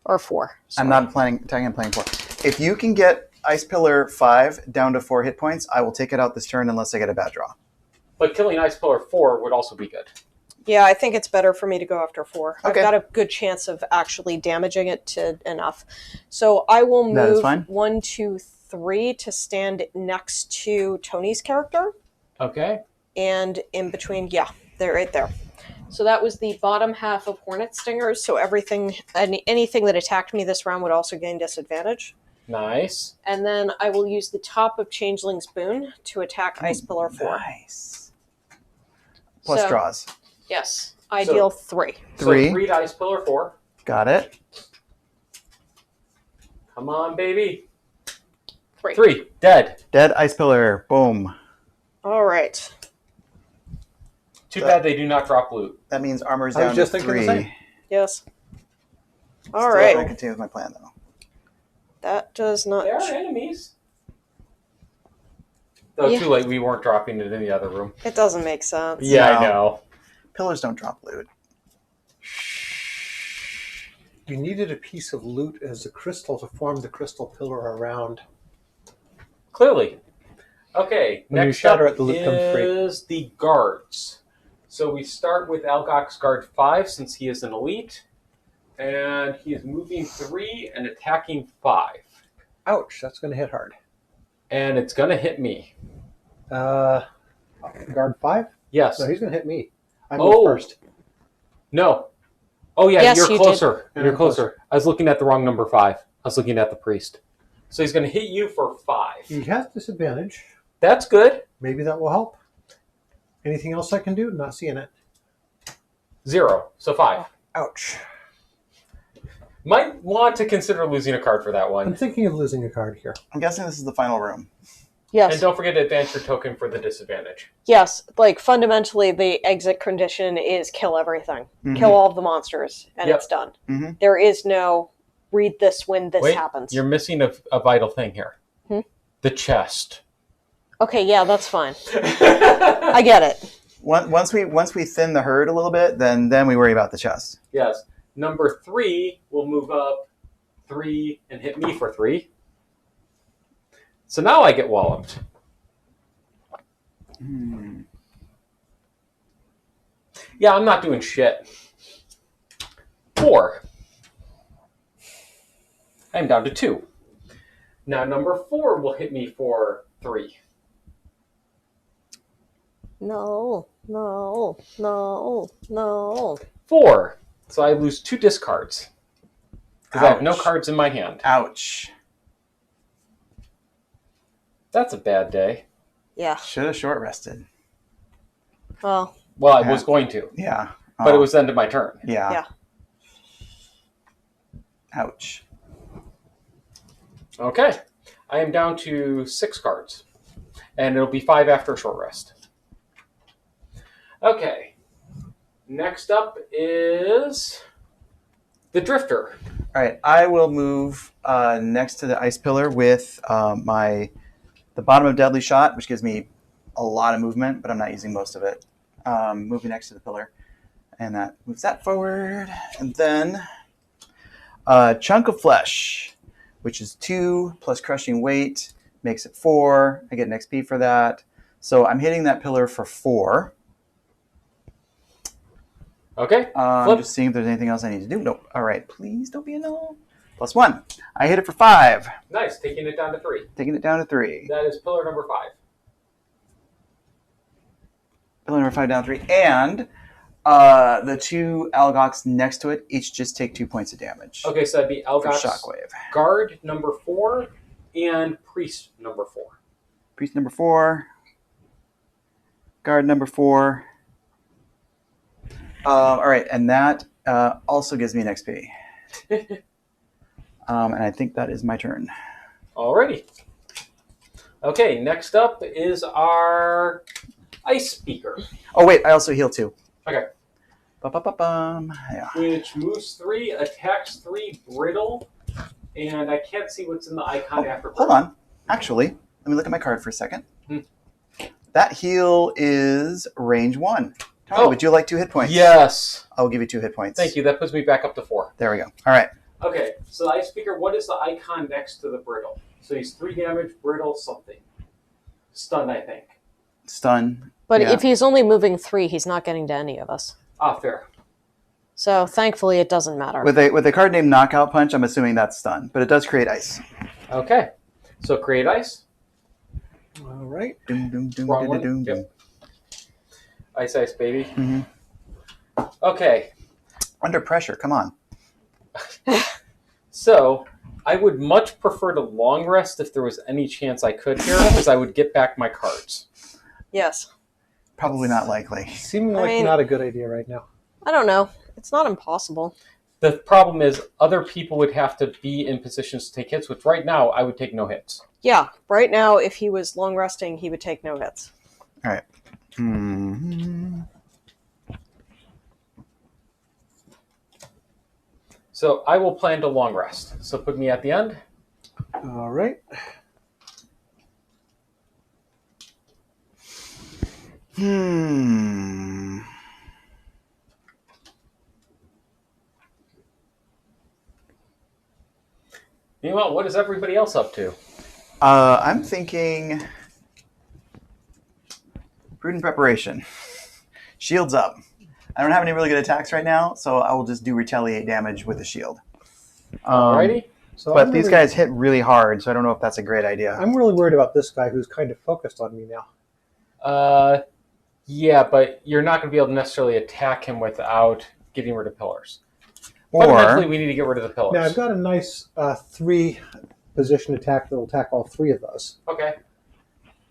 or 4. I'm not planning attacking. I'm playing 4. If you can get Ice Pillar 5 down to 4 hit points, I will take it out this turn unless I get a bad draw. But killing Ice Pillar 4 would also be good. Yeah, I think it's better for me to go after 4. Okay. I've got a good chance of actually damaging it to enough. So I will That is move fine. 1, 2, 3 to stand next to Tony's character. Okay. And in between, yeah, they're right there. So that was the bottom half of Hornet Stingers. So anything that attacked me this round would also gain disadvantage. Nice. And then I will use the top of Changeling's Boon to attack Ice Pillar 4. Nice. Plus So- draws. Yes, I So- deal 3. 3. So 3 to Ice Pillar 4. Got it. Come on, baby. 3. 3. Dead. Dead Ice Pillar. Boom. All right. Too bad they do not drop loot. That means armor's I was down just to thinking 3. the same. Yes. All Still right. gonna continue with my plan though. That does not. There are enemies. Though Yeah. too late, we weren't dropping it in the other room. It doesn't make sense. Yeah, No. I know. Pillars don't drop loot. You needed a piece of loot as a crystal to form the crystal pillar around. Clearly. Okay, When you next shatter up it, the loot comes free. is the guards. So we start with Elgox Guard 5 since he is an elite. And he is moving 3 and attacking 5. Ouch, that's going to hit hard. And it's going to hit me. Guard 5? Yes. No, he's going to hit me. I Oh. move first. No. Oh, yeah, Yes, you're you closer. did. You're I'm closer. I was looking at the wrong number 5. I was looking at the priest. So he's going to hit you for 5. He has disadvantage. That's good. Maybe that will help. Anything else I can do? Not seeing it. 0. So 5. Ouch. Might want to consider losing a card for that I'm one. thinking of losing a card here. I'm guessing this is the final room. Yes. And don't forget to advance your token for the disadvantage. Yes. Like fundamentally, the exit condition is kill everything, Mhm. kill all of the monsters, and Yep. it's done. Mhm. There is no read this when this Wait, happens. you're missing a vital thing here. Hmm? The chest. Okay, yeah, that's fine. I get it. Once we thin the herd a little bit, then we worry about the chest. Yes. Number 3 will move up 3 and hit me for 3. So now I get walloped. Yeah, I'm not doing shit. 4. I'm down to 2. Now number 4 will hit me for 3. No, no, no, no. 4. So I lose 2 discards. Because I have no Ouch. cards in my hand. Ouch. That's a bad day. Yeah. Should have short rested. Well, Well, I Yeah. was going to. Yeah. But Oh, it was the end of my turn. Yeah. Yeah. Ouch. Okay. I am down to 6 cards. And it'll be 5 after a short rest. Okay. Next up is the Drifter. All right. I will move next to the ice pillar with the bottom of Deadly Shot, which gives me a lot of movement, but I'm not using most of it. Moving next to the pillar. And that moves that forward. And then Chunk of Flesh, which is 2 plus Crushing Weight, makes it 4. I get an XP for that. So I'm hitting that pillar for 4. Okay. I'm just seeing if there's anything else I need to do. Nope. All right. Please don't be a no. +1. I hit it for 5. Nice. Taking it down to 3. Taking it down to 3. That is pillar number 5. Pillar number 5 down 3. And the 2 Algox next to it each just take 2 points of damage. Okay, so that'd be For Algox, Shockwave. Guard number 4, and Priest number 4. Priest number 4. Guard number 4. All right, and that also gives me an XP. And I think that is my turn. Alrighty. Okay, next up is our Ice Speaker. Oh, wait, I also heal 2. Okay. Ba-ba-ba-bum. Yeah. Which moves 3, attacks 3, brittle, and I can't see what's in the icon after Hold brittle. on. Actually, let me look at my card for a second. Hmm. That heal is range 1. Tony, Oh. would you like 2 hit points? Yes. I'll give you 2 hit points. Thank you. That puts me back up to 4. There we go. All right. Okay, so the Ice Speaker, what is the icon next to the brittle? So he's 3 damage, brittle, something. Stun, I think. Stun. but Yeah. if he's only moving 3, he's not getting to any of us. Ah, fair. So thankfully, it doesn't matter. With a card named Knockout Punch, I'm assuming that's stun, but it does create ice. Okay, so create ice. All right. Doom, doom, doom, Wrong doom, one? doom, doom. Yep. Ice, ice, baby. Mhm. Okay, Under pressure, come on. so I would much prefer to long rest if there was any chance I could here, because I would get back my cards. Yes. Probably not likely. Seeming I like mean- not a good idea right now. I don't know. It's not impossible. The problem is other people would have to be in positions to take hits, which right now I would take no hits. Yeah, right now, if he was long resting, he would take no hits. All right. Hmm. So I will plan to long rest. So put me at the end. All right. Hmm. Meanwhile, what is everybody else up to? I'm thinking prudent preparation. Shields up. I don't have any really good attacks right now, so I will just do retaliate damage with the shield. Alrighty. So But I'm these really- guys hit really hard, so I don't know if that's a great idea. I'm really worried about this guy who's kind of focused on me now. Yeah, but you're not going to be able to necessarily attack him without getting rid of pillars. Fundamentally, Or we need to get rid of the pillars. Now I've got a nice 3 position attack that will attack all 3 of those. Okay.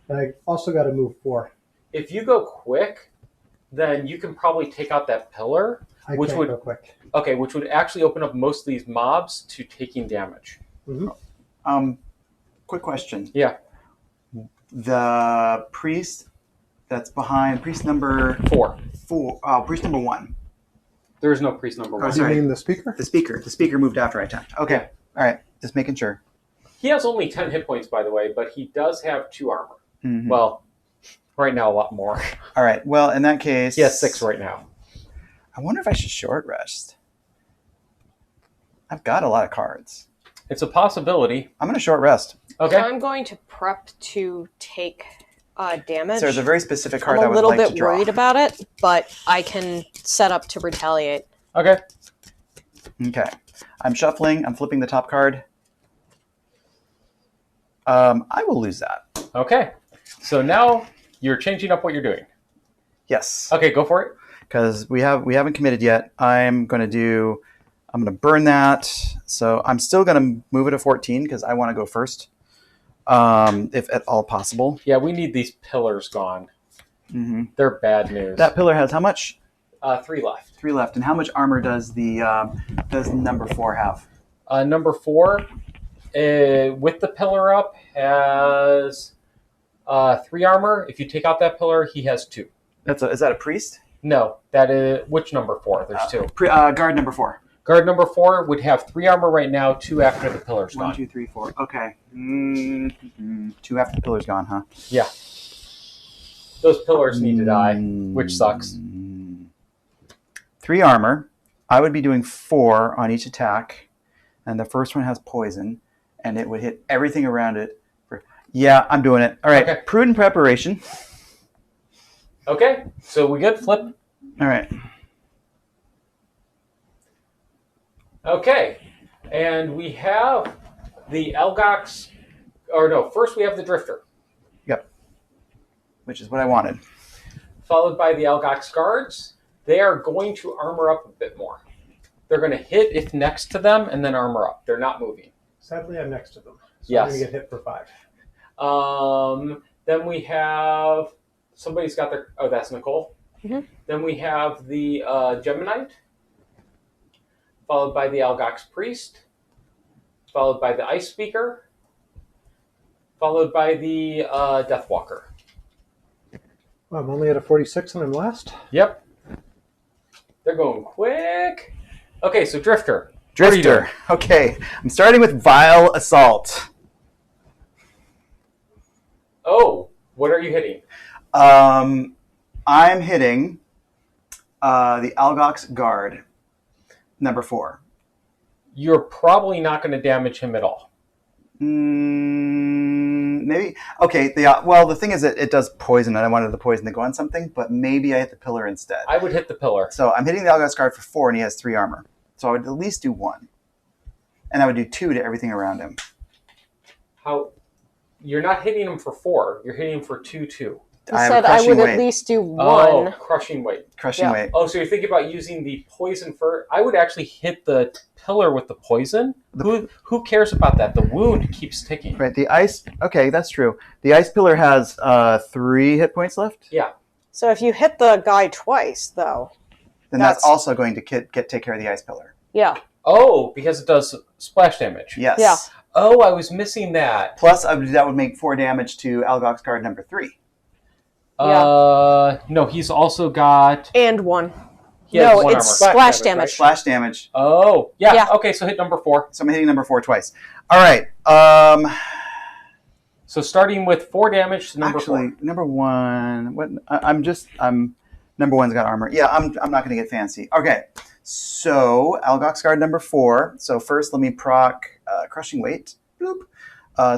And I also got to move 4. If you go quick, then you can probably take out that pillar. I Which can't would- go quick. Okay, which would actually open up most of these mobs to taking damage. quick question. Yeah. The priest that's behind priest number 4. 4. Priest number 1. There is no priest number Oh, 1. Do you sorry. mean the speaker? The speaker moved after I attacked. Okay. Yeah. All right. Just making sure. He has only 10 hit points, by the way, but he does have 2 armor. Mhm. Well, right now a lot more. All right. Well, in that case, He has 6 right now. I wonder if I should short rest. I've got a lot of cards. It's a possibility. I'm going to short rest. Okay. I'm going to prep to take damage. So there's a very specific card I'm I a would little like to bit draw. worried about it, but I can set up to retaliate. Okay. Okay. I'm shuffling. I'm flipping the top card. I will lose that. Okay. So now you're changing up what you're doing. Yes. Okay, go for it. Because we haven't committed yet. I'm going to burn that. So I'm still going to move it to 14 because I want to go first, if at all possible. Yeah, we need these pillars gone. Mm-hmm. They're bad news. That pillar has how much? 3 left. 3 left. And how much armor does number 4 have? Number 4, with the pillar up, has 3 armor. If you take out that pillar, he has 2. Is that a priest? No, that is which number 4? There's 2. Guard number 4. Guard number 4 would have 3 armor right now, 2 after the pillar's 1, gone. 2, 3, 4. Okay. 2 after the pillar's gone, huh? Yeah. Those pillars need to die, which sucks. 3 armor. I would be doing 4 on each attack, and the first one has poison, and it would hit everything around it. Yeah, I'm doing it. All right. Okay. Prudent preparation. Okay, so we good? Flip. All right. Okay, and we have the Elgox, or no, first we have the Drifter, Yep. Which is what I wanted. followed by the Elgox Guards. They are going to armor up a bit more. They're going to hit if next to them and then armor up. They're not moving. Sadly, I'm next to them. So Yes. I'm going to get hit for 5. Then we have, somebody's got their, oh, that's Nicole. Mhm. Then we have the Geminite, followed by the Elgox Priest, followed by the Ice Speaker, followed by the Deathwalker. Well, I'm only at a 46 and I'm last. Yep. They're going quick. Okay, so Drifter. What are you doing? Drifter. Okay. I'm starting with Vile Assault. Oh, what are you hitting? I'm hitting the Algox Guard, number 4. You're probably not going to damage him at all. Maybe. Okay. The thing is that it does poison, and I wanted the poison to go on something, but maybe I hit the pillar instead. I would hit the pillar. So I'm hitting the Algox Guard for 4, and he has 3 armor. So I would at least do 1. And I would do 2 to everything around him. How? You're not hitting him for 4. You're hitting him for 2, 2. You I have said a I crushing would weight. at least do 1. Oh, crushing weight. Crushing Yeah. weight. Oh, so you're thinking about using the poison for? I would actually hit the pillar with the poison. Who cares about that? The wound keeps ticking. Right. The ice. Okay, that's true. The ice pillar has 3 hit points left. Yeah. So if you hit the guy twice, though, Then that's That's- also going to take care of the ice pillar. yeah. Oh, because it does splash damage. Yes. Yeah. Oh, I was missing that. Plus, that would make 4 damage to Algox Guard number 3. No, he's also got. And 1. He has No, 1 it's armor. splash right? damage. Splash damage. Oh, yeah. Yeah. Okay, so hit number 4. So I'm hitting number 4 twice. All right. So starting with 4 damage to number Actually, 4. number 1. What? I'm number 1's got armor. Yeah, I'm not going to get fancy. Okay. So Algox Guard number 4. So first, let me proc crushing weight. Bloop.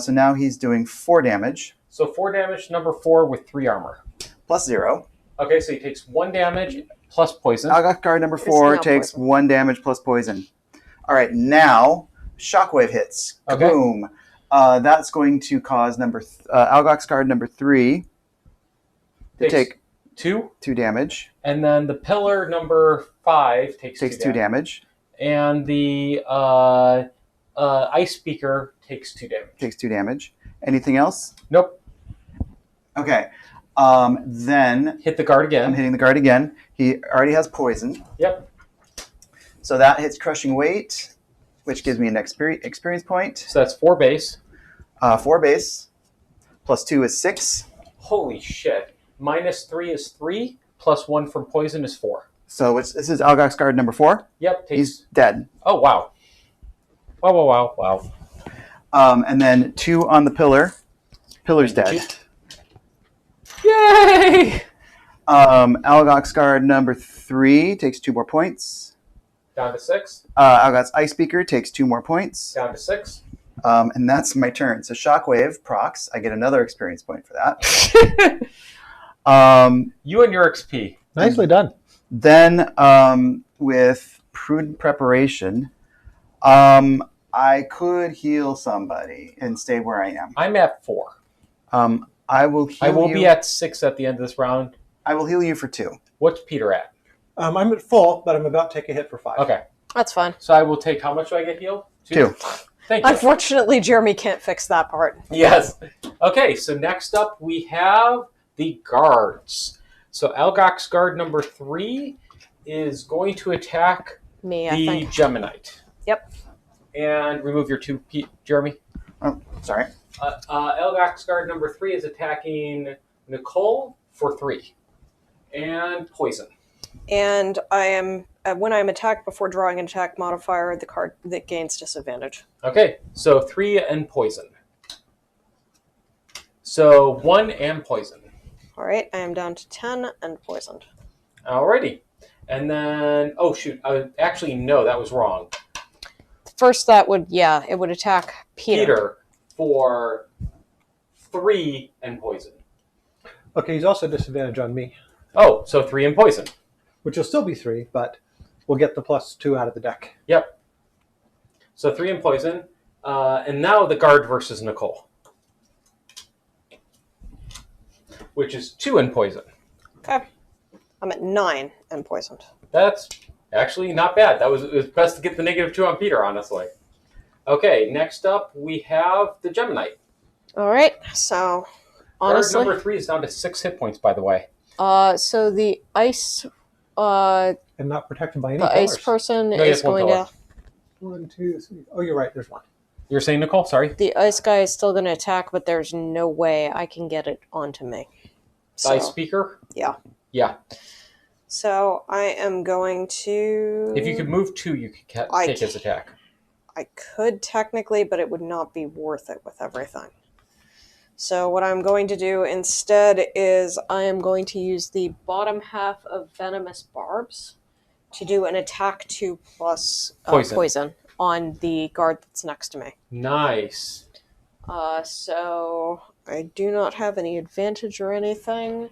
So now he's doing 4 damage So 4 damage to number 4 with 3 armor. plus 0. Okay, so he takes 1 damage plus poison. Algox Guard number It's 4 now takes poison. 1 damage plus poison. All right, now Shockwave hits. Okay. Kaboom. That's going to cause Algox Guard number 3 to Takes take 2. 2 damage. And then the pillar number 5 takes 2 damage. And the ice speaker takes 2 damage. Takes 2 damage. Anything else? Nope. Okay. Then Hit the guard I'm again. hitting the guard again. He already has poison. Yep. So that hits crushing weight, which gives me an experience point. So that's 4 base. 4 base. Plus 2 is 6. Holy shit. Minus 3 is 3. Plus 1 from poison is 4. So this is Algox Guard number 4. Yep. Takes. He's dead. Oh, wow. Wow. And then 2 on the pillar. Pillar's dead. Yay! Algox Guard number 3 takes 2 more points. Down to 6. Algox Ice Speaker takes 2 more points. Down to 6. And that's my turn. So Shockwave procs. I get another experience point for that. You and your XP. Nicely done. Then, with prudent preparation, I could heal somebody and stay where I am. I'm at 4. I will heal I will you. be at 6 at the end of this round. I will heal you for 2. What's Peter at? I'm at full, but I'm about to take a hit for 5. Okay. That's fine. So I will take, how much do I get healed? 2. Thank you. Unfortunately, Jeremy can't fix that part. Yes. Okay, so next up we have the guards. So Algox Guard number 3 is going to attack Me, I the think. Geminite. Yep. And remove your 2, Jeremy. Oh, sorry. Algox Guard number 3 is attacking Nicole for 3. And poison. And I am when I'm attacked before drawing an attack modifier, the card that gains disadvantage. Okay, so 3 and poison. So 1 and poison. All right, I am down to 10 and poisoned. Alrighty. And then, oh shoot, actually no, that was wrong. First, that would, it would attack Peter. For 3 and poison. Okay, he's also disadvantage on me, Oh, so 3 and poison. which will still be 3, but we'll get the +2 out of the deck. Yep. So 3 and poison. And now the guard versus Nicole. Which is 2 and poison. Okay. I'm at 9 and poisoned. That's actually not bad. It was best to get the -2 on Peter, honestly. Okay, next up we have the Geminite. All right, so honestly, Guard number 3 is down to 6 hit points, by the way. so the ice, And not protected by any the colors. ice person No, is yes, one going color. to. 1, 2, 3. Oh, you're right. There's 1. You're saying, Nicole? Sorry. The ice guy is still going to attack, but there's no way I can get it onto me. The ice speaker? Yeah. Yeah. So I am going to. If you could move 2, you could take his attack. I could technically, but it would not be worth it with everything. So what I'm going to do instead is I am going to use the bottom half of Venomous Barbs to do an attack 2 plus poison on the guard that's next to me. Nice. So I do not have any advantage or anything.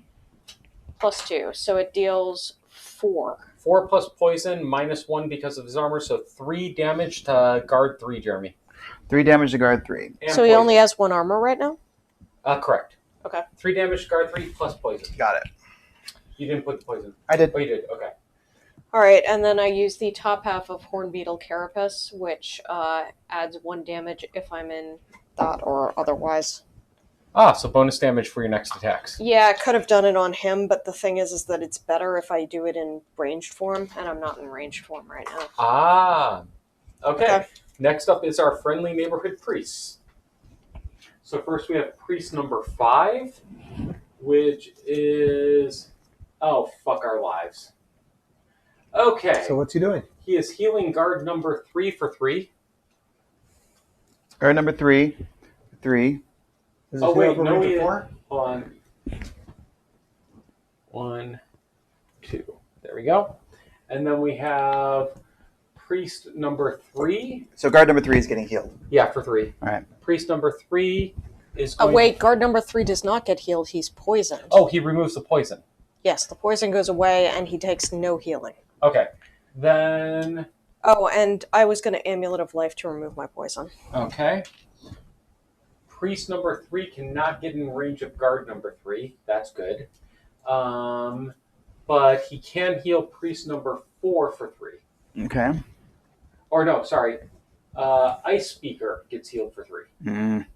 +2, so it deals 4. 4 plus poison, -1 because of his armor, so 3 damage to guard 3, Jeremy. 3 damage to guard 3. And So he poison. only has 1 armor right now? Correct. Okay. 3 damage to guard 3 plus poison. Got it. You didn't put the poison. I did. Oh, you did. Okay. Alright, and then I use the top half of Hornbeetle Carapace, which adds 1 damage if I'm in that or otherwise. So bonus damage for your next attacks. Yeah, I could have done it on him, but the thing is that it's better if I do it in ranged form, and I'm not in ranged form right now. Okay. Next up is our friendly neighborhood priests. So first we have priest number 5, which is... Oh, fuck our lives. Okay. So what's he doing? He is healing guard number 3 for 3. Guard number 3. 3. Is Oh, it wait, over no, range of we- 4? Hold on. 1, 2. There we go. And then we have priest number 3. So guard number 3 is getting healed. Yeah, for 3. All right. Priest number 3 is Oh going... wait, guard number 3 does not get healed, he's poisoned. Oh, he removes the poison. Yes, the poison goes away and he takes no healing. Okay. Then... Oh, and I was going to Amulet of Life to remove my poison. Okay. Priest number 3 cannot get in range of guard number 3. That's good. But he can heal priest number 4 for 3. Okay. Or no, sorry. Ice Speaker gets healed for 3. Mm.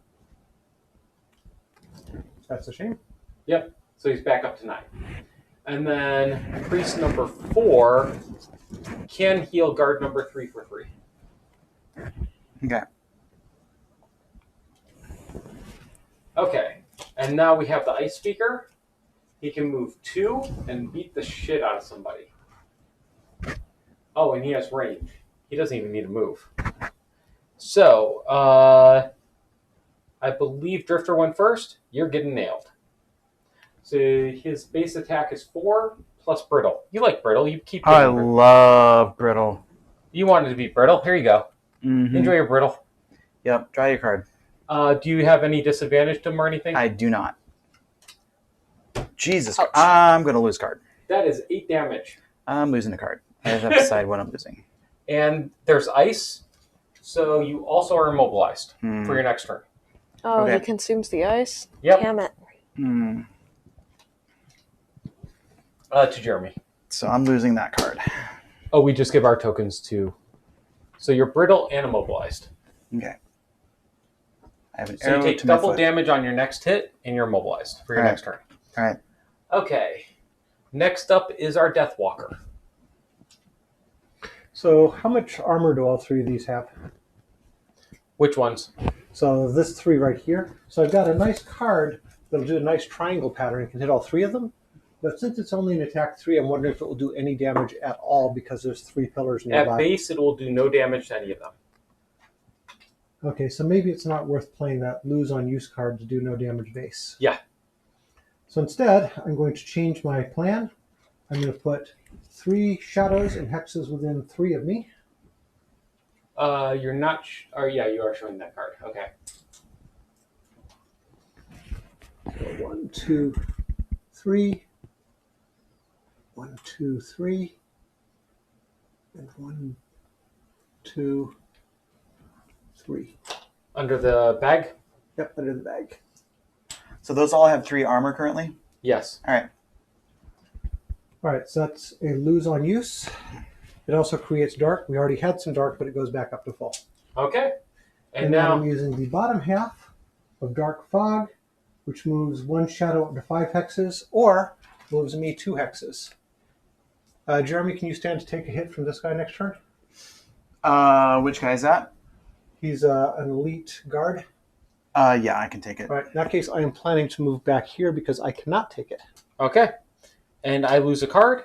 That's a shame. Yep. So he's back up to 9. And then priest number 4 can heal guard number 3 for 3. Okay. Okay. And now we have the Ice Speaker. He can move 2 and beat the shit out of somebody. Oh, and he has range. He doesn't even need to move. So, I believe Drifter went first. You're getting nailed. So his base attack is 4 plus brittle. You like brittle. You keep Oh, I getting brittle. love brittle. You wanted to be brittle. Here you go. Mm-hmm. Enjoy your brittle. Yep, draw your card. Do you have any disadvantage to him or anything? I do not. Jesus, Ouch. I'm going to lose card. That is 8 damage. I'm losing a card. I have to decide what I'm losing. And there's ice, so you also are immobilized for your next turn. Oh, Okay. he consumes the ice? Yep. Damn it. To Jeremy. So I'm losing that card. Oh, we just give our tokens to... So you're brittle and immobilized. Okay. I have an So you arrow take to my double foot. damage on your next hit, and you're immobilized for your Alright. next turn. All right. Okay. Next up is our Death Walker. So how much armor do all three of these have? Which ones? So this 3 right here. So I've got a nice card that'll do a nice triangle pattern. It can hit all 3 of them. But since it's only an attack 3, I'm wondering if it will do any damage at all because there's 3 pillars nearby. At base, it will do no damage to any of them. Okay, so maybe it's not worth playing that lose on use card to do no damage base. Yeah. So instead, I'm going to change my plan. I'm going to put 3 shadows and hexes within 3 of me. You're not... yeah, you are showing that card. Okay. So 1, 2, 3. 1, 2, 3. And 1, 2, 3. Under the bag? Yep, under the bag. So those all have 3 armor currently? Yes. All right. All right, so that's a lose on use. It also creates dark. We already had some dark, but it goes back up to full. Okay. And And now... I'm using the bottom half of Dark Fog, which moves 1 shadow up to 5 hexes, or moves me 2 hexes. Jeremy, can you stand to take a hit from this guy next turn? Which guy is that? He's an elite guard. Yeah, I can take it. All right, in that case, I am planning to move back here because I cannot take it. Okay. And I lose a card.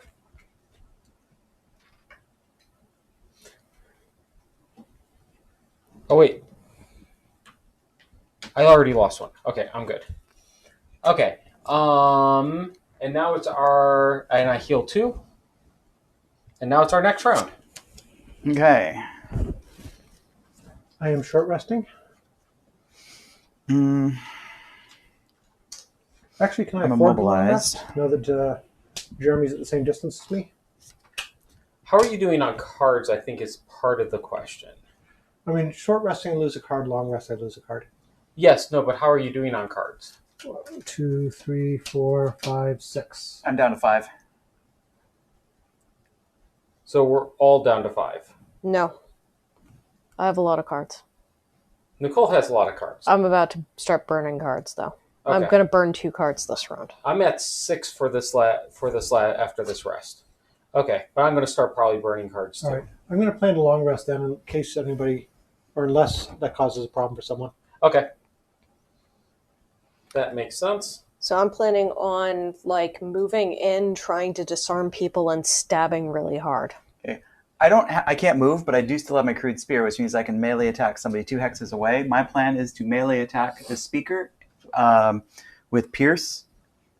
Oh, wait. I already lost one. Okay, I'm good. Okay. And now it's our... And I heal 2. And now it's our next round. Okay. I am short resting. Actually, can I I'm afford the long immobilized. rest? Know that Jeremy's at the same distance as me? How are you doing on cards, I think, is part of the question. I mean, short resting, I lose a card. Long rest, I lose a card. Yes, no, but how are you doing on cards? 1, 2, 3, 4, 5, 6. I'm down to 5. So we're all down to 5. No. I have a lot of cards. Nicole has a lot of cards. I'm about to start burning cards, though. Okay. I'm going to burn 2 cards this round. I'm at 6 for this after this rest. Okay, but I'm going to start probably burning cards too. All right. I'm going to plan a long rest then in case anybody, or unless that causes a problem for someone. Okay. That makes sense. So I'm planning on, like, moving in, trying to disarm people, and stabbing really hard. I can't move, but I do still have my crude spear, which means I can melee attack somebody 2 hexes away. My plan is to melee attack the speaker with pierce,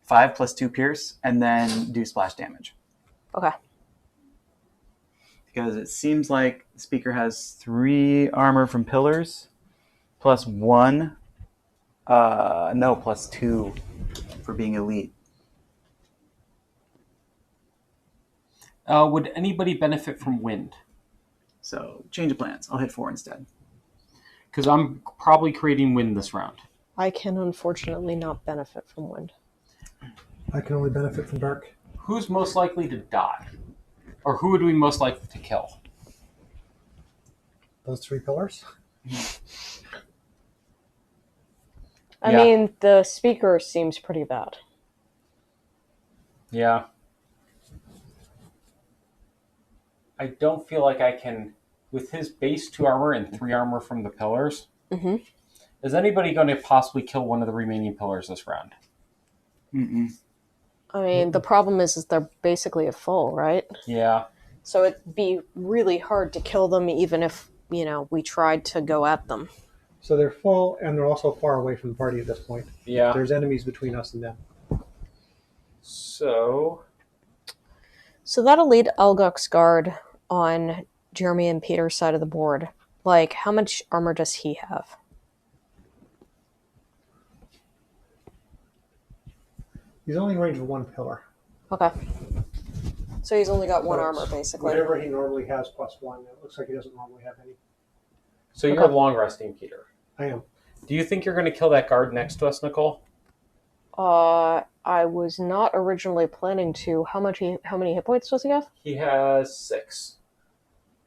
5 plus 2 pierce, and then do splash damage. Okay. Because it seems like the speaker has 3 armor from pillars, plus 1, plus 2 for being elite. Would anybody benefit from wind? So change of plans. I'll hit 4 instead. Because I'm probably creating wind this round. I can unfortunately not benefit from wind. I can only benefit from dark. Who's most likely to die? Or who would we most likely to kill? Those 3 pillars. I Yeah. mean, the speaker seems pretty bad. Yeah. I don't feel like I can, with his base 2 armor and 3 armor from the pillars, is anybody going to possibly kill one of the remaining pillars this round? Mm-mm. I mean, the problem is they're basically at full, right? Yeah. So it'd be really hard to kill them even if, we tried to go at them. So they're full, and they're also far away from the party at this point. Yeah. There's enemies between us and them. So that'll lead Elgok's guard on Jeremy and Peter's side of the board. Like, how much armor does he have? He's only in range of 1 pillar. Okay. So he's only got one So armor, basically. Whatever he normally has plus 1. It looks like he doesn't normally have any. So you're long resting, Peter. I am. Do you think you're going to kill that guard next to us, Nicole? I was not originally planning to. How many hit points does he have? He has 6.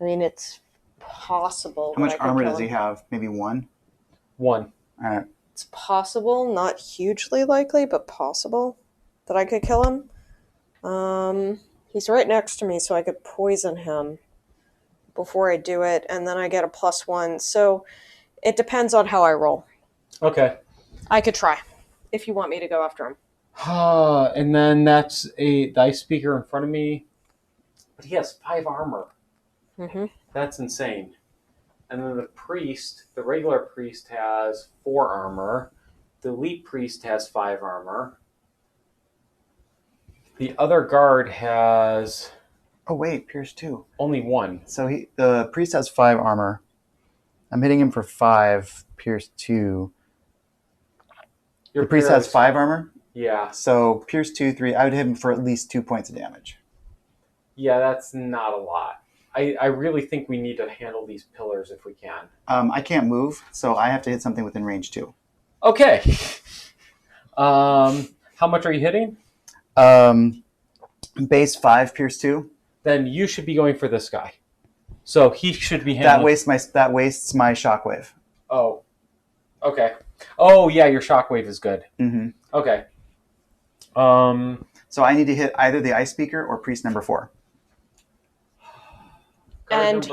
I mean, it's possible. How much armor does he have? Maybe 1? 1. All right. It's possible, not hugely likely, but possible that I could kill him. He's right next to me, so I could poison him before I do it, and then I get a +1. So it depends on how I roll. Okay. I could try, if you want me to go after him. And then that's the ice speaker in front of me. But he has 5 armor. Mm-hmm. That's insane. And then the priest, the regular priest, has 4 armor. The elite priest has 5 armor. The other guard has Oh wait, Pierce 2. only 1. So the priest has 5 armor. I'm hitting him for 5. Pierce 2. The priest has 5 armor. Yeah. So Pierce 2, 3. I would hit him for at least 2 points of damage. Yeah, that's not a lot. I really think we need to handle these pillars if we can. I can't move, so I have to hit something within range 2. Okay. How much are you hitting? Base 5, Pierce 2. Then you should be going for this guy. So he should be That handling... wastes my shockwave. Oh. Okay. Oh, yeah, your shockwave is good. Mm-hmm. Okay. So I need to hit either the ice speaker or priest number 4. And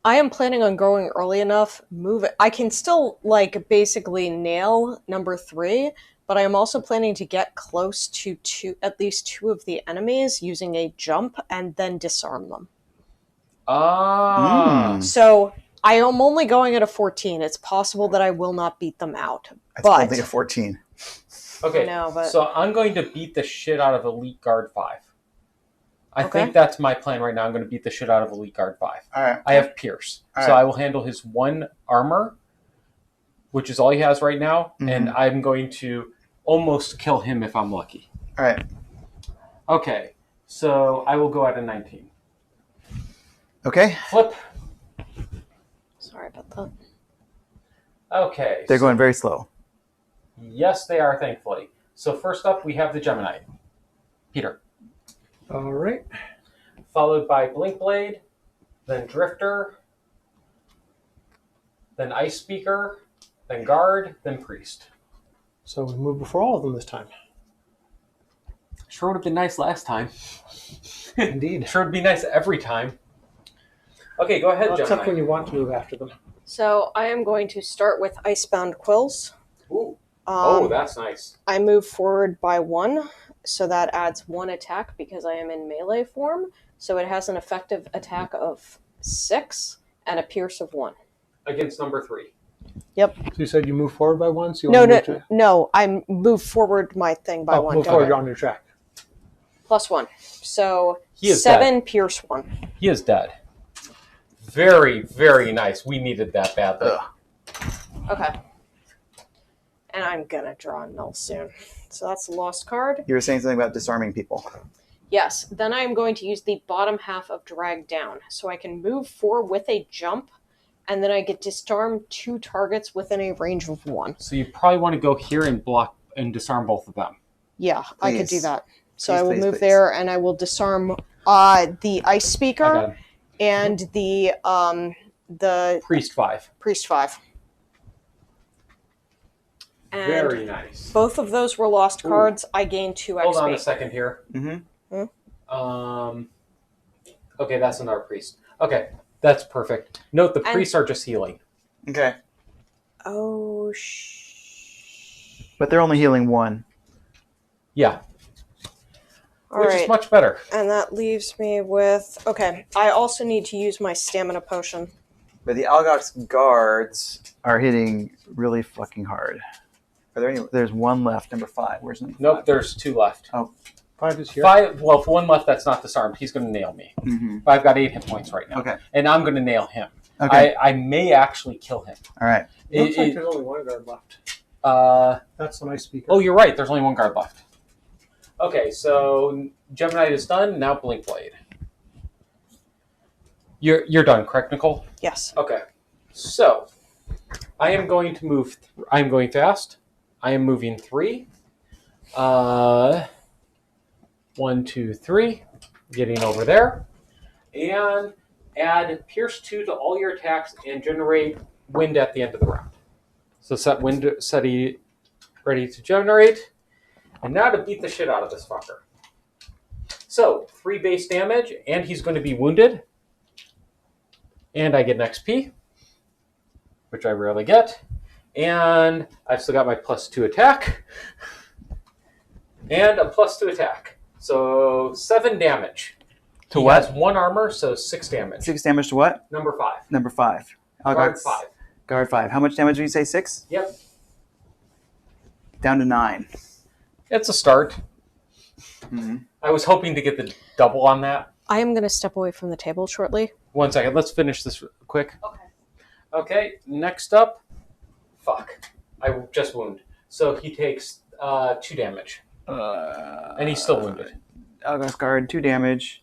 I am planning on going early enough. Move it. I can still basically nail number 3, but I am also planning to get close to at least 2 of the enemies using a jump and then disarm them. So I am only going at a 14. It's possible that I will not beat them out. That's only a 14. Okay, No, but... so I'm going to beat the shit out of Elite Guard 5. I think that's my plan right now. I'm going to beat the shit out of Elite Guard 5. All right. I have Pierce. So I will handle his 1 armor, which is all he has right now, and I'm going to almost kill him if I'm lucky. All right. Okay, so I will go at a 19. Okay. Flip. Sorry about that. Okay. They're going very slow. Yes, they are, thankfully. So first up, we have the Gemini. Peter. All right. Followed by Blinkblade, then Drifter, then Ice Speaker, then Guard, then Priest. So we moved before all of them this time. Sure would have been nice last time. Indeed. Sure would be nice every time. Okay, go ahead, Well, Gemini. except when you want to move after them. So I am going to start with Icebound Quills. Ooh. Oh, that's nice. I move forward by 1, so that adds 1 attack because I am in melee form. So it has an effective attack of 6 and a pierce of 1. Against number 3. Yep. So you said you move forward by 1? So you No, want no, to move no. I move forward my thing by 1. Move forward on your track. +1. So He is 7 dead. pierce 1. He is dead. Very, very nice. We needed that badly. Okay. And I'm gonna draw a null soon. So that's a lost card. You were saying something about disarming people. Yes. Then I'm going to use the bottom half of Drag Down. So I can move 4 with a jump, and then I get disarm 2 targets within a range of 1. So you probably want to go here and block and disarm both of them. Yeah, I could do Please. that. So Please, I will please, move please. there, and I will disarm the Ice I got Speaker him. and the Priest 5. Priest 5. And Very nice. both of those were lost Ooh. cards. I gained 2 XP. Hold on a second here. Mm-hmm. Okay, that's another priest. Okay, that's perfect. Note the And- priests are just healing. Okay. Oh, But they're only healing 1. Yeah, All which right. is much better. And that leaves me with... Okay, I also need to use my stamina potion. But the Algox guards are hitting really fucking hard. Are there any? There's 1 left, number 5. Where's number 5? Nope, there's 2 left. Oh. 5 is here. 5. Well, if one left that's not disarmed, he's going to nail me. Mm-hmm. But I've got 8 hit points right now. Okay. And I'm going to nail him. Okay. I may actually kill him. All right. Looks like there's only one guard left. That's an ice speaker. Oh, you're right. There's only one guard left. Okay, so Gemini is done. Now Blink Blade. You're done, correct, Nicole? Yes. Okay. So I am going to move. I am going fast. I am moving 3. 1, 2, 3. Getting over there, and add Pierce 2 to all your attacks and generate wind at the end of the round. So set wind ready to generate. And now to beat the shit out of this fucker. So 3 base damage, and he's going to be wounded. And I get an XP, which I rarely get. And I've still got my +2 attack. And a +2 attack. So 7 damage. To He what? has 1 armor, so 6 damage. 6 damage to what? Number 5. Number 5. Guard 5. Guard 5. How much damage did you say? 6? Yep. Down to 9. It's a start. Mm-hmm. I was hoping to get the double on that. I am going to step away from the table shortly. 1 second. Let's finish this quick. Okay. Okay, next up. Fuck. I just wound. So he takes 2 damage. And he's still wounded. Algoth guard, 2 damage,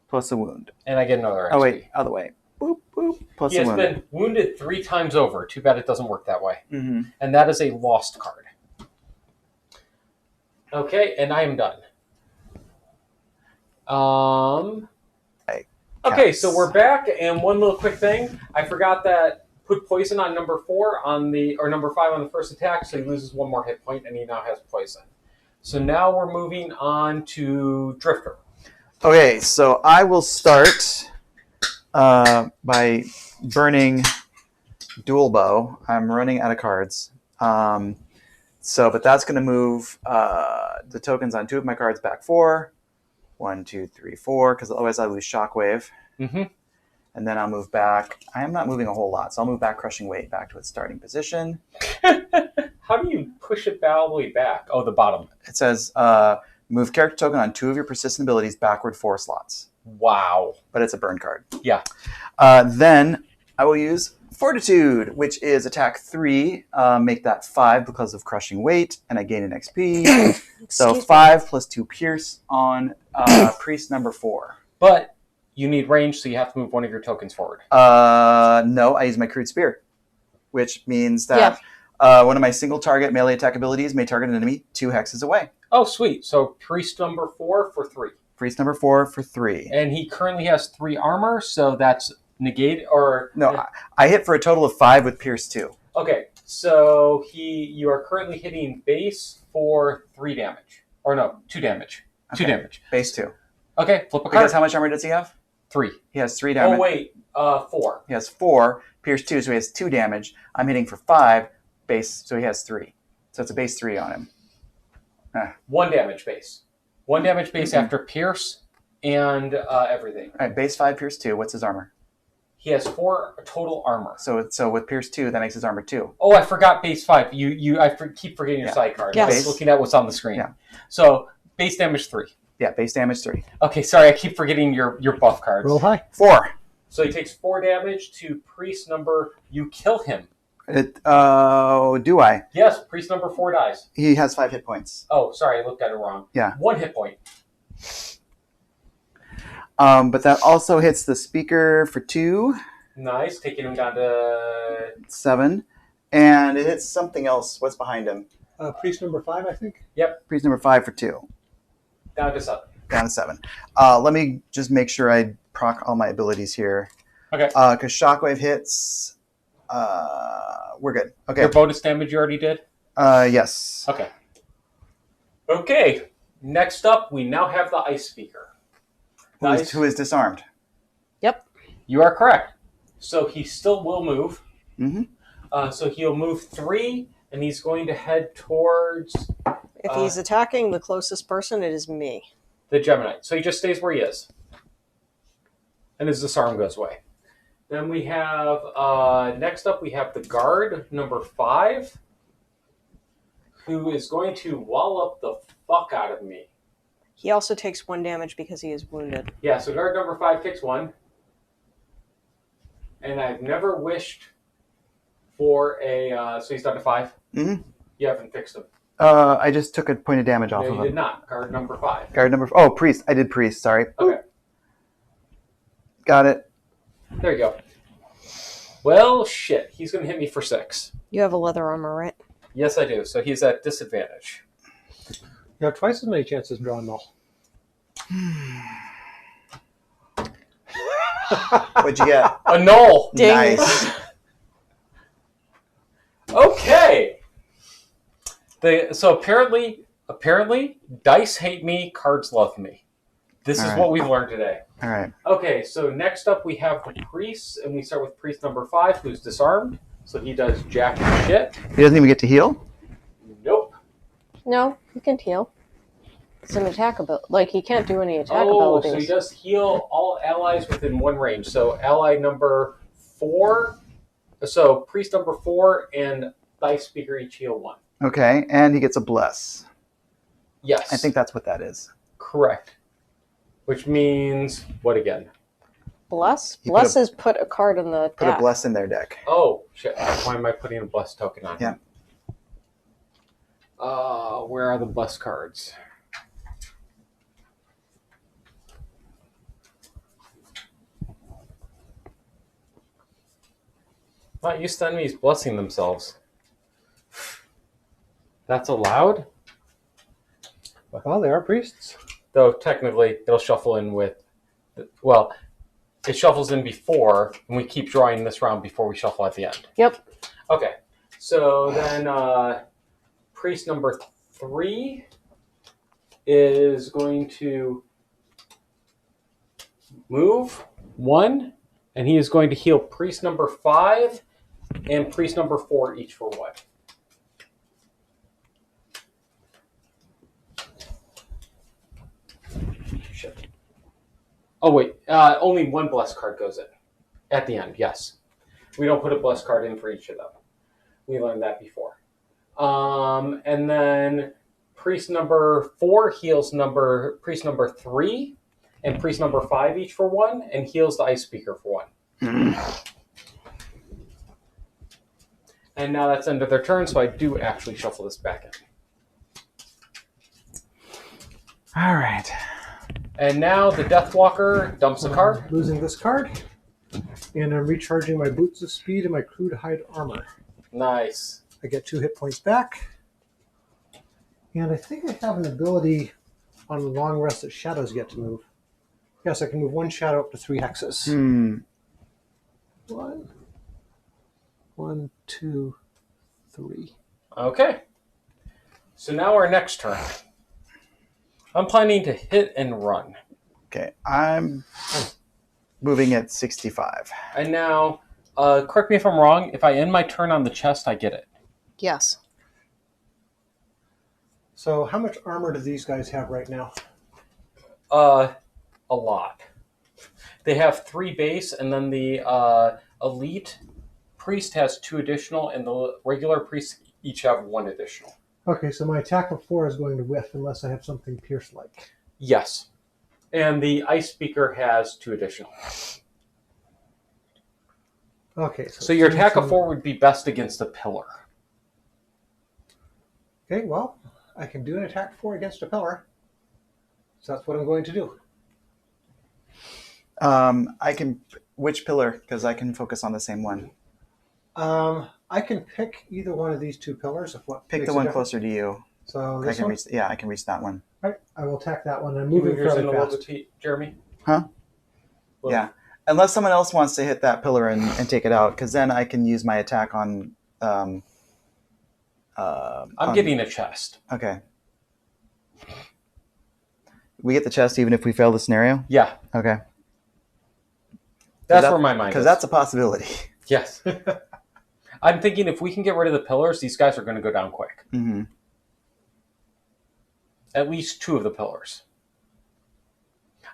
plus a wound. And I get another XP. Oh, wait. Other way. Boop, boop. Plus He a has wound. been wounded 3 times over. Too bad it doesn't work that way. Mm-hmm. And that is a lost card. Okay, and I am done. Okay, so we're back, and one little quick thing. I forgot that put poison on number 4 on the, or number 5 on the first attack, so he loses 1 more hit point, and he now has poison. So now we're moving on to Drifter. Okay, so I will start by burning Dual Bow. I'm running out of cards. But that's going to move the tokens on 2 of my cards back 4. 1, 2, 3, 4, because otherwise I lose Shockwave. Mm-hmm. And then I'll move back. I am not moving a whole lot, so I'll move back Crushing Weight back to its starting position. How do you push it all the way back? Oh, the bottom. It says move character token on 2 of your persistent abilities backward 4 slots. Wow. But it's a burn card. Yeah. Then I will use Fortitude, which is attack 3. Make that 5 because of Crushing Weight, and I gain an XP. So 5 plus 2 Pierce on Priest number 4. But you need range, so you have to move one of your tokens forward. No, I use my Crude Spear, which means that one of my single target melee attack abilities may target an enemy 2 hexes away. Oh, sweet. So Priest number 4 for 3. Priest number 4 for 3. And he currently has 3 armor, so that's negate, or... No, I hit for a total of 5 with Pierce 2. Okay, so you are currently hitting base for 3 damage. Or no, 2 damage. Okay. 2 damage. Base 2. Okay, flip a card. Because how much armor does he have? 3. He has 3 damage. Oh, wait, 4. He has 4. Pierce 2, so he has 2 damage. I'm hitting for 5. Base, so he has 3. So it's a base 3 on him. 1 damage base. 1 damage base after Pierce and everything. All right, base 5, Pierce 2. What's his armor? He has 4 total armor. So with Pierce 2, that makes his armor 2. Oh, I forgot base 5. Keep forgetting your side card. Yes. I was looking at what's on the screen. Yeah. So base damage 3. Yeah, base damage 3. Okay, sorry, I keep forgetting your buff cards. Roll high. 4. So he takes 4 damage to priest number. You kill him. Do I? Yes, priest number 4 dies. He has 5 hit points. Oh, sorry, I looked at it wrong. Yeah. 1 hit point. But that also hits the speaker for 2. Nice, taking him down to 7. And it hits something else. What's behind him? Priest number 5, I think. Priest number 5 for 2. down to 7. Down to 7. Let me just make sure I proc all my abilities here. Okay. Because Shockwave hits. We're good. Okay. Your bonus damage you already did? Yes. Okay. Okay. Next up, we now have the ice speaker. Who is disarmed. Yep. You are correct. So he still will move. Mm-hmm. So he'll move 3, and he's going to head towards If he's attacking the closest person, it is me. the Gemini. So he just stays where he is. And his disarm goes away. Then we have, next up, we have the guard, number 5, who is going to wall up the fuck out of me. He also takes 1 damage because he is wounded. Yeah, so guard number 5 takes 1. And I've never wished for a... so he's down to 5? Mm-hmm. You haven't fixed him. I just took a point of damage off No, of you him. did not. Guard number 5. Guard number... Oh, priest. I did priest. Sorry. Okay. Got it. There you go. Well, shit. He's going to hit me for 6. You have a leather armor, right? Yes, I do. So he's at disadvantage. You have twice as many chances drawing null. What'd you get? A null. Ding. Nice. Okay. So apparently, dice hate me, cards love me. This All is right. what we've learned today. All right. Okay, so next up we have the priests, and we start with priest number 5, who's disarmed. So he does jack shit. He doesn't even get to heal? Nope. No, he can heal. It's an attack ability. Like, he can't do any attack Oh, abilities. so he does heal all allies within 1 range. So ally number 4, so priest number 4 and dice speaker each heal 1. Okay, and he gets a bless. Yes. I think that's what that is. Correct. Which means, what again? Bless? You Bless is put a card in the Put deck. a bless in their deck. Oh, shit. Why am I putting a bless token on? Yeah. Where are the bless cards? Not used to enemies blessing themselves. That's allowed? Well, they are priests. Though technically it'll shuffle in with, well, it shuffles in before, and we keep drawing this round before we shuffle at the end. Yep. Okay, so then priest number 3 is going to move 1, and he is going to heal priest number 5 and priest number 4 each for 1. Shit. Oh wait, only 1 bless card goes in at the end. Yes, we don't put a bless card in for each of them. We learned that before. And then priest number 4 heals priest number 3 and priest number 5 each for 1, and heals the ice speaker for 1. And now that's end of their turn, so I do actually shuffle this back in. All right. And now the Deathwalker dumps a card. I'm losing this card. And I'm recharging my boots of speed and my crude hide armor. Nice. I get 2 hit points back. And I think I have an ability on the long rest that shadows get to move. Yes, I can move 1 shadow up to 3 hexes. 1, 2, 3. Okay. So now our next turn. I'm planning to hit and run. Okay, I'm moving at 65. And now, correct me if I'm wrong, if I end my turn on the chest, I get it. Yes. So how much armor do these guys have right now? A lot. They have 3 base, and then the elite priest has 2 additional, and the regular priests each have 1 additional. Okay, so my attack of 4 is going to whiff unless I have something pierce-like. Yes. And the ice speaker has 2 additional. Okay. So your attack of 4 would be best against a pillar. Okay, well, I can do an attack 4 against a pillar. So that's what I'm going to do. I can... Which pillar? Because I can focus on the same one. I can pick either one of these 2 pillars. If what Pick makes the a one difference. closer to you. So I this can one? reach. Yeah, I can reach that one. All right, I will attack that one. I'm Can you moving move yours in fairly a little fast. bit, Jeremy? Huh? Well, Yeah. Unless someone else wants to hit that pillar and take it out, because then I can use my attack on... I'm getting a chest. Okay. We get the chest even if we fail the scenario? Yeah, Okay. that's where my mind is. Because that's a possibility. Yes. I'm thinking if we can get rid of the pillars, these guys are going to go down quick. Mm-hmm. At least 2 of the pillars.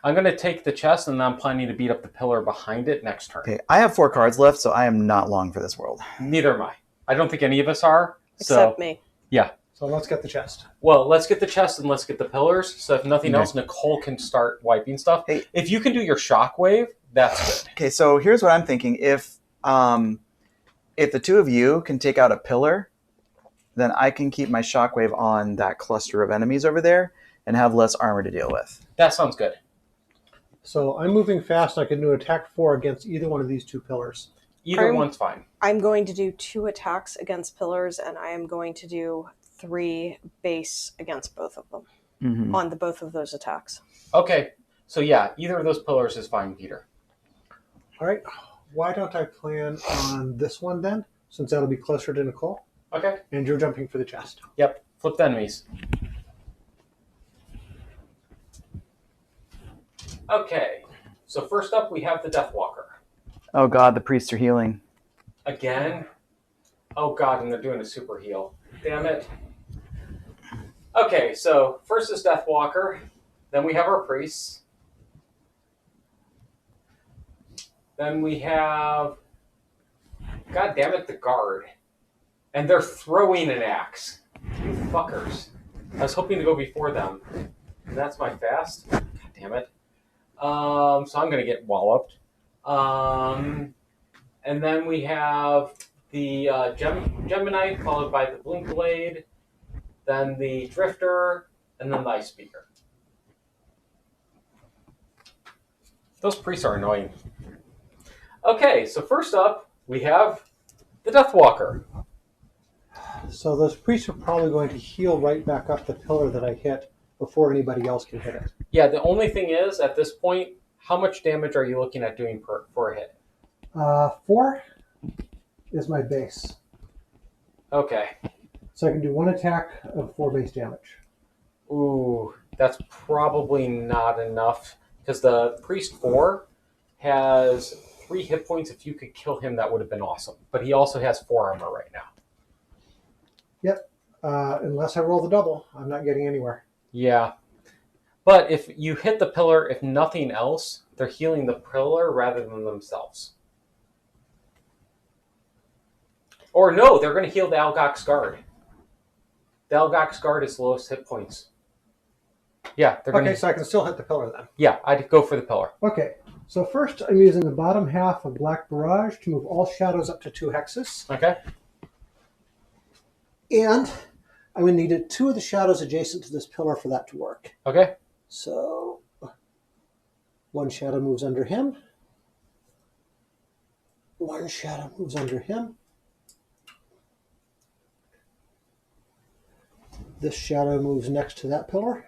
I'm going to take the chest, and then I'm planning to beat up the pillar behind it next turn. Okay, I have 4 cards left, so I am not long for this world. Neither am I. I don't think any of us are. Except me. Yeah. So let's get the chest. Well, let's get the chest and let's get the pillars. So if nothing Okay. else, Nicole can start wiping stuff. Hey. If you can do your shockwave, that's good. Okay, so here's what I'm thinking. If the two of you can take out a pillar, then I can keep my shockwave on that cluster of enemies over there and have less armor to deal with. That sounds good. So I'm moving fast. I can do attack 4 against either one of these two pillars. Either one's fine. I'm going to do 2 attacks against pillars, and I am going to do 3 base against both of them Mm-hmm. on both of those attacks. Okay. So yeah, either of those pillars is fine, Peter. All right. Why don't I plan on this one then, since that'll be closer to Nicole? Okay. And you're jumping for the chest. Yep. Flip the enemies. Okay. So first up, we have the Deathwalker. Oh god, the priests are healing. Again? Oh god, and they're doing a super heal. Damn it. Okay, so first is Deathwalker. Then we have our priests. Then we have... God damn it, the guard. And they're throwing an axe. You fuckers. I was hoping to go before them. And that's my fast. God damn it. So I'm going to get walloped. And then we have the Gemini, followed by the Blink Blade, then the Drifter, and then the Ice Speaker. Those priests are annoying. Okay, so first up, we have the Deathwalker. So those priests are probably going to heal right back up the pillar that I hit before anybody else can hit it. Yeah, the only thing is, at this point, how much damage are you looking at doing for a hit? 4 is my base. Okay. So I can do 1 attack of 4 base damage. Ooh, that's probably not enough, because the Priest 4 has 3 hit points. If you could kill him, that would have been awesome. But he also has 4 armor right now. Yep. Unless I roll the double, I'm not getting anywhere. Yeah. But if you hit the pillar, if nothing else, they're healing the pillar rather than themselves. Or no, they're going to heal the Algox Guard. The Algox Guard is lowest hit points. Yeah, they're going Okay, to... so I can still hit the pillar then. Yeah, I'd go for the pillar. Okay, so first I'm using the bottom half of Black Barrage to move all shadows up to 2 hexes. Okay. And I'm going to need 2 of the shadows adjacent to this pillar for that to work. Okay. So 1 shadow moves under him. 1 shadow moves under him. This shadow moves next to that pillar.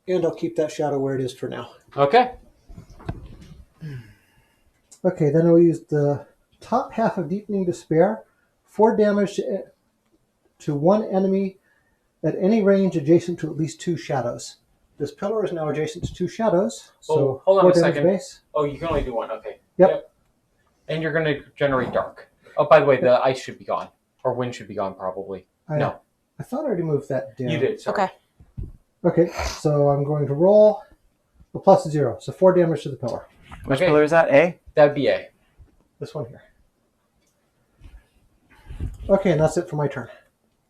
And I'll keep that shadow where it is for now. Okay. Okay, then I'll use the top half of Deepening Despair. 4 damage to 1 enemy at any range adjacent to at least 2 shadows. This pillar is now adjacent to 2 shadows. So hold on 4 a damage second. base. Oh, you can only do 1. Okay. Yep. And you're going to generate dark. Oh, by the way, the ice should be gone. Or wind should be gone, probably. No. I thought I already moved that down. You did, sorry. Okay. Okay, so I'm going to roll a plus 0. So 4 damage to the pillar. Which Okay. pillar is that? A? That'd be A. This one here. Okay, and that's it for my turn.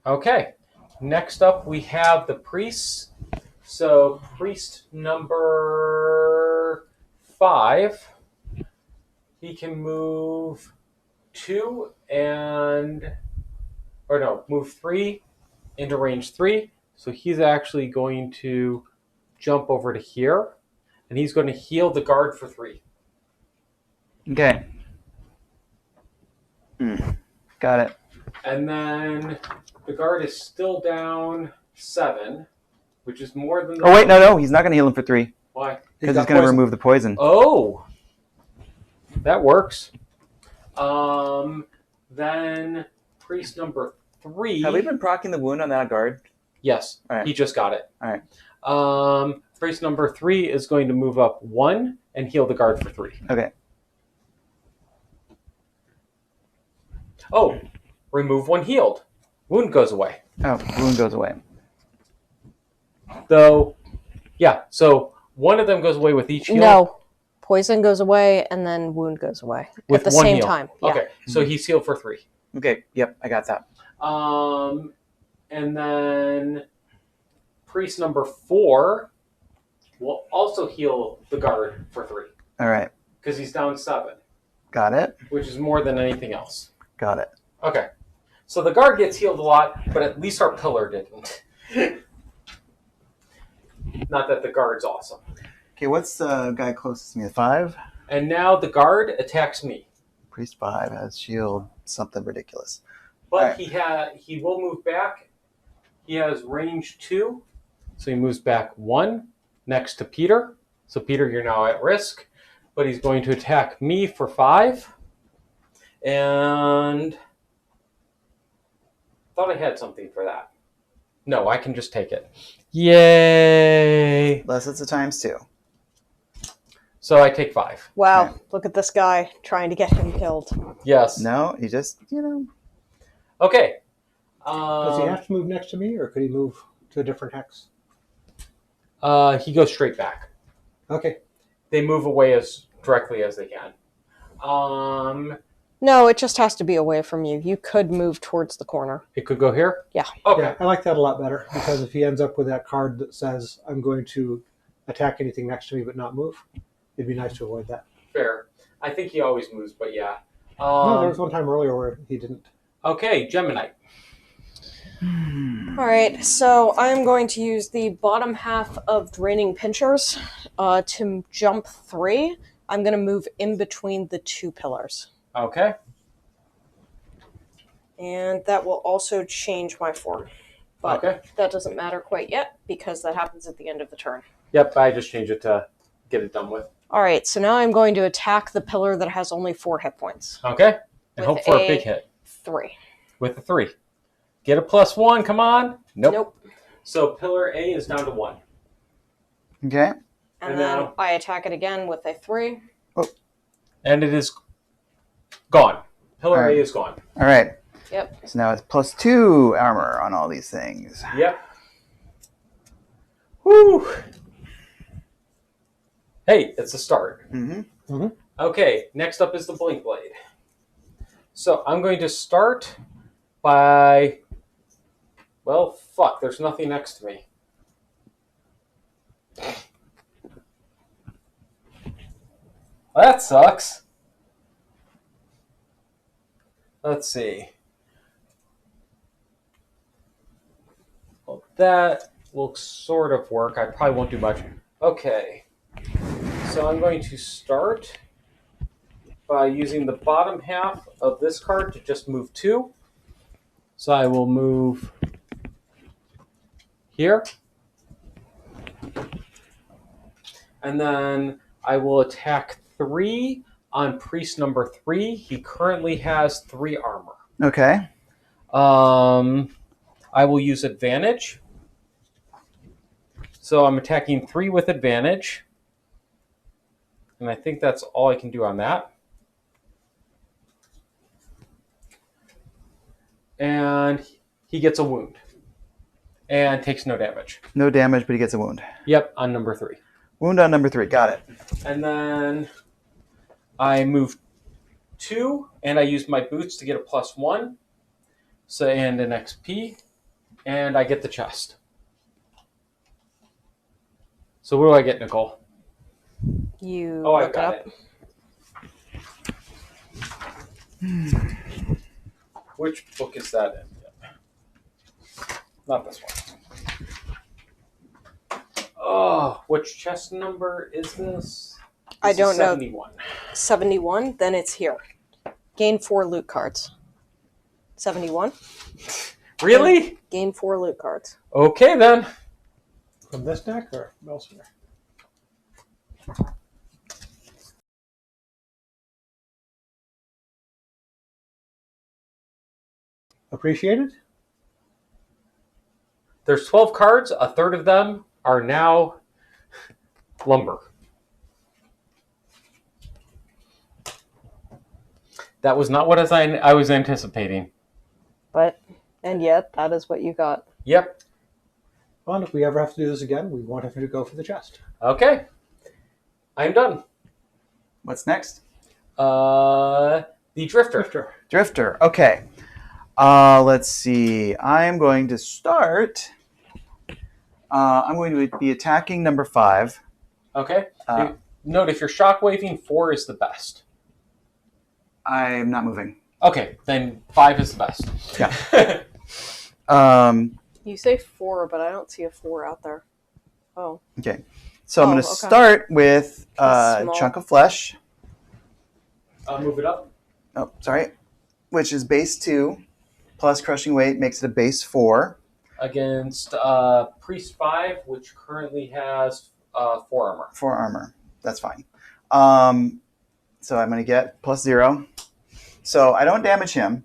Okay. Next up, we have the priests. So, priest number 5, he can move 2 and... Or no, move 3 into range 3. So he's actually going to jump over to here. And he's going to heal the guard for 3. Okay. Got it. And then the guard is still down 7, which is more than the... Oh, wait, no, he's not going to heal him for 3. Why? Because he's going to remove the poison. Oh! That works. Then priest number 3... Have we been proccing the wound on that guard? Yes, All right. he just got it. All right. Priest number 3 is going to move up 1 and heal the guard for 3. Okay. Oh, remove 1 healed. Wound goes away. Oh, wound goes away. Though, yeah, so one of them goes away with each heal. No. Poison goes away and then wound goes away With at the 1 same heal. time. Yeah. Okay, so he's healed for 3. Okay, yep, I got that. And then priest number 4 will also heal the guard for 3. All right. Because he's down 7. Got it. Which is more than anything else. Got it. Okay. So the guard gets healed a lot, but at least our pillar didn't. Not that the guard's awesome. Okay, what's the guy closest to me? 5? And now the guard attacks me. Priest 5 has shield, something ridiculous. But he will move back. He has range 2. So he moves back 1 next to Peter. So Peter, you're now at risk. But he's going to attack me for 5. And thought I had something for that. No, I can just take it. Yay! Unless it's a ×2. So I take 5. Wow, Okay. look at this guy trying to get him killed. Yes. No, he just, Okay. Does he have to move next to me, or could he move to a different hex? He goes straight back. Okay. They move away as directly as they can. No, it just has to be away from you. You could move towards the corner. It could go here? Yeah. Okay. Yeah, I like that a lot better, because if he ends up with that card that says, I'm going to attack anything next to me but not move, it'd be nice to avoid that. Fair. I think he always moves, but yeah. No, there was one time earlier where he didn't. Okay, Gemini. All right, so I'm going to use the bottom half of Draining Pinchers to jump 3. I'm going to move in between the 2 pillars. Okay. And that will also change my form. But Okay. that doesn't matter quite yet, because that happens at the end of the turn. Yep, I just changed it to get it done with. All right, so now I'm going to attack the pillar that has only 4 hit points. Okay. And With hope for a a- big hit 3. with a 3. Get a +1, come on. Nope. Nope. So pillar A is down to 1. Okay. And And then now- I attack it again with a 3. And it is gone. Pillar All right. A is gone. All right. Yep. So now it's +2 armor on all these things. Yep. Woo! Hey, it's a start. Mm-hmm. Okay, next up is the Blink Blade. So I'm going to start by... Well, fuck, there's nothing next to me. Well, that sucks. Let's see. Well, that will sort of work. I probably won't do much. Okay. So I'm going to start by using the bottom half of this card to just move 2. So I will move here. And then I will attack 3 on priest number 3. He currently has 3 armor. Okay. I will use advantage. So I'm attacking 3 with advantage. And I think that's all I can do on that. And he gets a wound. And takes no damage. No damage, but he gets a wound. Yep, on number 3. Wound on number 3. Got it. And then I move 2, and I use my boots to get a +1. So, and an XP. And I get the chest. So what do I get, Nicole? You Oh, I look got up. it. Which book is that in? Not this one. Oh, which chest number is this? I This is don't know. 71. 71, then it's here. Gain 4 loot cards. 71. Really? Gain 4 loot cards. Okay, then. From this deck or elsewhere? Appreciated? There's 12 cards. A third of them are now lumber. That was not what I was anticipating. And yet, that is what you got. Yep. Well, and if we ever have to do this again, we won't have to go for the chest. Okay. I'm done. What's next? The Drifter. Drifter. Okay. Let's see. I'm going to start. I'm going to be attacking number 5. Okay. Note if you're shockwaving, 4 is the best. I'm not moving. Okay, then 5 is the best. Yeah. You say 4, but I don't see a 4 out there. Oh. Okay. So I'm going to start with a chunk of flesh. Move it up. Oh, sorry. Which is base 2 plus crushing weight makes it a base 4. Against Priest 5, which currently has 4 armor. 4 armor. That's fine. So I'm going to get +0. So I don't damage him.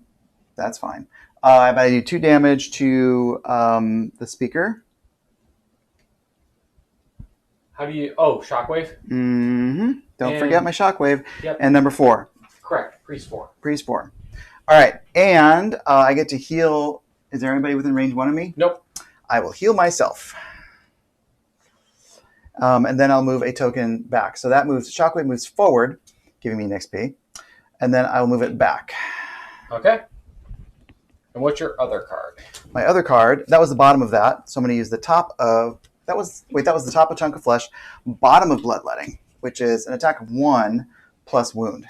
That's fine. I do 2 damage to the speaker. How do you... Oh, shockwave? Mm-hmm. Don't forget my shockwave. Yep. And number 4. Correct. Priest 4. Priest 4. All right. And I get to heal. Is there anybody within range 1 of me? Nope. I will heal myself. And then I'll move a token back. So that moves, shockwave moves forward, giving me an XP. And then I'll move it back. Okay. And what's your other card? My other card, that was the bottom of that. So I'm going to use the top of, that was the top of Chunk of Flesh, bottom of Bloodletting, which is an attack of 1 plus wound.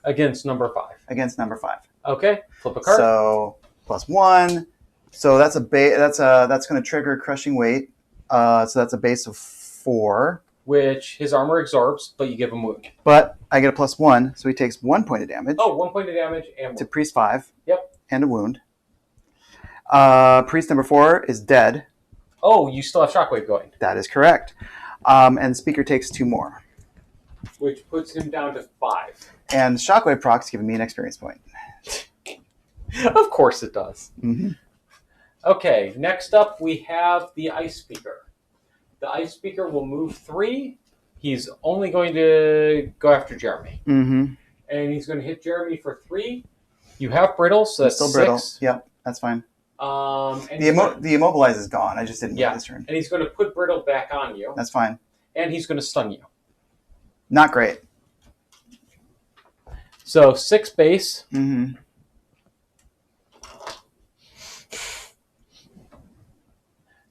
Against number 5. Against number 5. Okay. Flip a card. So +1. So that's that's going to trigger crushing weight. So that's a base of 4. Which his armor absorbs, but you give him wound. But I get a +1, so he takes 1 point of damage. Oh, 1 point of damage and wound. To Priest 5. Yep. And a wound. Priest number 4 is dead. Oh, you still have shockwave going. That is correct. And Speaker takes 2 more. Which puts him down to 5. And Shockwave proc's giving me an experience point. Of course it does. Mm-hmm. Okay, next up we have the Ice Speaker. The Ice Speaker will move 3. He's only going to go after Jeremy. Mm-hmm. And he's going to hit Jeremy for 3. You have brittle, so that's still 6. brittle. Yep, that's fine. And the immobilize is gone. I just didn't get this turn. And he's going to put brittle back on you. That's fine. And he's going to stun you. Not great. So 6 base. Mm-hmm.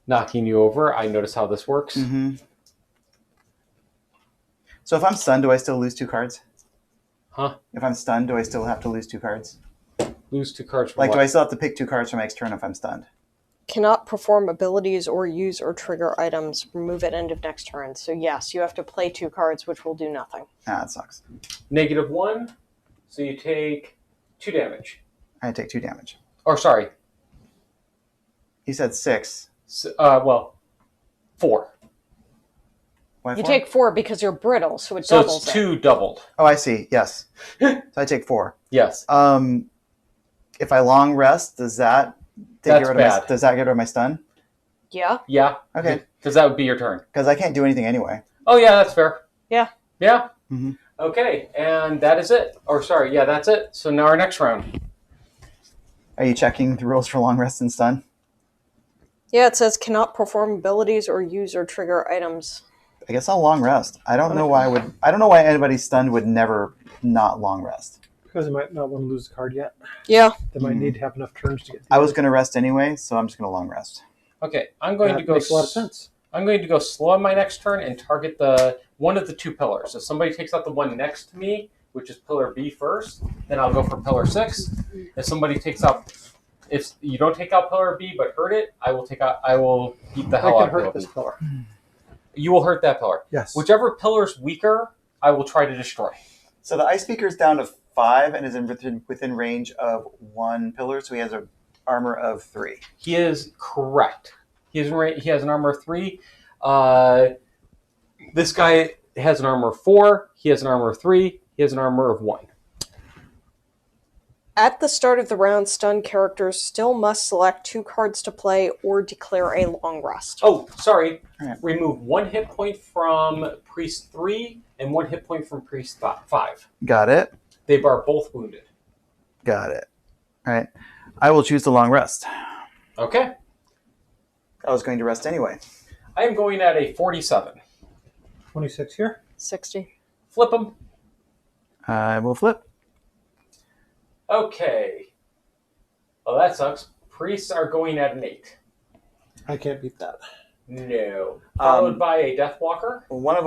Knocking you over. I notice how this works. Mm-hmm. So if I'm stunned, do I still lose 2 cards? Huh? If I'm stunned, do I still have to lose 2 cards? Lose 2 cards for Like, what? do I still have to pick 2 cards for my next turn if I'm stunned? Cannot perform abilities or use or trigger items. Remove at end of next turn. So yes, you have to play 2 cards, which will do nothing. Ah, that sucks. -1. So you take 2 damage. I take 2 damage. Or sorry. You said 6. Well, 4. Why You 4? take 4 because you're brittle, so it So doubles it's 2 doubled. Oh, I see. Yes. So I take 4. Yes. If I long rest, does that get rid of my stun? Yeah. Yeah. Okay. Because that would be your turn. Because I can't do anything anyway. Oh, yeah, that's fair. Yeah. Yeah. Mm-hmm. Okay, and that is it. Or sorry, yeah, that's it. So now our next round. Are you checking the rules for long rest and stun? Yeah, it says cannot perform abilities or use or trigger items. I guess I'll long rest. I don't know why anybody stunned would never not long rest. Because they might not want to lose the card yet. Yeah. They might need to have enough turns to get. I was going to rest anyway, so I'm just going to long rest. Okay, I'm going That to go. makes a lot of sense. I'm going to go slow on my next turn and target the one of the 2 pillars. If somebody takes out the one next to me, which is pillar B first, then I'll go for pillar 6. If somebody takes out, if you don't take out pillar B but hurt it, I will beat the hell I out can of hurt pillar this B. pillar. You will hurt that pillar. Yes. Whichever pillar's weaker, I will try to destroy. So the ice speaker is down to 5 and is within range of 1 pillar, so he has an armor of 3. He is correct. He has an armor of 3. This guy has an armor of 4. He has an armor of 3. He has an armor of 1. At the start of the round, stunned characters still must select 2 cards to play or declare a long rest. Oh, sorry. Right. Remove 1 hit point from Priest 3 and 1 hit point from Priest 5. Got it. They are both wounded. Got it. All right. I will choose the long rest. Okay. I was going to rest anyway. I am going at a 47. 26 here. 60. Flip them. I will flip. Okay. Oh, that sucks. Priests are going at an 8. I can't beat that. No. Followed by a Deathwalker. One of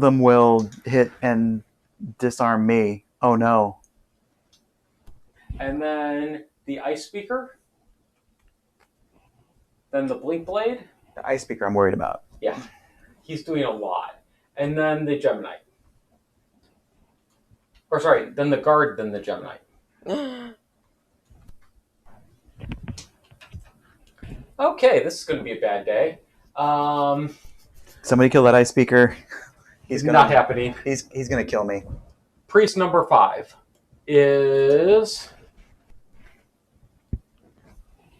them will hit and disarm me. Oh no. And then the Ice Speaker. Then the Blink Blade. The Ice Speaker I'm worried about. Yeah. He's doing a lot. And then the Gemini. Or sorry, then the Guard, then the Gemini. Okay, this is going to be a bad day. Somebody kill that Ice Speaker. He's gonna, not happening. He's gonna kill me. Priest number 5 is...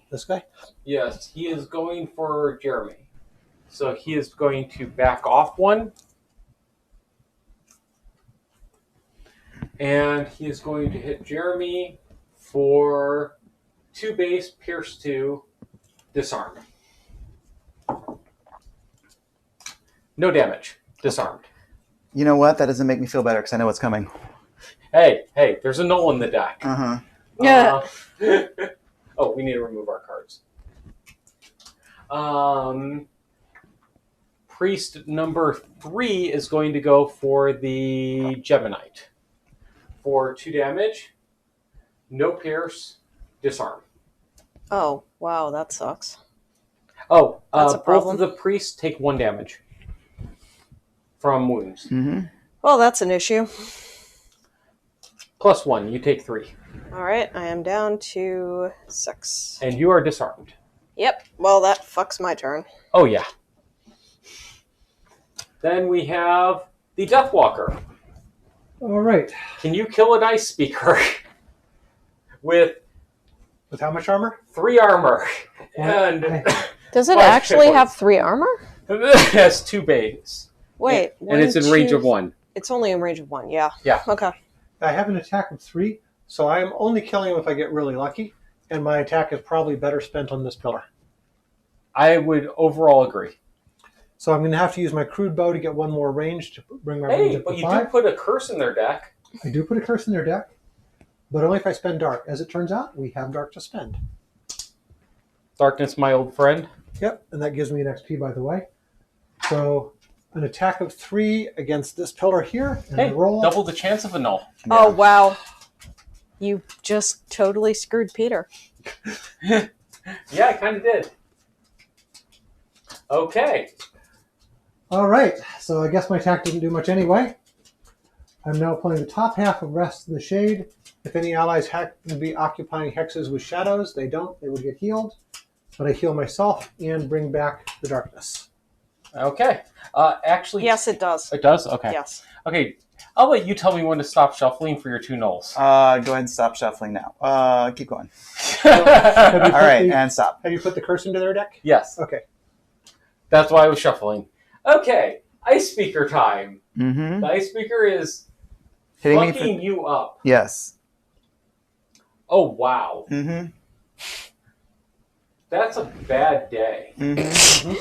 This guy? Yes, he is going for Jeremy. So he is going to back off 1. And he is going to hit Jeremy for 2 base, pierce 2, disarm. No damage. Disarmed. You know what? That doesn't make me feel better because I know what's coming. Hey, there's a null in the deck. Uh-huh. Yeah. Oh, we need to remove our cards. Priest number 3 is going to go for the Geminite. For 2 damage, no pierce, disarm. Oh, wow, that sucks. Oh, That's a both problem. of the priests take 1 damage from wounds. Mm-hmm. Well, that's an issue. Plus 1, you take 3. All right, I am down to 6. And you are disarmed. Yep, well, that fucks my turn. Oh, yeah. Then we have the Deathwalker. All right. Can you kill an Ice Speaker with With how much armor? 3 armor? And Does it 5 actually hit have points. 3 armor? It has 2 base. Wait, And it's in range of 1. It's only in range of 1, yeah. Yeah. Okay. I have an attack of 3, so I am only killing him if I get really lucky, and my attack is probably better spent on this pillar. I would overall agree. So I'm going to have to use my crude bow to get 1 more range to bring my range Hey, up but to you 5. do put a curse in their deck. I do put a curse in their deck, but only if I spend dark. As it turns out, we have dark to spend. Darkness, my old friend. Yep, and that gives me an XP, by the way. So an attack of 3 against this pillar here, and Hey, I roll. double the chance of a null. Oh, wow. You just totally screwed Peter. Yeah, I kind of did. Okay. All right, so I guess my attack didn't do much anyway. I'm now playing the top half of Rest in the Shade. If any allies happen to be occupying hexes with shadows, they don't. They would get healed. But I heal myself and bring back the darkness. Okay. Actually... Yes, it does. It does? Okay. Yes. Okay, I'll let you tell me when to stop shuffling for your 2 nulls. Go ahead and stop shuffling now. Keep going. Have you All put right, the- and stop. Have you put the curse into their deck? Yes, Okay. that's why I was shuffling. Okay, Ice Speaker time. Mm-hmm. The Ice Speaker is Hitting me fucking for... you up. Yes. Oh, wow. Mm-hmm. That's a bad day. Mm-hmm.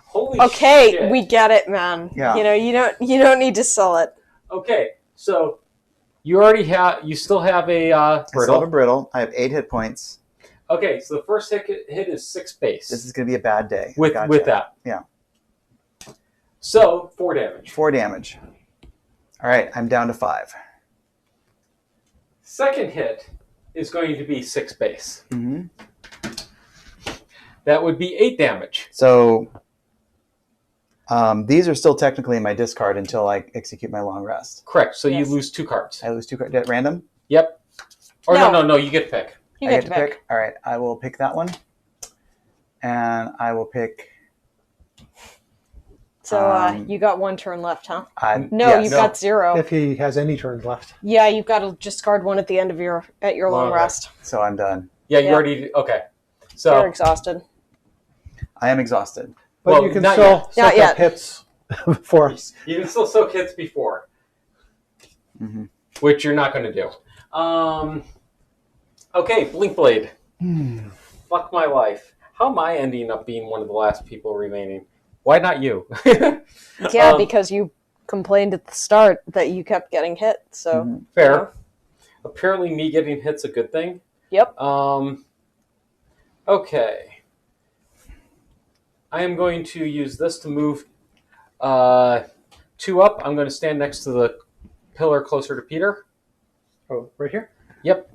Holy Okay, shit. we get it, man. Yeah. You know, you don't need to sell it. Okay, so you still have a I still brittle. have a brittle. I have 8 hit points. Okay, so the first hit is 6 base. This is going to be a bad day. with Gotcha. that. Yeah. So 4 damage. 4 damage. All right, I'm down to 5. Second hit is going to be 6 base. Mm-hmm. That would be 8 damage. So these are still technically in my discard until I execute my long rest. Correct. So Yes. you lose 2 cards. I lose 2 cards at random. Yep. Or No. no, you get to pick. You I get to pick. All right, I will pick that one, and I will pick. So you got 1 turn left, huh? No, yes. you've got 0. If he has any turns left. Yeah, you've got to discard 1 at the end of your long Long rest. So I'm done. Yeah, you Yeah. already... Okay. You're So, exhausted. I am exhausted. But Well, you can not still yet. set Not up yet. hits for us. you can still soak hits before, Mm-hmm. which you're not going to do. Okay, Blink Blade. Fuck my life. How am I ending up being one of the last people remaining? Why not you? Yeah, because you complained at the start that you kept getting hit. So Mhm. Fair. Apparently me getting hit's a good thing. Yep. Okay. I am going to use this to move 2 up. I'm going to stand next to the pillar closer to Peter. Oh, right here? Yep.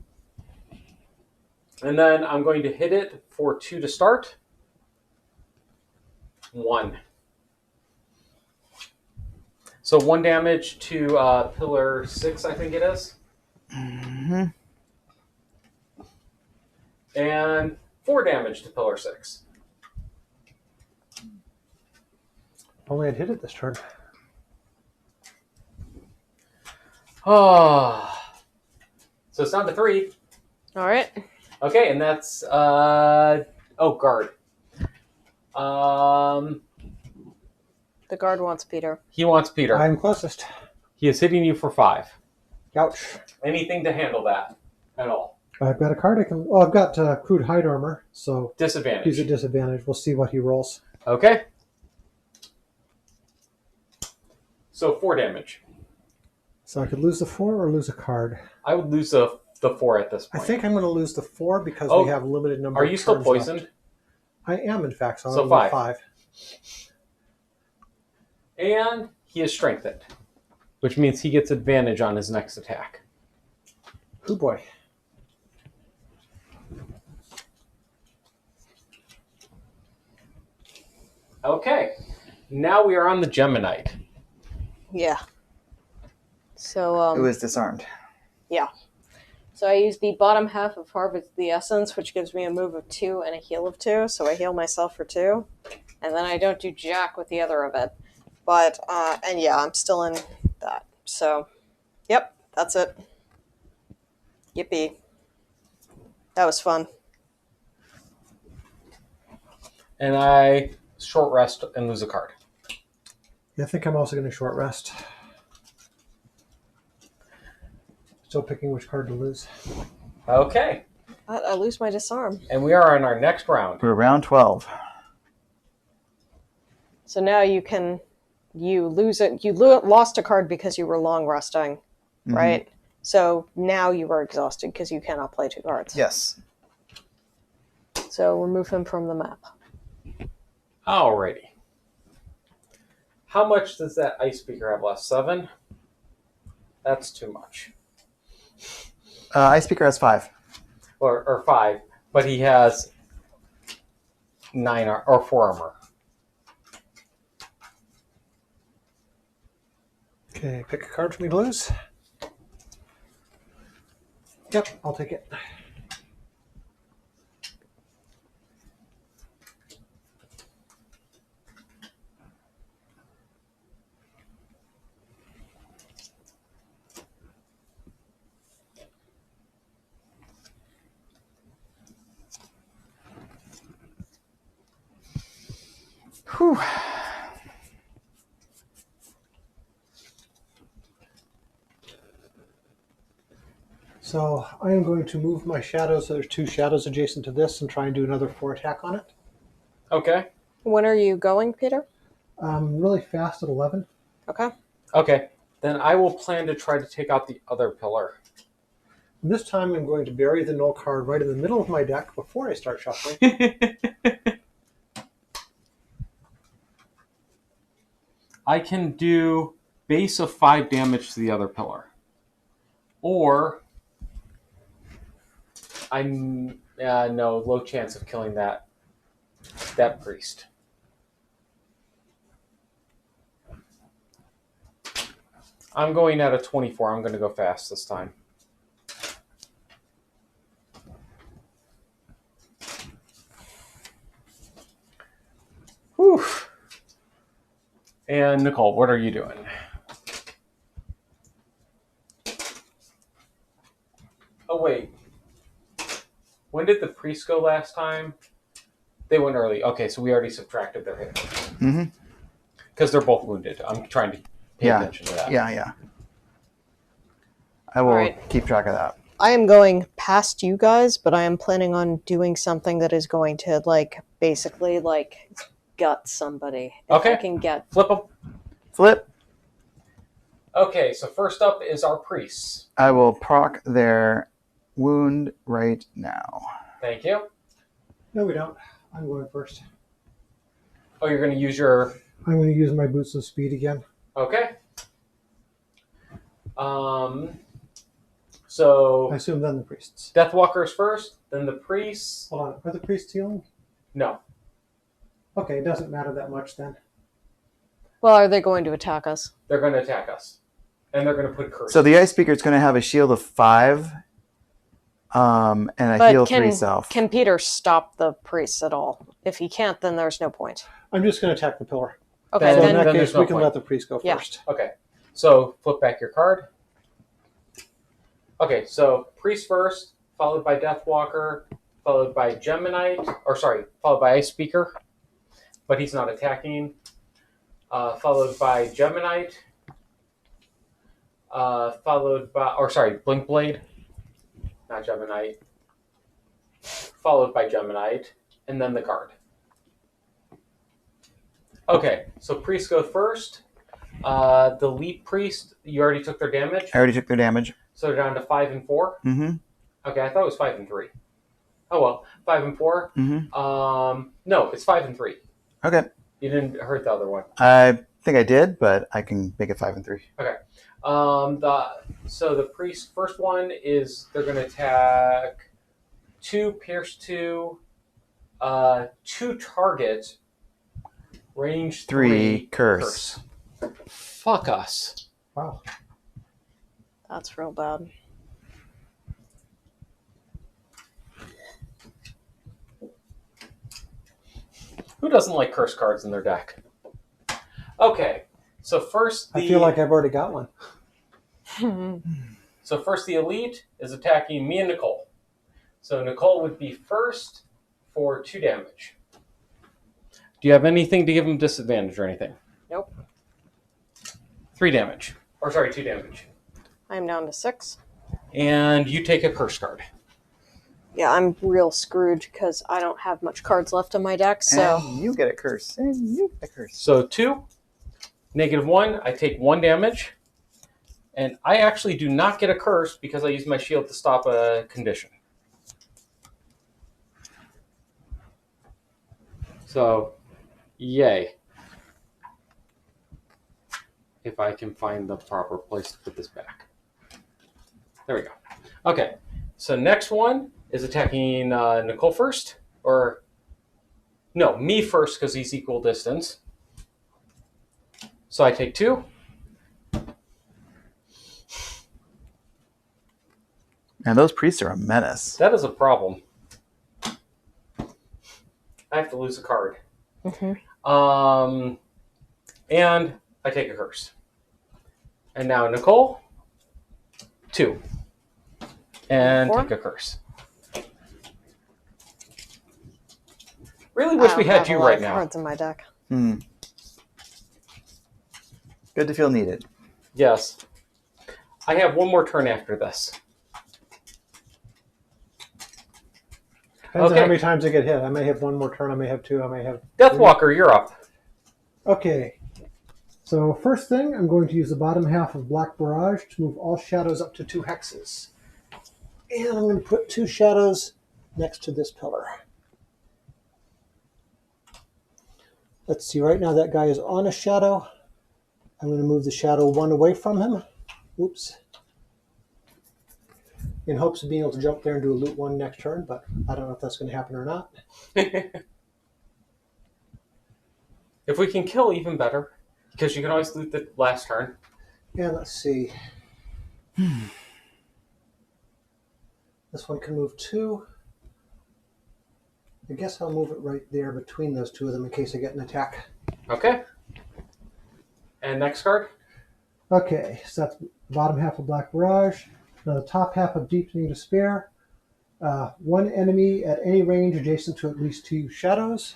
And then I'm going to hit it for 2 to start. 1. So 1 damage to pillar 6, I think it is. Mm-hmm. And 4 damage to pillar 6. Only I'd hit it this turn. Oh. So it's down to 3. All right. Okay, and that's guard. The guard wants Peter. He wants Peter. I'm closest. He is hitting you for 5. Ouch. Anything to handle that at all. I've got a card I can... Oh, I've got crude hide armor, so Disadvantage. he's at disadvantage. We'll see what he rolls. Okay. So 4 damage. So I could lose the 4 or lose a card. I would lose the 4 at this I point. think I'm going to lose the 4 because Oh, we have a limited number Are of you still turns poisoned? left. I am, in fact, so So I'm 5. 5. And he is strengthened, which means he gets advantage on his next attack. Oh boy. Okay. Now we are on the Geminite. Yeah. So Who is disarmed? So I use the bottom half of Harvest the Essence, which gives me a move of 2 and a heal of 2. So I heal myself for 2, and then I don't do jack with the other of it. But and yeah, I'm still in that. So, yep, that's it. Yippee! That was fun. And I short rest and lose a card. Yeah, I think I'm also going to short rest. Still picking which card to lose. Okay. I lose my disarm. And we are on our next round. We're round 12. So now you lose it. You lost a card because you were long resting, Mhm. right? So now you are exhausted because you cannot play 2 cards. Yes. So remove him from the map. Alrighty. How much does that ice speaker have left? 7? That's too much. Ice Speaker has 5. Or 5. But he has 9 or 4 armor. Okay, pick a card for me to lose. Yep, I'll take it. Whew. So I am going to move my shadows. So there's 2 shadows adjacent to this and try and do another 4 attack on it. Okay. When are you going, Peter? Really fast at 11. Okay. Okay. Then I will plan to try to take out the other pillar. And this time I'm going to bury the null card right in the middle of my deck before I start shuffling. I can do base of 5 damage to the other pillar. Or I'm no low chance of killing that priest. I'm going at a 24. I'm going to go fast this time. Whew. And Nicole, what are you doing? Oh, wait. When did the priest go last time? They went early. Okay, so we already subtracted their hit. Mm-hmm. Because they're both wounded. I'm trying to pay attention to that. Yeah. I will Alright. keep track of that. I am going past you guys, but I am planning on doing something that is going to, basically, gut somebody. If Okay. I can get... Flip them. Flip. Okay, so first up is our priests. I will proc their wound right now. Thank you. No, we don't. I'm going first. Oh, you're going to use your... I'm going to use my boots of speed again. Okay. So I assume then the priests. Deathwalkers first, then the priests. Hold on. Are the priests healing? No. Okay, it doesn't matter that much then. Well, are they going to attack us? They're going to attack us. And they're going to put curse. So the Ice Speaker is going to have a shield of 5 and a But heal 3 self. Can Peter stop the priests at all? If he can't, then there's no point. I'm just going to attack the pillar. Okay, So Then- in that then case, there's no we can point. let the priest go Yeah. first. Okay. So flip back your card. Okay, so priest first, followed by Deathwalker, followed by Geminite, followed by Ice Speaker, but he's not attacking. Followed by Geminite, Blink Blade, not Geminite. Followed by Geminite, and then the card. Okay, so priest go first. The lead priest, you already took their damage, I already took their damage. so they're down to 5 and 4. Mm-hmm. Okay, I thought it was 5 and 3. Oh well, 5 and 4. Mm-hmm. No, it's 5 and 3. Okay. You didn't hurt the other one. I think I did, but I can make it 5 and 3. So the priest first one is they're going to attack 2, pierce 2, 2 targets, range 3, curse. Fuck us. Wow. That's real bad. Who doesn't like curse cards in their deck? Okay, so first I feel like I've already got one. So first the elite is attacking me and Nicole. So Nicole would be first for 2 damage. Do you have anything to give him disadvantage or anything? Nope. 3 damage. Or sorry, 2 damage. I'm down to 6. And you take a curse card. Yeah, I'm real screwed because I don't have much cards left in my deck, so... And you get a curse. And you get a curse. So 2, -1, I take 1 damage. And I actually do not get a curse because I use my shield to stop a condition. So, yay. If I can find the proper place to put this back. There we go. Okay, so next one is attacking Nicole first. Or, no, me first because he's equal distance. So I take 2. And those priests are a menace. That is a problem. I have to lose a card. Mm-hmm. And I take a curse. And now Nicole, 2. And 4. take a curse. Really wish we had you right now. Cards in my deck. Good to feel needed. Yes. I have one more turn after this. Depends on Okay. how many times I get hit. I may have one more turn. I may have 2. I may have... Deathwalker, you're up. Okay. So first thing, I'm going to use the bottom half of Black Barrage to move all shadows up to 2 hexes. And I'm going to put 2 shadows next to this pillar. Let's see, right now that guy is on a shadow. I'm going to move the shadow 1 away from him. Oops. In hopes of being able to jump there and do a loot 1 next turn, but I don't know if that's going to happen or not. If we can kill, even better. Because you can always loot the last turn. And let's see. This one can move 2. I guess I'll move it right there between those 2 of them in case I get an attack. Okay. And next card? Okay, so that's the bottom half of Black Barrage. Now the top half of Deepening Despair. 1 enemy at any range adjacent to at least 2 shadows.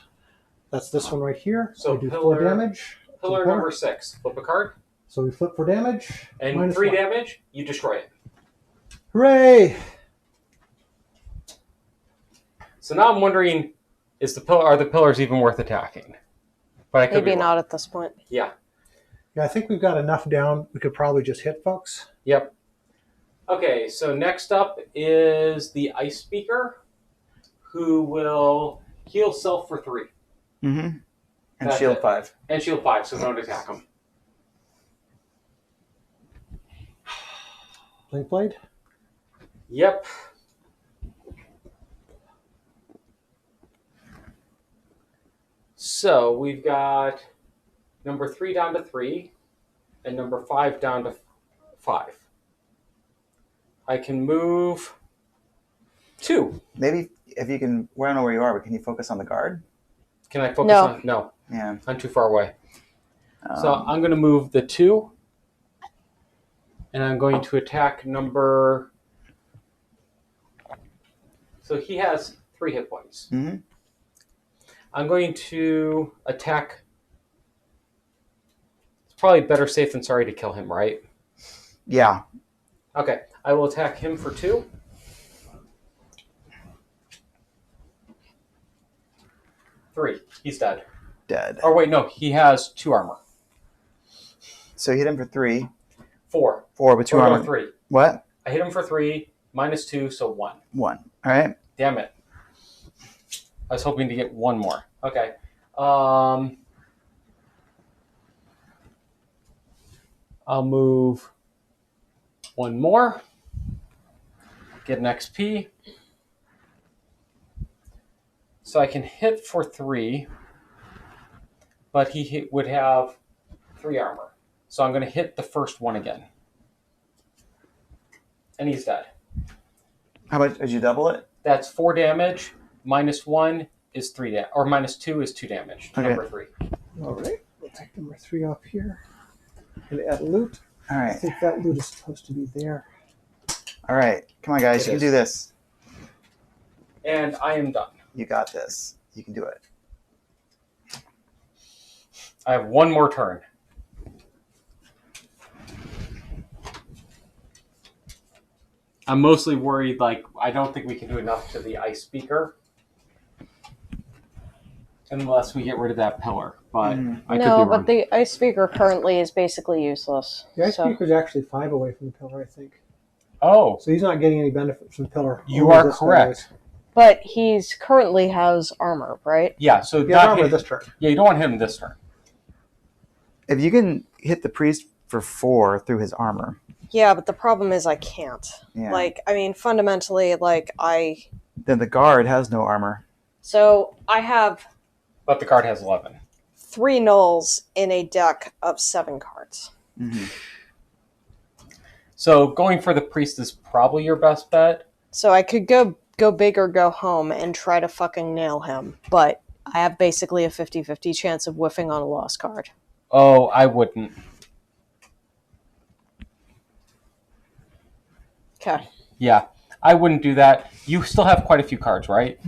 That's this one right here. So I do pillar- 4 damage. Pillar number 6. Flip a card. So we flip for damage. And minus 3 1. damage, you destroy it. Hooray! So now I'm wondering, are the pillars even worth attacking? But I could Maybe be wrong. not at this point. Yeah. Yeah, I think we've got enough down. We could probably just hit folks. Yep. Okay, so next up is the Ice Speaker, who will heal self for 3. Mm-hmm. And That's shield it. 5. And shield 5, so don't attack him. Blink Blade. Yep. So we've got number 3 down to 3, and number 5 down to 5. I can move 2. Maybe if you can, well, I don't know where you are, but can you focus on the guard? Can I focus No. on? No, Yeah. I'm too far away. So I'm going to move the 2, and I'm going to attack number. So he has 3 hit points. Mm-hmm. I'm going to attack. It's probably better safe than sorry to kill him, right? Yeah. Okay, I will attack him for 2. Three. He's dead. Dead. Or wait, no, he has 2 armor. So you hit him for 3. 4. 4 with 2 Or no, armor. 3. What? I hit him for 3, minus 2, so 1. 1. All right. Damn it. I was hoping to get 1 more. Okay. I'll move 1 more. Get an XP. So I can hit for 3, but he would have 3 armor. So I'm going to hit the first one again. And he's dead. How much did you double it? That's 4 damage. Minus 1 is 3 damage. Or minus 2 is 2 damage. Okay. Number 3. All right. We'll take number 3 off here and add loot. All I right. think that loot is supposed to be there. All right. Come on, guys. It You can is. do this. And I am done. You got this. You can do it. I have 1 more turn. I'm mostly worried, I don't think we can do enough to the Ice Speaker. Unless we get rid of that pillar. But I could be No, wrong. but the ice speaker currently is basically useless. The ice So- speaker's actually 5 away from the pillar, I think. Oh, So he's not getting any benefit from the pillar. you Only are this guy correct. is. But he's currently has armor, right? Yeah, so He has not armor hit, this turn. yeah, you don't want him this turn. If you can hit the priest for 4 through his armor. Yeah, but the problem is I can't. Yeah. Fundamentally, Then the guard has no armor. So I have But the card has 11. 3 nulls in a deck of 7 cards. Mm-hmm. So going for the priest is probably your best bet. So I could go big or go home and try to fucking nail him, but I have basically a 50-50 chance of whiffing on a lost card. Oh, I wouldn't. Okay. Yeah, I wouldn't do that. You still have quite a few cards, right?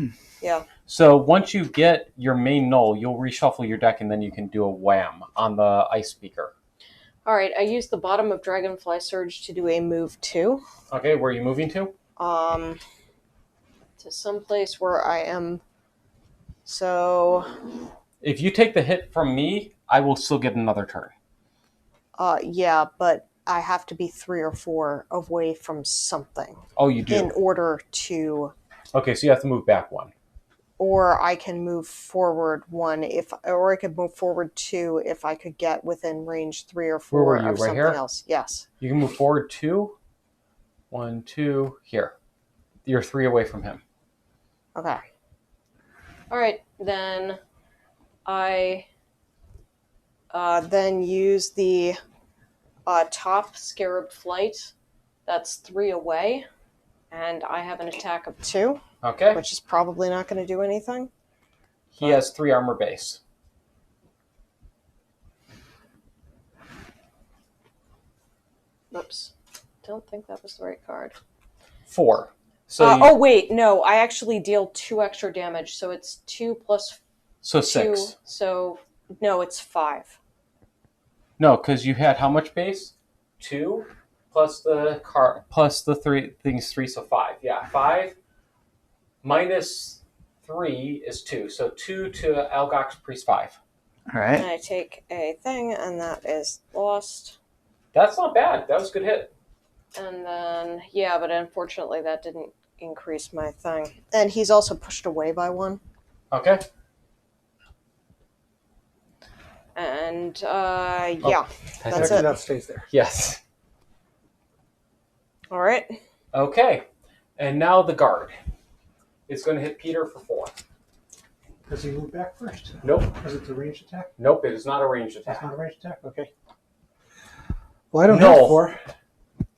Yeah. So once you get your main null, you'll reshuffle your deck and then you can do a wham on the Ice Speaker. Alright, I used the bottom of Dragonfly Surge to do a move 2. Okay, where are you moving to? To some place where I am. So, If you take the hit from me, I will still get another turn. yeah, but I have to be 3 or 4 away from something Oh, you do? in order to, Okay, so you have to move back 1. or I can move forward 1 or I could move forward 2 if I could get within range 3 or 4 Where were you, of right something here? else. Yes. You can move forward 2. 1, 2, here. You're 3 away from him. Okay. Alright, then I then use the top Scarab Flight. That's 3 away. And I have an attack of 2, Okay. which is probably not going to do anything. He has 3 armor base. Oops. Don't think that was the right card. 4. So Oh, wait, no. I actually deal 2 extra damage, so it's 2 plus so 2. 6. So, no, it's 5. No, because you had how much base? 2 plus the car plus the 3 things 3, so 5. Yeah, 5 minus 3 is 2. So 2 to Algox Priest 5. All And right. I take a thing, and that is lost. That's not bad. That was a good hit. And then, yeah, but unfortunately that didn't increase my thing. And he's also pushed away by 1. Okay. And, yeah, that's Actually, it. that stays there. Yes. All right. Okay. And now the guard. It's going to hit Peter for 4. Does he move back first? Nope. Is it the ranged attack? Nope, it is not a ranged That's attack. not a ranged attack? Okay. Well, I don't No. have 4.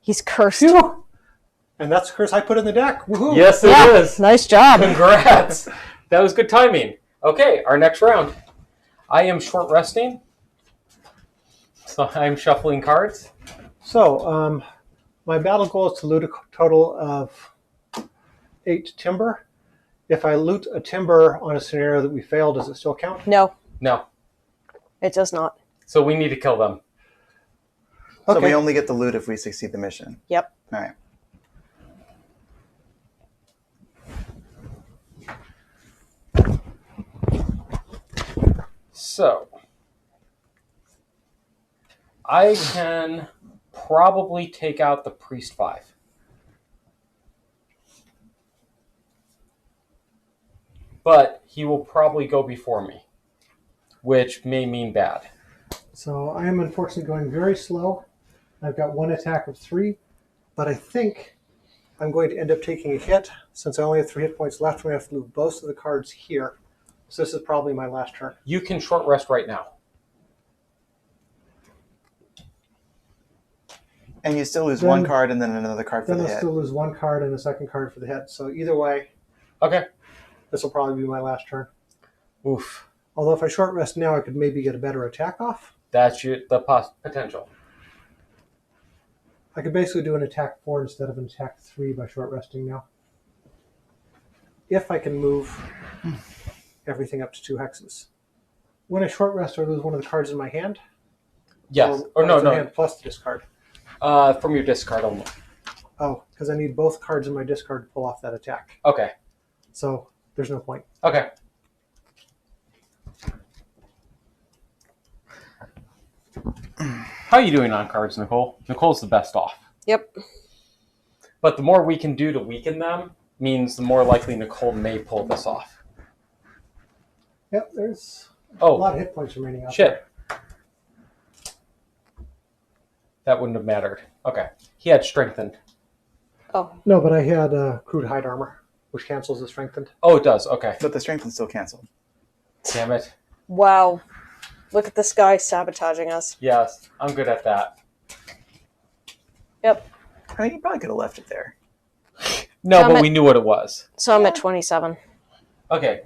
He's cursed. Phew! And that's the curse I put in the deck. Woohoo! Yes, it Yeah, is. nice job. Congrats. That was good timing. Okay, our next round. I am short resting. So I'm shuffling cards. So, my battle goal is to loot a total of 8 timber. If I loot a timber on a scenario that we fail, does it still count? No, No. it does not. So we need to kill them. So Okay. we only get the loot if we succeed the mission. Yep. All right. So I can probably take out the priest 5. But he will probably go before me, which may mean bad. So I am unfortunately going very slow. I've got 1 attack of 3, but I think I'm going to end up taking a hit since I only have 3 hit points left. We have to move both of the cards here. So this is probably my last turn. You can short rest right now. And you still lose Then- 1 card and then another card for Then the I'll hit. still lose 1 card and a second card for the hit. So either way, Okay. this will probably be my last turn. Oof. Although if I short rest now, I could maybe get a better attack off. That's the potential. I could basically do an attack 4 instead of an attack 3 by short resting now. If I can move everything up to 2 hexes. When I short rest, I lose one of the cards in my hand. Yes. Or cards in no. hand plus the discard. From your discard only. Oh, because I need both cards in my discard to pull off that attack. Okay. So there's no point. Okay. How are you doing on cards, Nicole? Nicole's the best off. Yep. But the more we can do to weaken them means the more likely Nicole may pull this off. Yep, there's a Oh, lot of hit points remaining out shit. That wouldn't have mattered. Okay. He had strengthened. Oh, there. No, but I had crude hide armor, which cancels the strengthened. Oh, it does. Okay. But the strength is still canceled. Damn it. wow. Look at this guy sabotaging us. Yes, I'm good at that. Yep. I mean, you probably could have left it there. No, Damn but it. we knew what it was. So I'm at 27. Okay.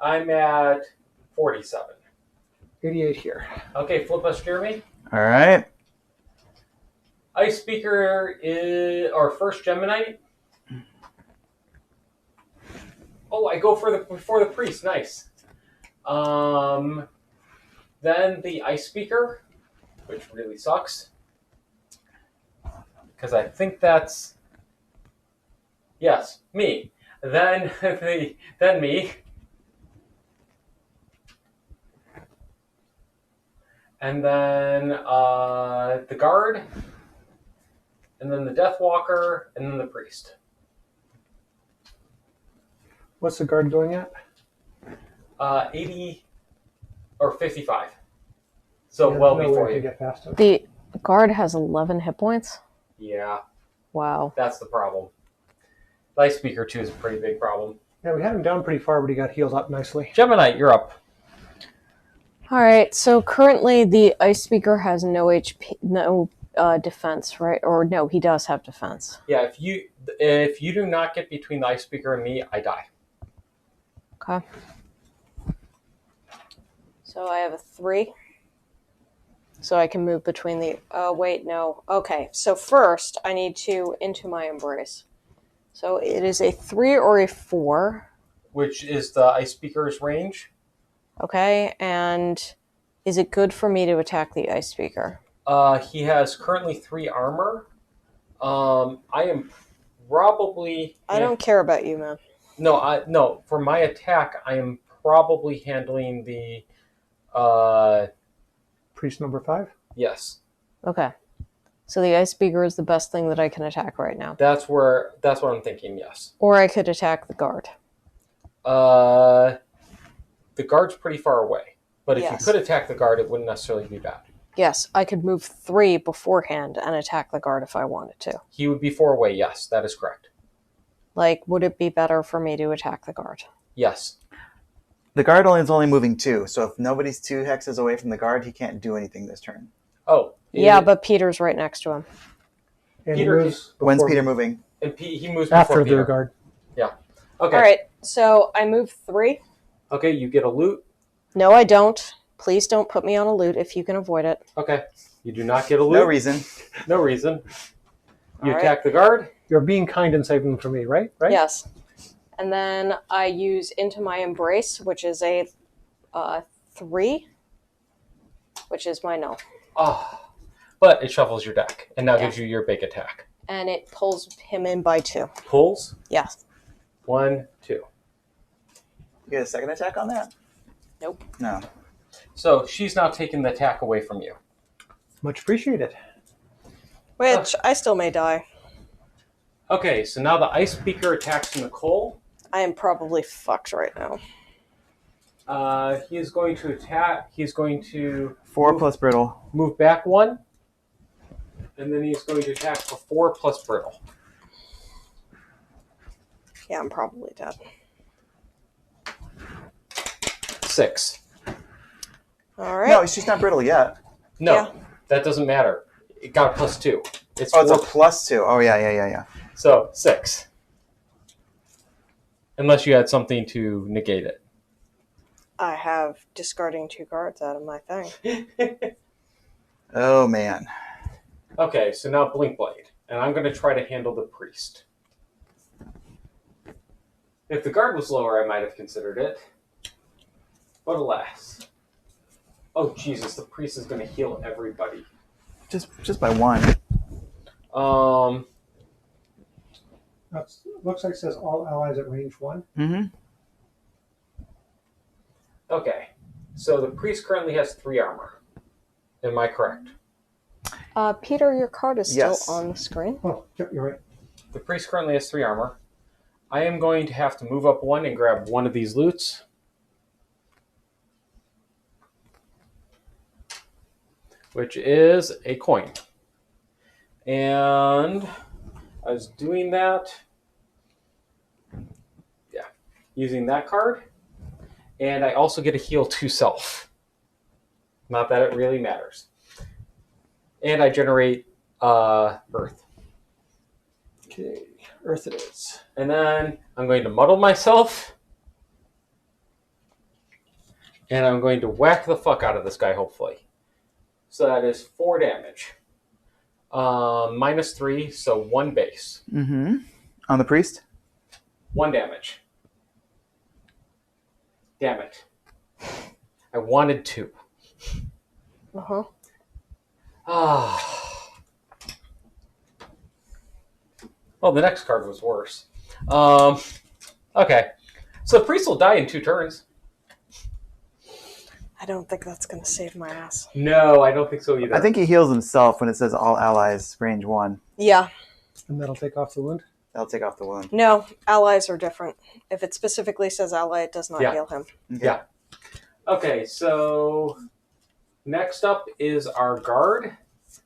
I'm at 47. 88 here. Okay, flip us, Jeremy. All right. Ice Speaker is our first Gemini. Oh, I go before the priest. Nice. Then the Ice Speaker, which really sucks, because I think that's me. Then then me, and then the guard. And then the Death Walker, and then the Priest. What's the guard going at? 80 or 55. So Yeah, well no before way to you. get past him. The guard has 11 hit points. Yeah, Wow. that's the problem. Ice Speaker 2 is a pretty big problem. Yeah, we had him down pretty far, but he got healed up nicely. Gemini, you're up. All right. So currently the ice speaker has no HP, no defense, right? Or no, he does have defense. Yeah, if you do not get between the Ice Speaker and me, I die. Okay. So I have a 3. So I can move between the. Oh wait, no. Okay. So first I need to into my embrace. So it is a 3 or a 4. Which is the Ice Speaker's range. Okay, and is it good for me to attack the ice speaker? He has currently 3 armor. I am probably. I don't care about you, man. No. For my attack, I am probably handling the. Priest number 5. Yes. Okay. So the ice beaker is the best thing that I can attack right now. That's what I'm thinking. Yes. Or I could attack the guard. The guard's pretty far away, but if Yes. you could attack the guard, it wouldn't necessarily be bad. Yes, I could move 3 beforehand and attack the guard if I wanted to. He would be 4 away. Yes, that is correct. Like, would it be better for me to attack the guard? Yes. The guard is only moving 2, so if nobody's 2 hexes away from the guard, he can't do anything this turn. Oh. Yeah, but Peter's right next to him. And Peter- he moves When's before Peter me. moving? And he moves After before the Peter. guard. Okay. All right, so I move 3. Okay, you get a loot. No, I don't. Please don't put me on a loot if you can avoid it. Okay. You do not get a loot. No reason. No reason. You All right. attack the guard. You're being kind and saving for me, right? Right? Yes. And then I use Into My Embrace, which is a 3, which is my null. Oh. But it shuffles your deck and now Yeah. gives you your big attack. And it pulls him in by 2. Pulls. Yes. 1, 2. You get a second attack on that? Nope. No. So she's now taking the attack away from you. Much appreciated. Which I still may die. Okay, so now the ice beaker attacks Nicole. I am probably fucked right now. He is going to attack. He's going to 4 plus brittle. move back 1. And then he's going to attack for 4 plus brittle. Yeah, I'm probably dead. 6. All right. No, she's not brittle yet. No, Yeah. that doesn't matter. It got a +2. It's Oh, it's a 4. +2. Oh, yeah. So 6. Unless you had something to negate it. I have discarding 2 cards out of my thing. Oh, man. Okay, so now Blink Blade. And I'm going to try to handle the priest. If the guard was lower, I might have considered it. But alas. Oh, Jesus, the priest is going to heal everybody. Just by 1. Looks like it says all allies at range 1. Mm-hmm. Okay, so the priest currently has 3 armor. Am I correct? Peter, your card is still Yes. on the screen. Oh, yep, you're right. The priest currently has 3 armor. I am going to have to move up 1 and grab one of these loots. Which is a coin. And I was doing that. Yeah. Using that card. And I also get a heal to self. Not that it really matters. And I generate Earth. Okay, Earth it is. And then I'm going to muddle myself. And I'm going to whack the fuck out of this guy, hopefully. So that is 4 damage. -3, so 1 base. Mm-hmm. On the priest? 1 damage. Damn it. I wanted 2. Uh-huh. Ah. Well, the next card was worse. Okay. So the priest will die in 2 turns. I don't think that's going to save my ass. No, I don't think so either. I think he heals himself when it says all allies range 1. Yeah. And that'll take off the wound. That'll take off the wound. No, allies are different. If it specifically says ally, it does not Yeah. heal him. Okay. Yeah. Okay, so next up is our guard,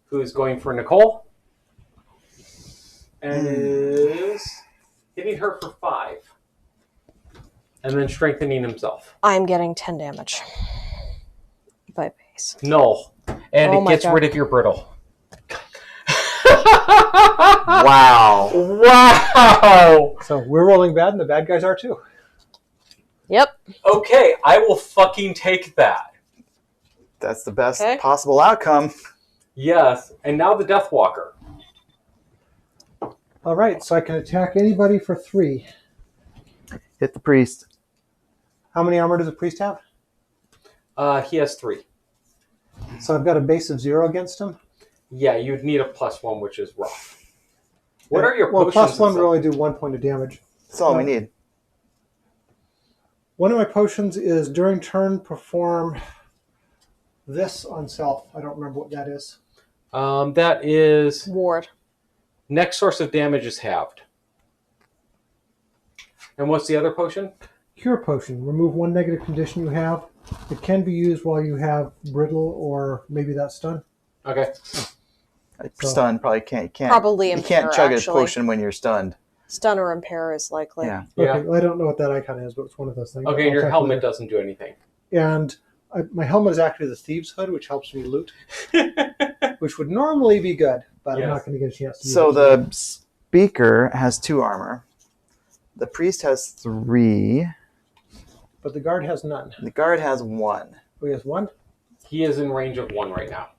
who is going for Nicole. And is hitting her for 5. And then strengthening himself. I'm getting 10 damage. By base. Null. And Oh it my gets God. rid of your brittle. Wow. Wow! So we're rolling bad, and the bad guys are too. Yep. Okay, I will fucking take that. That's the best Okay. possible outcome. Yes, and now the Deathwalker. All right, so I can attack anybody for 3. Hit the priest. How many armor does a priest have? He has 3. So I've got a base of 0 against him. Yeah, you'd need a +1, which is rough. What are your Well, potions? +1 and will stuff? only do 1 point of damage. That's all we need. One of my potions is during turn perform this on self. I don't remember what that is. That is Ward. next source of damage is halved. And what's the other potion? Cure potion. Remove one negative condition you have. It can be used while you have brittle or maybe that stun. Okay. Stun probably can't. Probably You can't impair, chug a actually. potion when you're stunned. Stun or impair is likely. Yeah. Yeah. Okay, well, I don't know what that icon is, but it's one of those things. Okay, I'll and your check helmet later. doesn't do anything. And my helmet is actually the Thieves' Hood, which helps me loot, which would normally be good, but I'm Yes. not going to get a chance to use So it. the speaker has 2 armor. The priest has 3. But the guard has none. The guard has 1. Oh, he has 1? He is in range of 1 right now.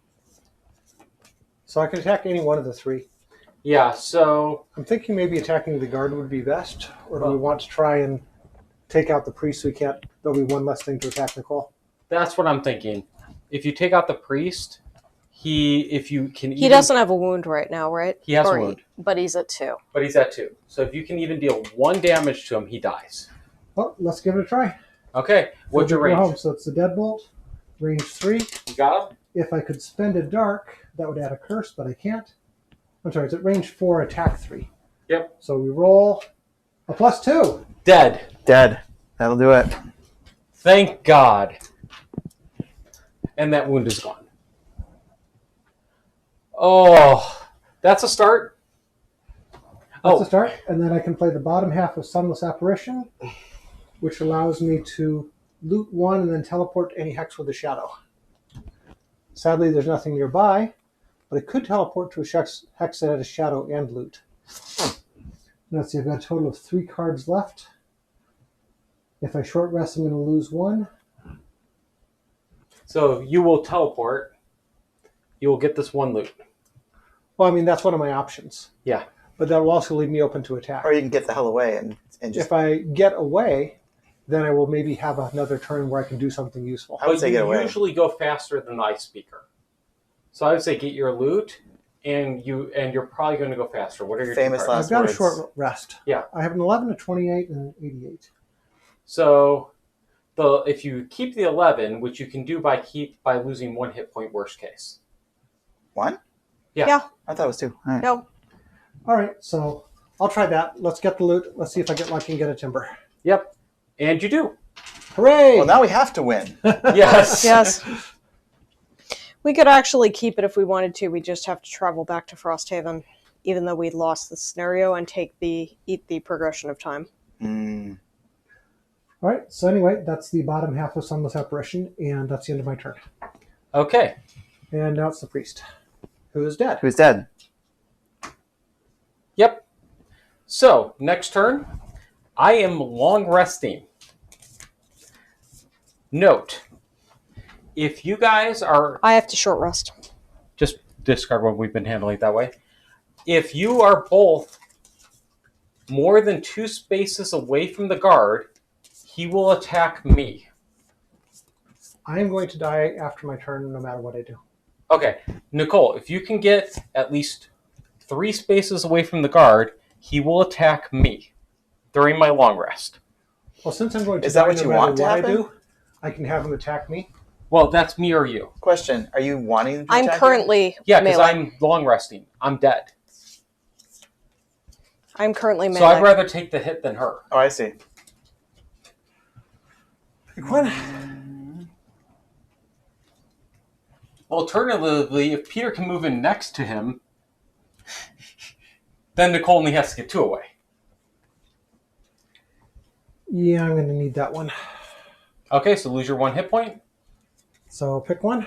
So I can attack any one of the 3. Yeah, so I'm thinking maybe attacking the guard would be best, or do we want to try and take out the priest so we can't... There'll be one less thing to attack Nicole. that's what I'm thinking. If you take out the priest, if you can He doesn't have a wound right now, right? He has a Or wound. But he's at 2. But he's at 2. So if you can even deal 1 damage to him, he dies. Well, let's give it a try. Okay, what's your We'll go range? home. So it's the deadbolt, range 3. You got him? If I could spend a dark, that would add a curse, but I can't. I'm sorry, it's at range 4, attack 3. Yep. So we roll a +2. Dead. Dead. That'll do it. Thank God. And that wound is gone. Oh, that's a start. That's a start. And then I can play the bottom half of Sunless Apparition, which allows me to loot 1 and then teleport to any hex with a shadow. Sadly, there's nothing nearby, but I could teleport to a hex that had a shadow and loot. Let's see, I've got a total of 3 cards left. If I short rest, I'm going to lose 1. So you will teleport. You will get this 1 loot. Well, I mean, that's one of my options. Yeah. But that will also leave me open to attack. Or you can get the hell away and just... If I get away, then I will maybe have another turn where I can do something useful. I would say you get away. usually go faster than the ice speaker. So I would say get your loot, and you're probably going to go faster. What are your Famous two cards? last I've got words. a short rest. Yeah. I have an 11, a 28, and an 88. So if you keep the 11, which you can do by losing 1 hit point, worst case. 1? Yeah. I thought it was 2. All right. No. All right, so I'll try that. Let's get the loot. Let's see if I get lucky and get a timber. Yep. And you do. Hooray! Well, now we have to win. Yes. Yes. We could actually keep it if we wanted to. We just have to travel back to Frosthaven, even though we lost the scenario, and eat the progression of time. Mm. All right, so anyway, that's the bottom half of Sunless Apparition, and that's the end of my turn. Okay. And now it's the priest, who is dead. Who's dead? Yep. So, next turn, I am long resting. Note, if you guys are... I have to short rest. Just discard what we've been handling it that way. If you are both more than 2 spaces away from the guard, he will attack me. I am going to die after my turn, no matter what I do. Okay, Nicole, if you can get at least 3 spaces away from the guard, he will attack me during my long rest. Well, since I'm going to Is that die what no you matter want to what I happen? do, I can have him attack me. Well, that's me or you. Question: are you wanting to I'm attack currently Yeah, because melee. I'm long resting. I'm dead. I'm currently melee. So I'd rather take the hit than her. you? Oh, I see. Alternatively, if Peter can move in next to him, then Nicole only has to get 2 away. Yeah, I'm going to need that one. Okay, so lose your 1 hit point. So pick one.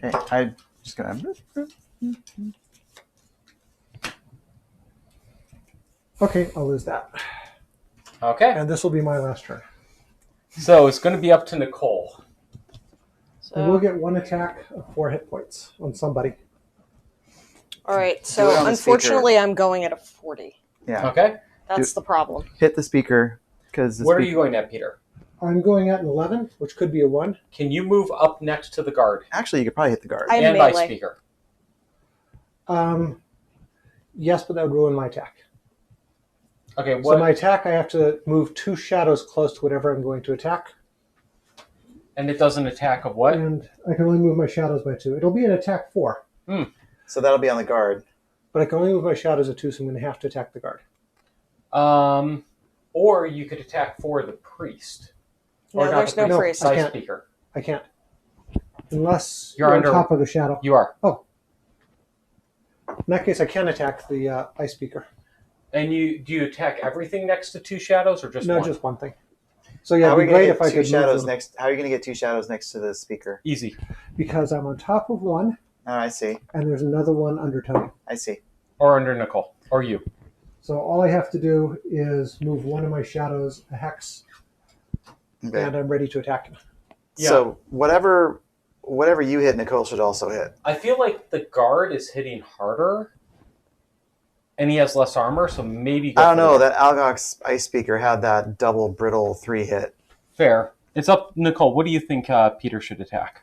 Okay, I'm just gonna. Okay, I'll lose that. Okay, And this will be my last turn. so it's going to be up to Nicole. I will get 1 attack of 4 hit points on somebody. All right, Do it so on the unfortunately, I'm going at a 40. Yeah. Okay, That's the problem. Hit the speaker because. what are you going at, Peter? I'm going at an 11, which could be a 1. Can you move up next to the guard Actually, you could probably hit the guard. I'm and by melee. speaker? Yes, but that would ruin my attack. Okay, So my attack, I have to move 2 shadows close to whatever I'm going to attack. And it does an attack of what? And I can only move my shadows by 2. It'll be an attack 4. So that'll be on the guard. But I can only move my shadows at 2, so I'm going to have to attack the guard. Or you could attack for the priest. No, there's no priest. Ice Speaker. I can't. Unless You're you're under- on top of the shadow. You are. Oh. In that case, I can attack the Ice Speaker. And do you attack everything next to 2 shadows or just No, one? just one thing. So yeah, How it'd are be we great gonna if get I two could shadows move them. next? How are you going to get 2 shadows next to the speaker? Easy. Because I'm on top of one, Oh, I see. and there's another one under Tony. I see. Or under Nicole. Or you. So all I have to do is move one of my shadows a hex, Okay. and I'm ready to attack him. Yeah. So whatever you hit, Nicole should also hit. I feel like the guard is hitting harder. And he has less armor, so maybe... I don't know. That Algox Ice Speaker had that double brittle 3 hit. Fair. It's up, Nicole. What do you think Peter should attack?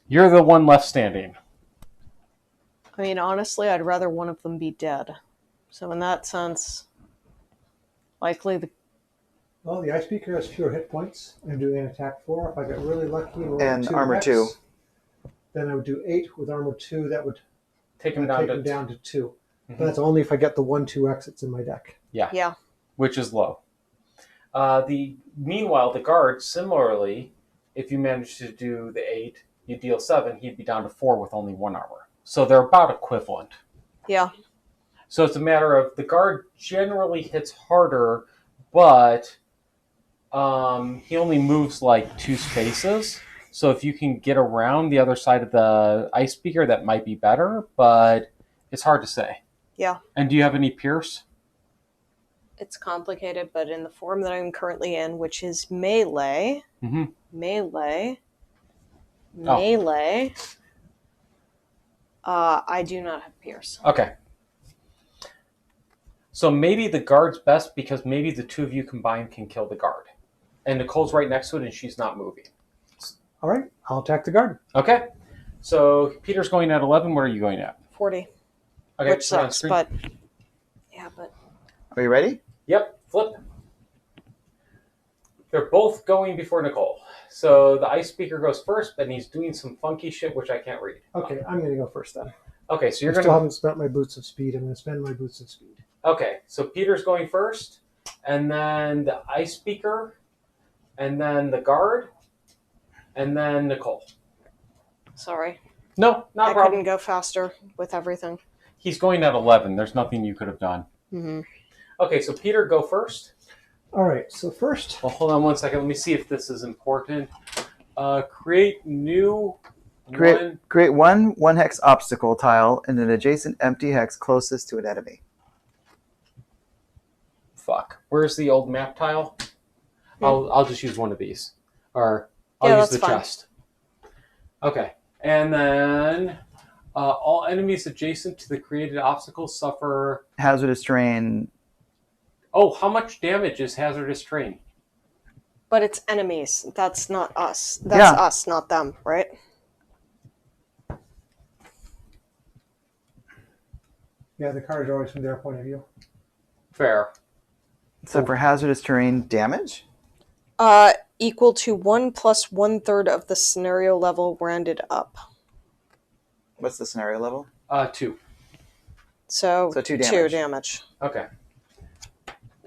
You're the one left standing. I mean, honestly, I'd rather one of them be dead. So in that sense, likely the... Well, the Ice Speaker has fewer hit points. I'm doing an attack 4. If I get really lucky and roll And 2 armor X, 2. then I would do 8 with armor 2. That would Take him take down him to... down to 2. Mhm. But that's only if I get the 1/2 exits in my deck. Yeah. Which is low. Meanwhile, the guard, similarly, if you manage to do the 8, you deal 7, he'd be down to 4 with only 1 armor. So they're about equivalent. Yeah. So it's a matter of the guard generally hits harder, but he only moves like 2 spaces. So if you can get around the other side of the Ice Speaker, that might be better, but it's hard to say. Yeah. And do you have any Pierce? It's complicated, but in the form that I'm currently in, which is melee, Mm-hmm. melee, Oh. melee, I do not have Pierce. Okay. So maybe the guard's best because maybe the 2 of you combined can kill the guard. And Nicole's right next to it and she's not moving. All right, I'll attack the guard. Okay. So Peter's going at 11. What are you going at? 40, Okay, which put it on sucks, screen. but... Yeah, but... Are you ready? Yep, flip. They're both going before Nicole. So the Ice Speaker goes first, and he's doing some funky shit which I can't read. Okay, I'm going to go first then. Okay, so I you're still going to... haven't spent my boots of speed. I'm going to spend my boots of speed. Okay, so Peter's going first, and then the Ice Speaker, and then the guard, and then Nicole. Sorry. No, not I a problem. couldn't go faster with everything. He's going at 11. There's nothing you could have done. Mm-hmm. Okay, so Peter, go first. All right, so first, Well, hold on one second. Let me see if this is important. Create new one. Create one hex obstacle tile in an adjacent empty hex closest to an enemy. Fuck. Where's the old map tile? I'll just use one of these. Or I'll Yeah, use the that's fine. chest. Okay. And then all enemies adjacent to the created obstacle suffer... Hazardous terrain. Oh, how much damage is hazardous terrain? But it's enemies. That's not us. That's Yeah. us, not them, right? yeah, the cards are always from their point of view. Fair. So for hazardous terrain damage? Equal to 1 plus 1/3 of the scenario level rounded up. What's the scenario level? 2. So 2 2 damage. damage. Okay.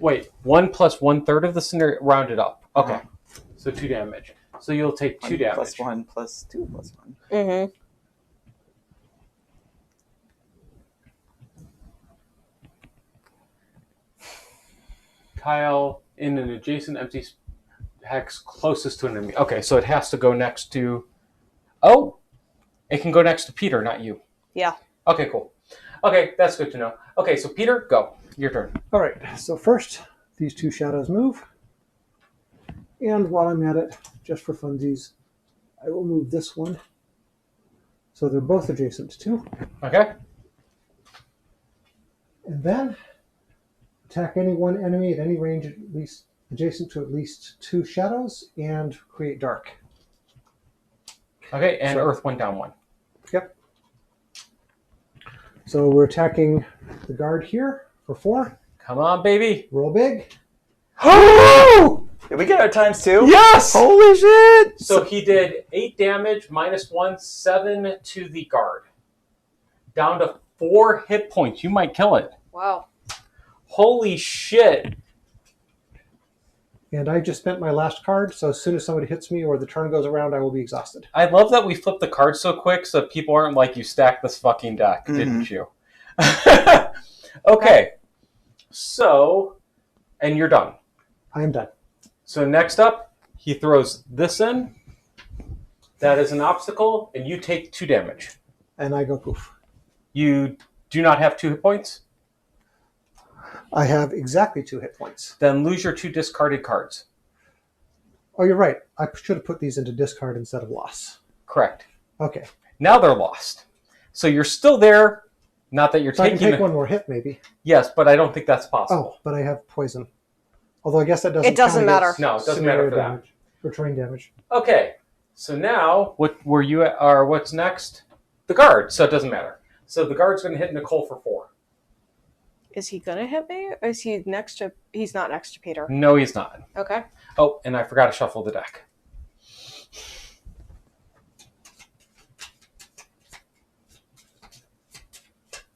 Wait, 1 plus 1/3 of the scenario rounded up. Okay. Uh-huh. So 2 damage. So you'll take 2 damage. Plus 1 plus 2 plus 1. Mm-hmm. Tile in an adjacent empty hex closest to an enemy. Okay, so it has to go next to... Oh! It can go next to Peter, not you. Yeah. Okay, cool. Okay, that's good to know. Okay, so Peter, go. Your turn. All right, so first, these 2 shadows move. And while I'm at it, just for funsies, I will move this one. So they're both adjacent to 2. Okay? And then attack any one enemy at any range at least adjacent to at least 2 shadows and create dark. Okay, and So- Earth went down 1. Yep. So we're attacking the guard here for 4. Come on, baby. Roll big. Oh! Did we get our times 2? Yes! Holy shit! So he did 8 damage, -1, 7 to the guard. Down to 4 hit points. You might kill it. Wow. Holy shit. And I just spent my last card, so as soon as somebody hits me or the turn goes around, I will be exhausted. I love that we flipped the cards so quick so people aren't like, you stacked this fucking deck, didn't you? Okay. So, and you're done. I am done. So next up, he throws this in. That is an obstacle, and you take 2 damage. And I go poof. You do not have 2 hit points? I have exactly 2 hit points. Then lose your 2 discarded cards. Oh, you're right. I should have put these into discard instead of loss. Correct. Okay. Now they're lost. So you're still there. Not that you're So I taking... can take one more hit, maybe. Yes, but I don't think that's possible. Oh, but I have poison. Although I guess that doesn't It doesn't count matter. against No, it doesn't scenario matter for that. damage or terrain damage. Okay. So now, what were you at, or what's next? The guard. So it doesn't matter. So the guard's going to hit Nicole for 4. Is he gonna hit me? Or is he next to? He's not next to Peter. No, he's not. Okay. Oh, and I forgot to shuffle the deck.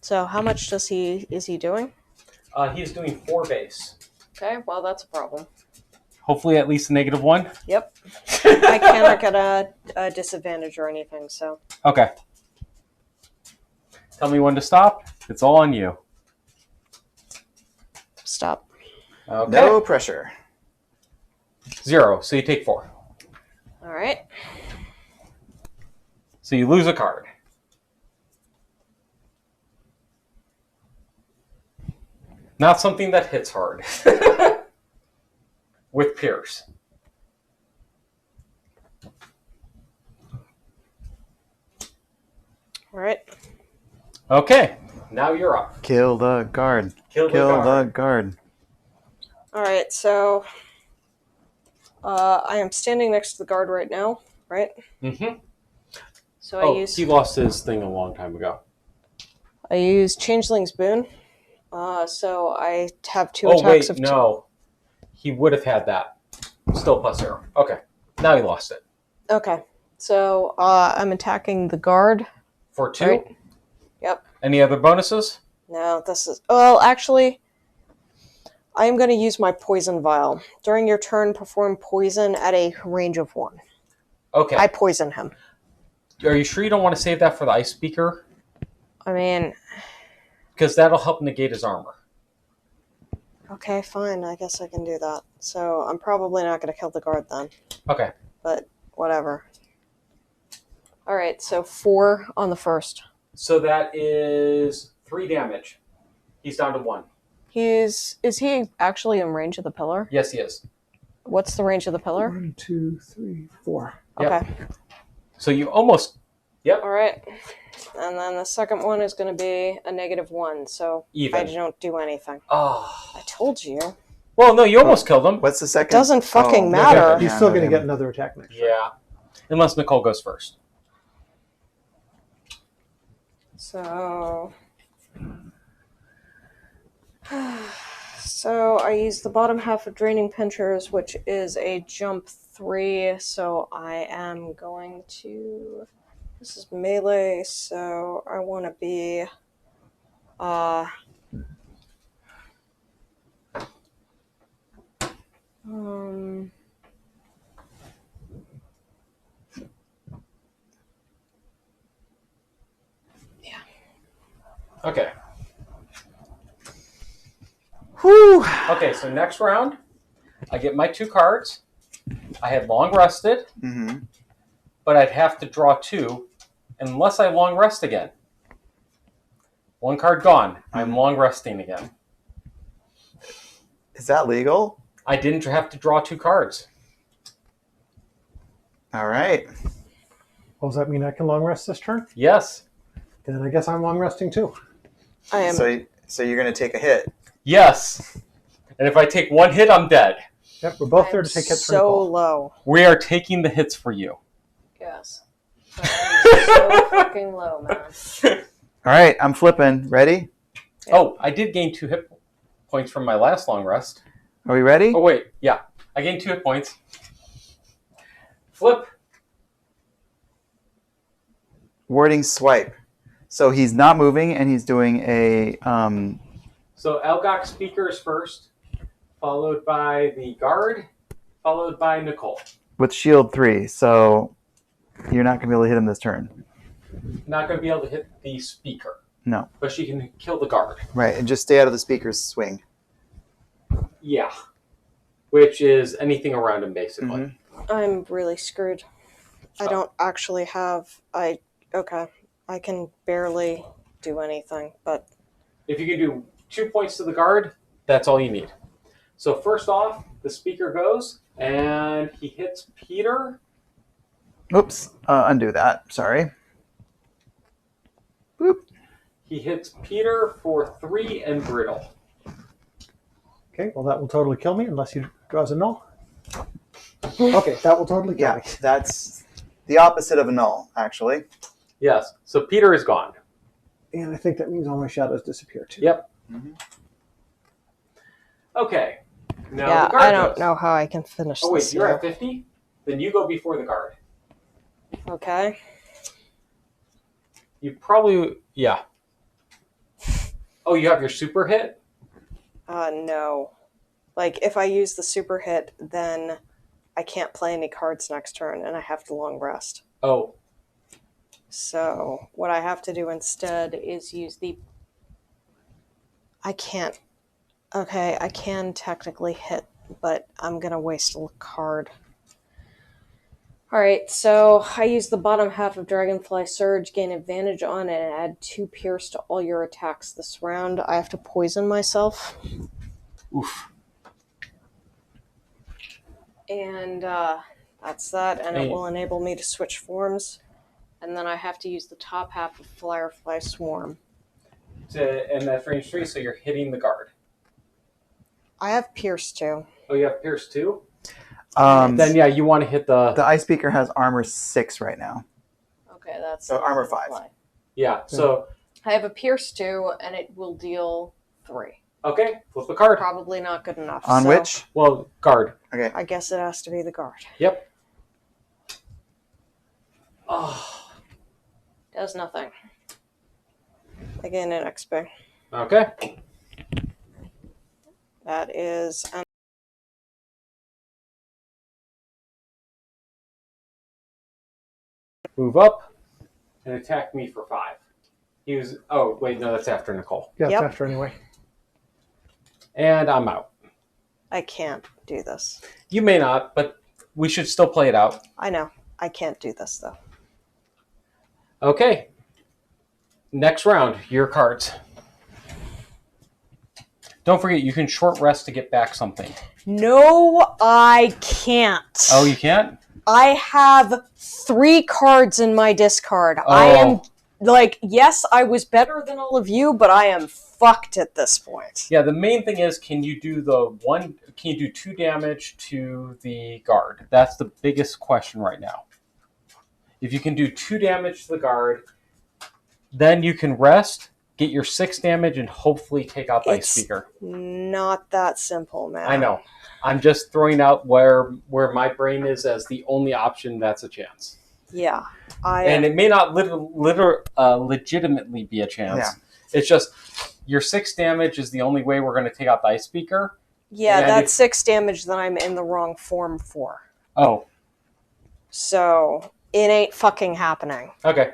So how much is he doing? He's doing 4 base. Okay, well that's a problem. Hopefully at least a -1. Yep. I cannot get a disadvantage or anything, so. Okay. Tell me when to stop. It's all on you. Stop. Okay. No pressure. 0. So you take 4. Alright. So you lose a card. Not something that hits hard. With Pierce. Alright. Okay. Now you're up. Kill the guard. Kill the guard. Alright, so I am standing next to the guard right now, right? Mm-hmm. So he lost his thing a long time ago. I use Changeling's Boon. So I have 2 Oh, attacks wait, of no. He would have had that. Still +0. Okay. Now he lost it. Okay. So I'm attacking the guard. For 2? Right. Yep. Any other bonuses? No, this is... Well, actually, I am going to use my Poison Vial. During your turn, perform poison at a range of 1. Okay. I poison him. Are you sure you don't want to save that for the Ice Speaker? I mean... Because that'll help negate his armor. Okay, fine. I guess I can do that. So I'm probably not going to kill the guard then. Okay. But whatever. Alright, so 4 on the first. So that is 3 damage. He's down to 1. Is he actually in range of the pillar? Yes, he is. What's the range of the pillar? 1, 2, 3, 4. Yep. Okay. So you almost... Yep. Alright. And then the second one is going to be a -1, so Even. I don't do anything. Oh. I told you. Well, no, you almost killed him. What's the second? Doesn't fucking matter. He's still going to get another attack next turn. Yeah. Unless Nicole goes first. So... So I use the bottom half of Draining Pinchers, which is a jump 3, so I am going to... This is melee, so I want to be... Yeah. Okay. Whew. Okay, so next round, I get my 2 cards. I had long rested, Mm-hmm. but I'd have to draw 2 unless I long rest again. 1 card gone. I'm long resting again. Is that legal? I didn't have to draw 2 cards. All right. Well, does that mean I can long rest this turn? Yes. Then I guess I'm long resting too. I am... So you're going to take a hit. Yes. And if I take 1 hit, I'm dead. Yep, we're both I'm there to take hits for so Nicole. low. We are taking the hits for you. Yes. I'm so fucking low, man. All right, I'm flipping. Ready? Oh, I did gain 2 hit points from my last long rest. Are we ready? Oh, wait. Yeah. I gain 2 hit points. Flip. Warding swipe. So he's not moving, and he's doing a. So Elgok speakers first, followed by the guard, followed by Nicole. With shield 3, so you're not going to be able to hit him this turn. Not going to be able to hit the speaker. No. But she can kill the guard. Right, and just stay out of the speaker's swing. Yeah. Which is anything around him, basically. Mm-hmm. I'm really screwed. I don't actually have... Okay. I can barely do anything, but... If you can do 2 points to the guard, that's all you need. So first off, the speaker goes, and he hits Peter. Oops, undo that. Sorry. Boop. He hits Peter for 3 and Brittle. Okay, well, that will totally kill me unless he draws a null. Okay, that will totally kill Yeah, me. that's the opposite of a null, actually. Yes, so Peter is gone. And I think that means all my shadows disappear too. Yep. Mm-hmm. Okay. Now yeah, the guard I don't goes. know how I can finish Oh, wait, this. you're now. at 50? Then you go before the guard. Okay. You probably... Yeah. Oh, you have your super hit? No. Like, if I use the super hit, then I can't play any cards next turn, and I have to long rest. Oh. So, what I have to do instead is use the... I can't... Okay, I can technically hit, but I'm going to waste a card. Alright, so I use the bottom half of Dragonfly Surge, gain advantage on, and add 2 Pierce to all your attacks this round. I have to poison myself. Oof. And that's that, and it will enable me to switch forms. And then I have to use the top half of Firefly Swarm. And that's range 3, so you're hitting the guard. I have Pierce too. Oh, you have Pierce too? Then Yeah, you want to hit the... the ice speaker has armor 6 right now. Okay, that's... So armor 5. Yeah, so... I have a Pierce 2, and it will deal 3. Okay, flip the card. Probably not good enough. On so which? Well, guard. Okay. I guess it has to be the guard. Yep. Oh. Does nothing. I gain an XP. Okay. That is... Move up and attack me for 5. He was... Oh, wait, no, that's after Nicole. Yeah, Yep. it's after anyway. And I'm out. I can't do this. You may not, but we should still play it out. I know. I can't do this, though. Okay. Next round, your cards. Don't forget, you can short rest to get back something. No, I can't. Oh, you can't? I have 3 cards in my discard. Oh. I am, like, yes, I was better than all of you, but I am fucked at this point. Yeah, the main thing is, can you do 2 damage to the guard? That's the biggest question right now. If you can do 2 damage to the guard, then you can rest, get your 6 damage, and hopefully take out the ice speaker. Not that simple, man. I know. I'm just throwing out where my brain is as the only option that's a chance. Yeah. And it may not legitimately be a chance. Yeah. It's just your 6 damage is the only way we're going to take out the ice speaker. Yeah, And that's 6 damage that I'm in the wrong form for. Oh, So, it ain't fucking happening. okay.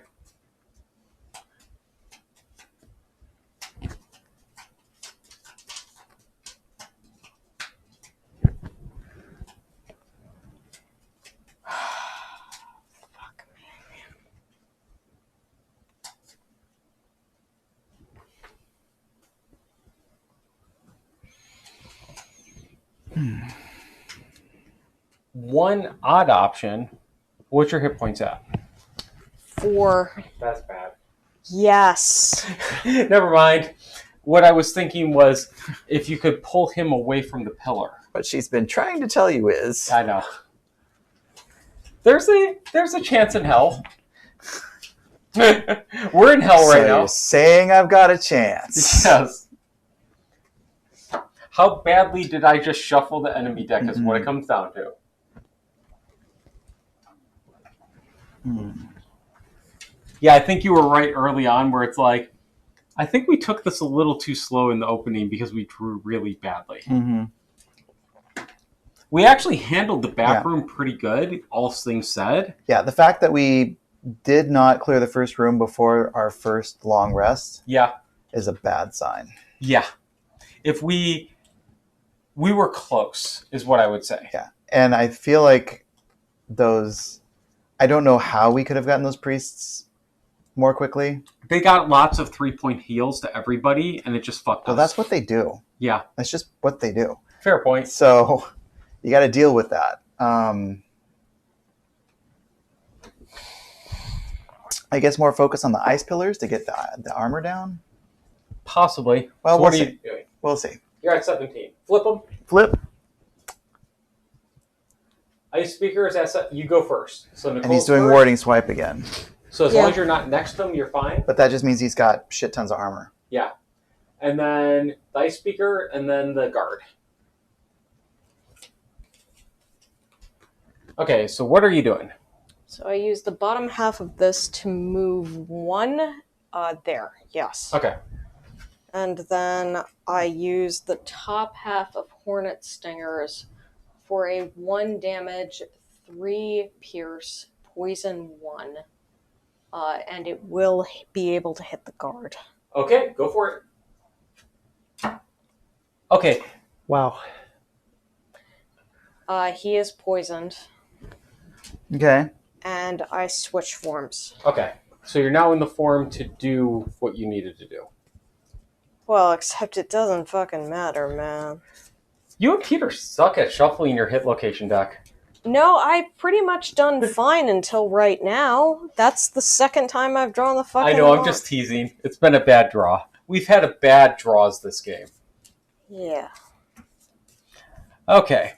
Fuck me. One odd option. What's your hit points at? 4. That's bad. Yes. Never mind. What I was thinking was if you could pull him away from the pillar. What she's been trying to tell you is... I know. There's a chance in hell. We're in hell right so now. you're saying I've got a chance. Yes. How badly did I just shuffle the enemy deck is what it comes down to. Yeah, I think you were right early on where it's like, I think we took this a little too slow in the opening because we drew really badly. We actually handled the bathroom pretty good, all things said. Yeah, the fact that we did not clear the first room before our first long rest is a bad sign. Yeah. If we were close, is what I would say. Yeah, and I feel like those... I don't know how we could have gotten those priests more quickly. They got lots of 3-point heals to everybody, and it just fucked us. Well, that's what they do. Yeah. That's just what they do. Fair point. So you got to deal with that. I guess more focus on the ice pillars to get the armor down? Possibly. Well, so what are you doing? We'll see. You're at 17. Flip them. Flip. Ice speaker is at you go first. So And he's doing warding swipe again. So as long as you're not next to him, you're fine. But that just means he's got shit tons of armor. Yeah. And then the ice speaker and then the guard. Okay, so what are you doing? So I use the bottom half of this to move one there. Yes. Okay. And then I use the top half of Hornet Stingers for a 1 damage, 3 pierce, poison 1. And it will be able to hit the guard. Okay, go for it. Okay. Wow. He is poisoned. Okay. And I switch forms. Okay. So you're now in the form to do what you needed to do. Well, except it doesn't fucking matter, man. You and Peter suck at shuffling your hit location deck. No, I've pretty much done fine until right now. That's the second time I've drawn the fucking I know, I'm mark. just teasing. It's been a bad draw. We've had a bad draws this game. Yeah. Okay.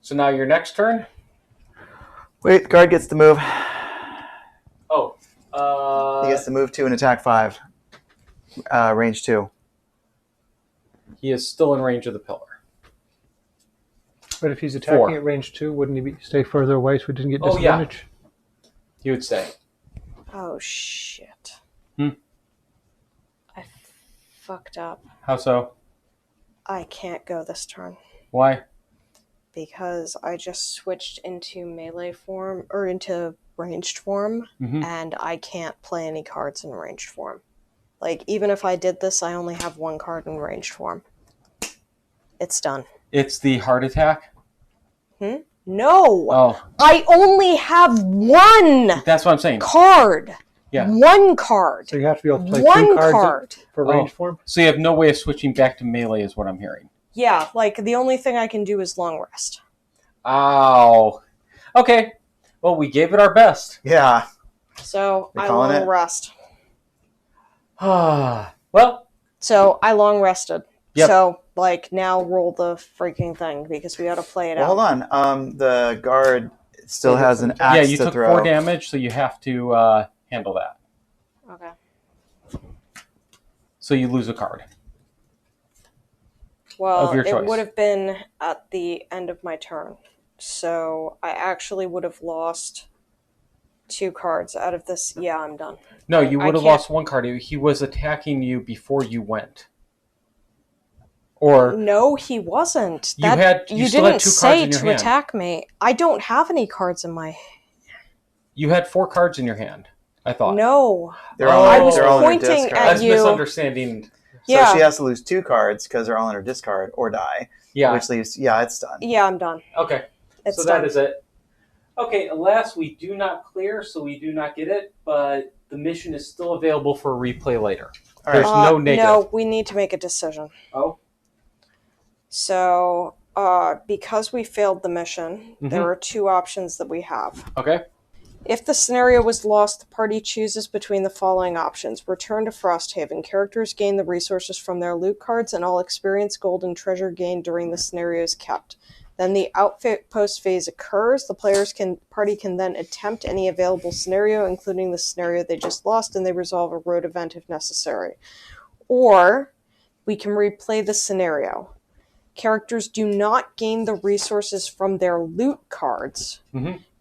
So now your next turn? Wait, guard gets to move. Oh. He gets to move 2 and attack 5. Range 2. He is still in range of the pillar. But if he's attacking 4. at range 2, wouldn't he stay further away so he didn't get Oh, yeah. disadvantage? He would stay. Oh, shit. Hmm. I fucked up. How so? I can't go this turn. Why? Because I just switched into melee form, or into ranged form, and I can't play any cards in ranged form. Like, even if I did this, I only have 1 card in ranged form. It's done. It's the heart attack? No! Oh. I only have 1 That's what I'm saying. card! Yeah. 1 card! So you have to be able to play 1 2 cards card! for range form? So you have no way of switching back to melee is what I'm hearing. Yeah, like, the only thing I can do is long rest. Ow. Okay. Well, we gave it our best. Yeah. So, You're I calling long it? rest. Well. So, I long rested. Yep. So, like, now roll the freaking thing, because we gotta play it Well, out. hold on. The guard still has an axe Yeah, you to took throw. 4 damage, so you have to handle that. Okay. So you lose a card. Well, Of your it choice. would have been at the end of my turn. So, I actually would have lost 2 cards out of this. Yeah, I'm done. No, you I would have can't- lost 1 card. He was attacking you before you went. Or No, he wasn't. You had- you you still had didn't 2 cards say in your to hand. attack me. I don't have any cards in my. you had 4 cards in your hand, I thought. No. They're all, I was they're all in her pointing discard. at That's you. misunderstanding. Yeah. So she has to lose 2 cards because they're all in her discard or die. Yeah. Which leaves, it's done. Yeah, I'm done. Okay. It's So done. that is it. Okay, alas, we do not clear, so we do not get it, but the mission is still available for replay later. All There's right. no negative. No, we need to make a decision. Oh? So, because we failed the mission, there are 2 options that we have. Okay. If the scenario was lost, the party chooses between the following options. Return to Frosthaven. Characters gain the resources from their loot cards, and all experience, gold, and treasure gained during the scenario is kept. Then the outpost phase occurs. The party can then attempt any available scenario, including the scenario they just lost, and they resolve a road event if necessary. Or we can replay the scenario. Characters do not gain the resources from their loot cards,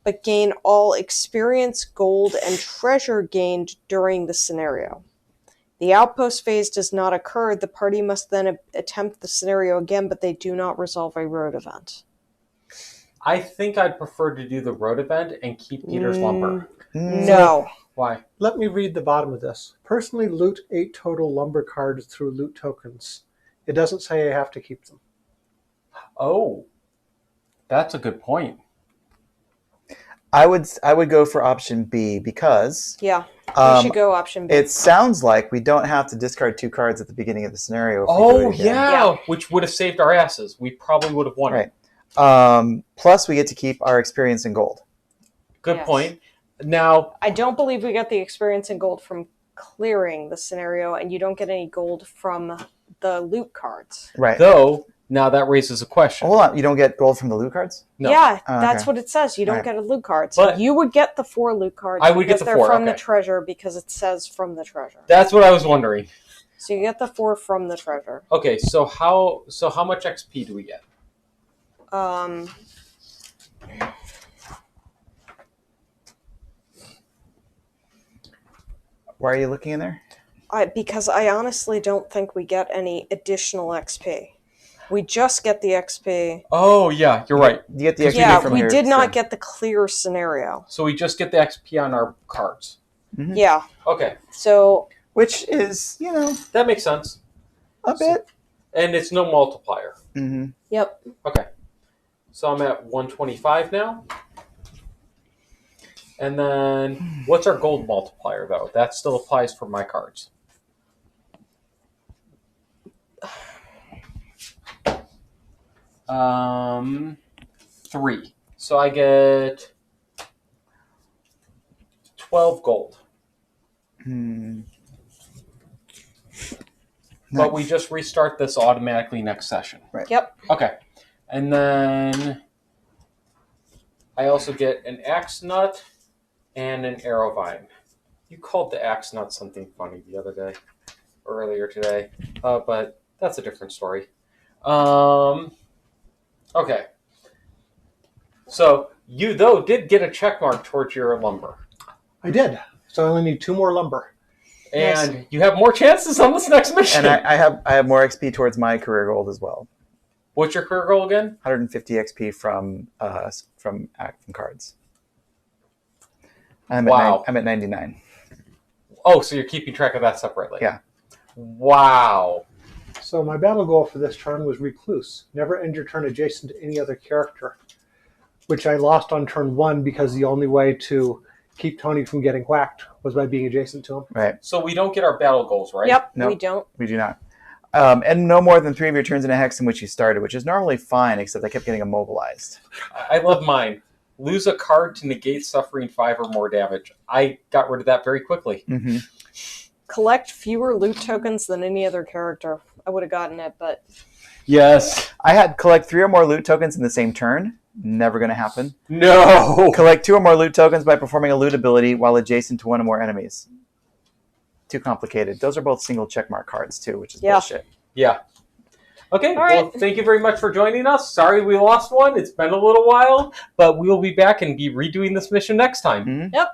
but gain all experience, gold, and treasure gained during the scenario. The outpost phase does not occur. The party must then attempt the scenario again, but they do not resolve a road event. I think I'd prefer to do the road event and keep Peter's lumber. No. Why? Let me read the bottom of this. Personally loot 8 total lumber cards through loot tokens. It doesn't say I have to keep them. Oh, that's a good point. I would go for option B because Yeah, we should go option B. it sounds like we don't have to discard 2 cards at the beginning of the scenario. If we do Oh, it again. yeah, which would have saved our asses. We probably would have won. Right. Plus, we get to keep our experience in gold. Good Yes. point. Now, I don't believe we get the experience and gold from clearing the scenario, and you don't get any gold from the loot cards. Right. though, now that raises a question. Hold on. You don't get gold from the loot cards? No. Yeah, Oh, that's okay. what it says. You don't Right. get a loot card. But- You would get the 4 loot cards. I would get because the they're 4, from the okay. treasure because it says from the treasure. That's what I was wondering. So you get the 4 from the treasure. Okay, so how much XP do we get? Why are you looking in there? Because I honestly don't think we get any additional XP. We just get the XP. Oh, yeah, you're right. You get the XP Yeah, from we here, did not so- get the clear scenario. So we just get the XP on our cards. Yeah, Okay, so Which is, that makes sense. a bit. And it's no multiplier. Mm-hmm. yep. Okay. So I'm at 125 now. And then, what's our gold multiplier, though? That still applies for my cards. Um, 3. So I get 12 gold. But we just restart this automatically next session. Right. Yep. Okay. And then I also get an axe nut and an arrow vine. You called the axe nut something funny the other day, earlier today, but that's a different story. Okay. So you, though, did get a check mark towards your lumber. I did. So I only need 2 more lumber. And you have more chances on this next mission. And I have more XP towards my career gold as well. What's your career goal again? 150 XP from cards. I'm at 99. Oh, so you're keeping track of that separately. Yeah. Wow. So my battle goal for this turn was Recluse. Never end your turn adjacent to any other character, which I lost on turn 1 because the only way to keep Tony from getting whacked was by being adjacent to him. Right. So we don't get our battle goals, right? Yep, Nope. we don't. We do not. And no more than 3 of your turns in a hex in which you started, which is normally fine, except I kept getting immobilized. I love mine. Lose a card to negate suffering 5 or more damage. I got rid of that very quickly. Mm-hmm. Collect fewer loot tokens than any other character. I would have gotten it, but Yes. I had collect 3 or more loot tokens in the same turn. Never going to happen. No. Collect 2 or more loot tokens by performing a loot ability while adjacent to 1 or more enemies. Too complicated. Those are both single checkmark cards, too, which is bullshit. Yeah. Okay, All right. well, thank you very much for joining us. Sorry we lost one. It's been a little while, but we will be back and be redoing this mission next time. Mhm. yep.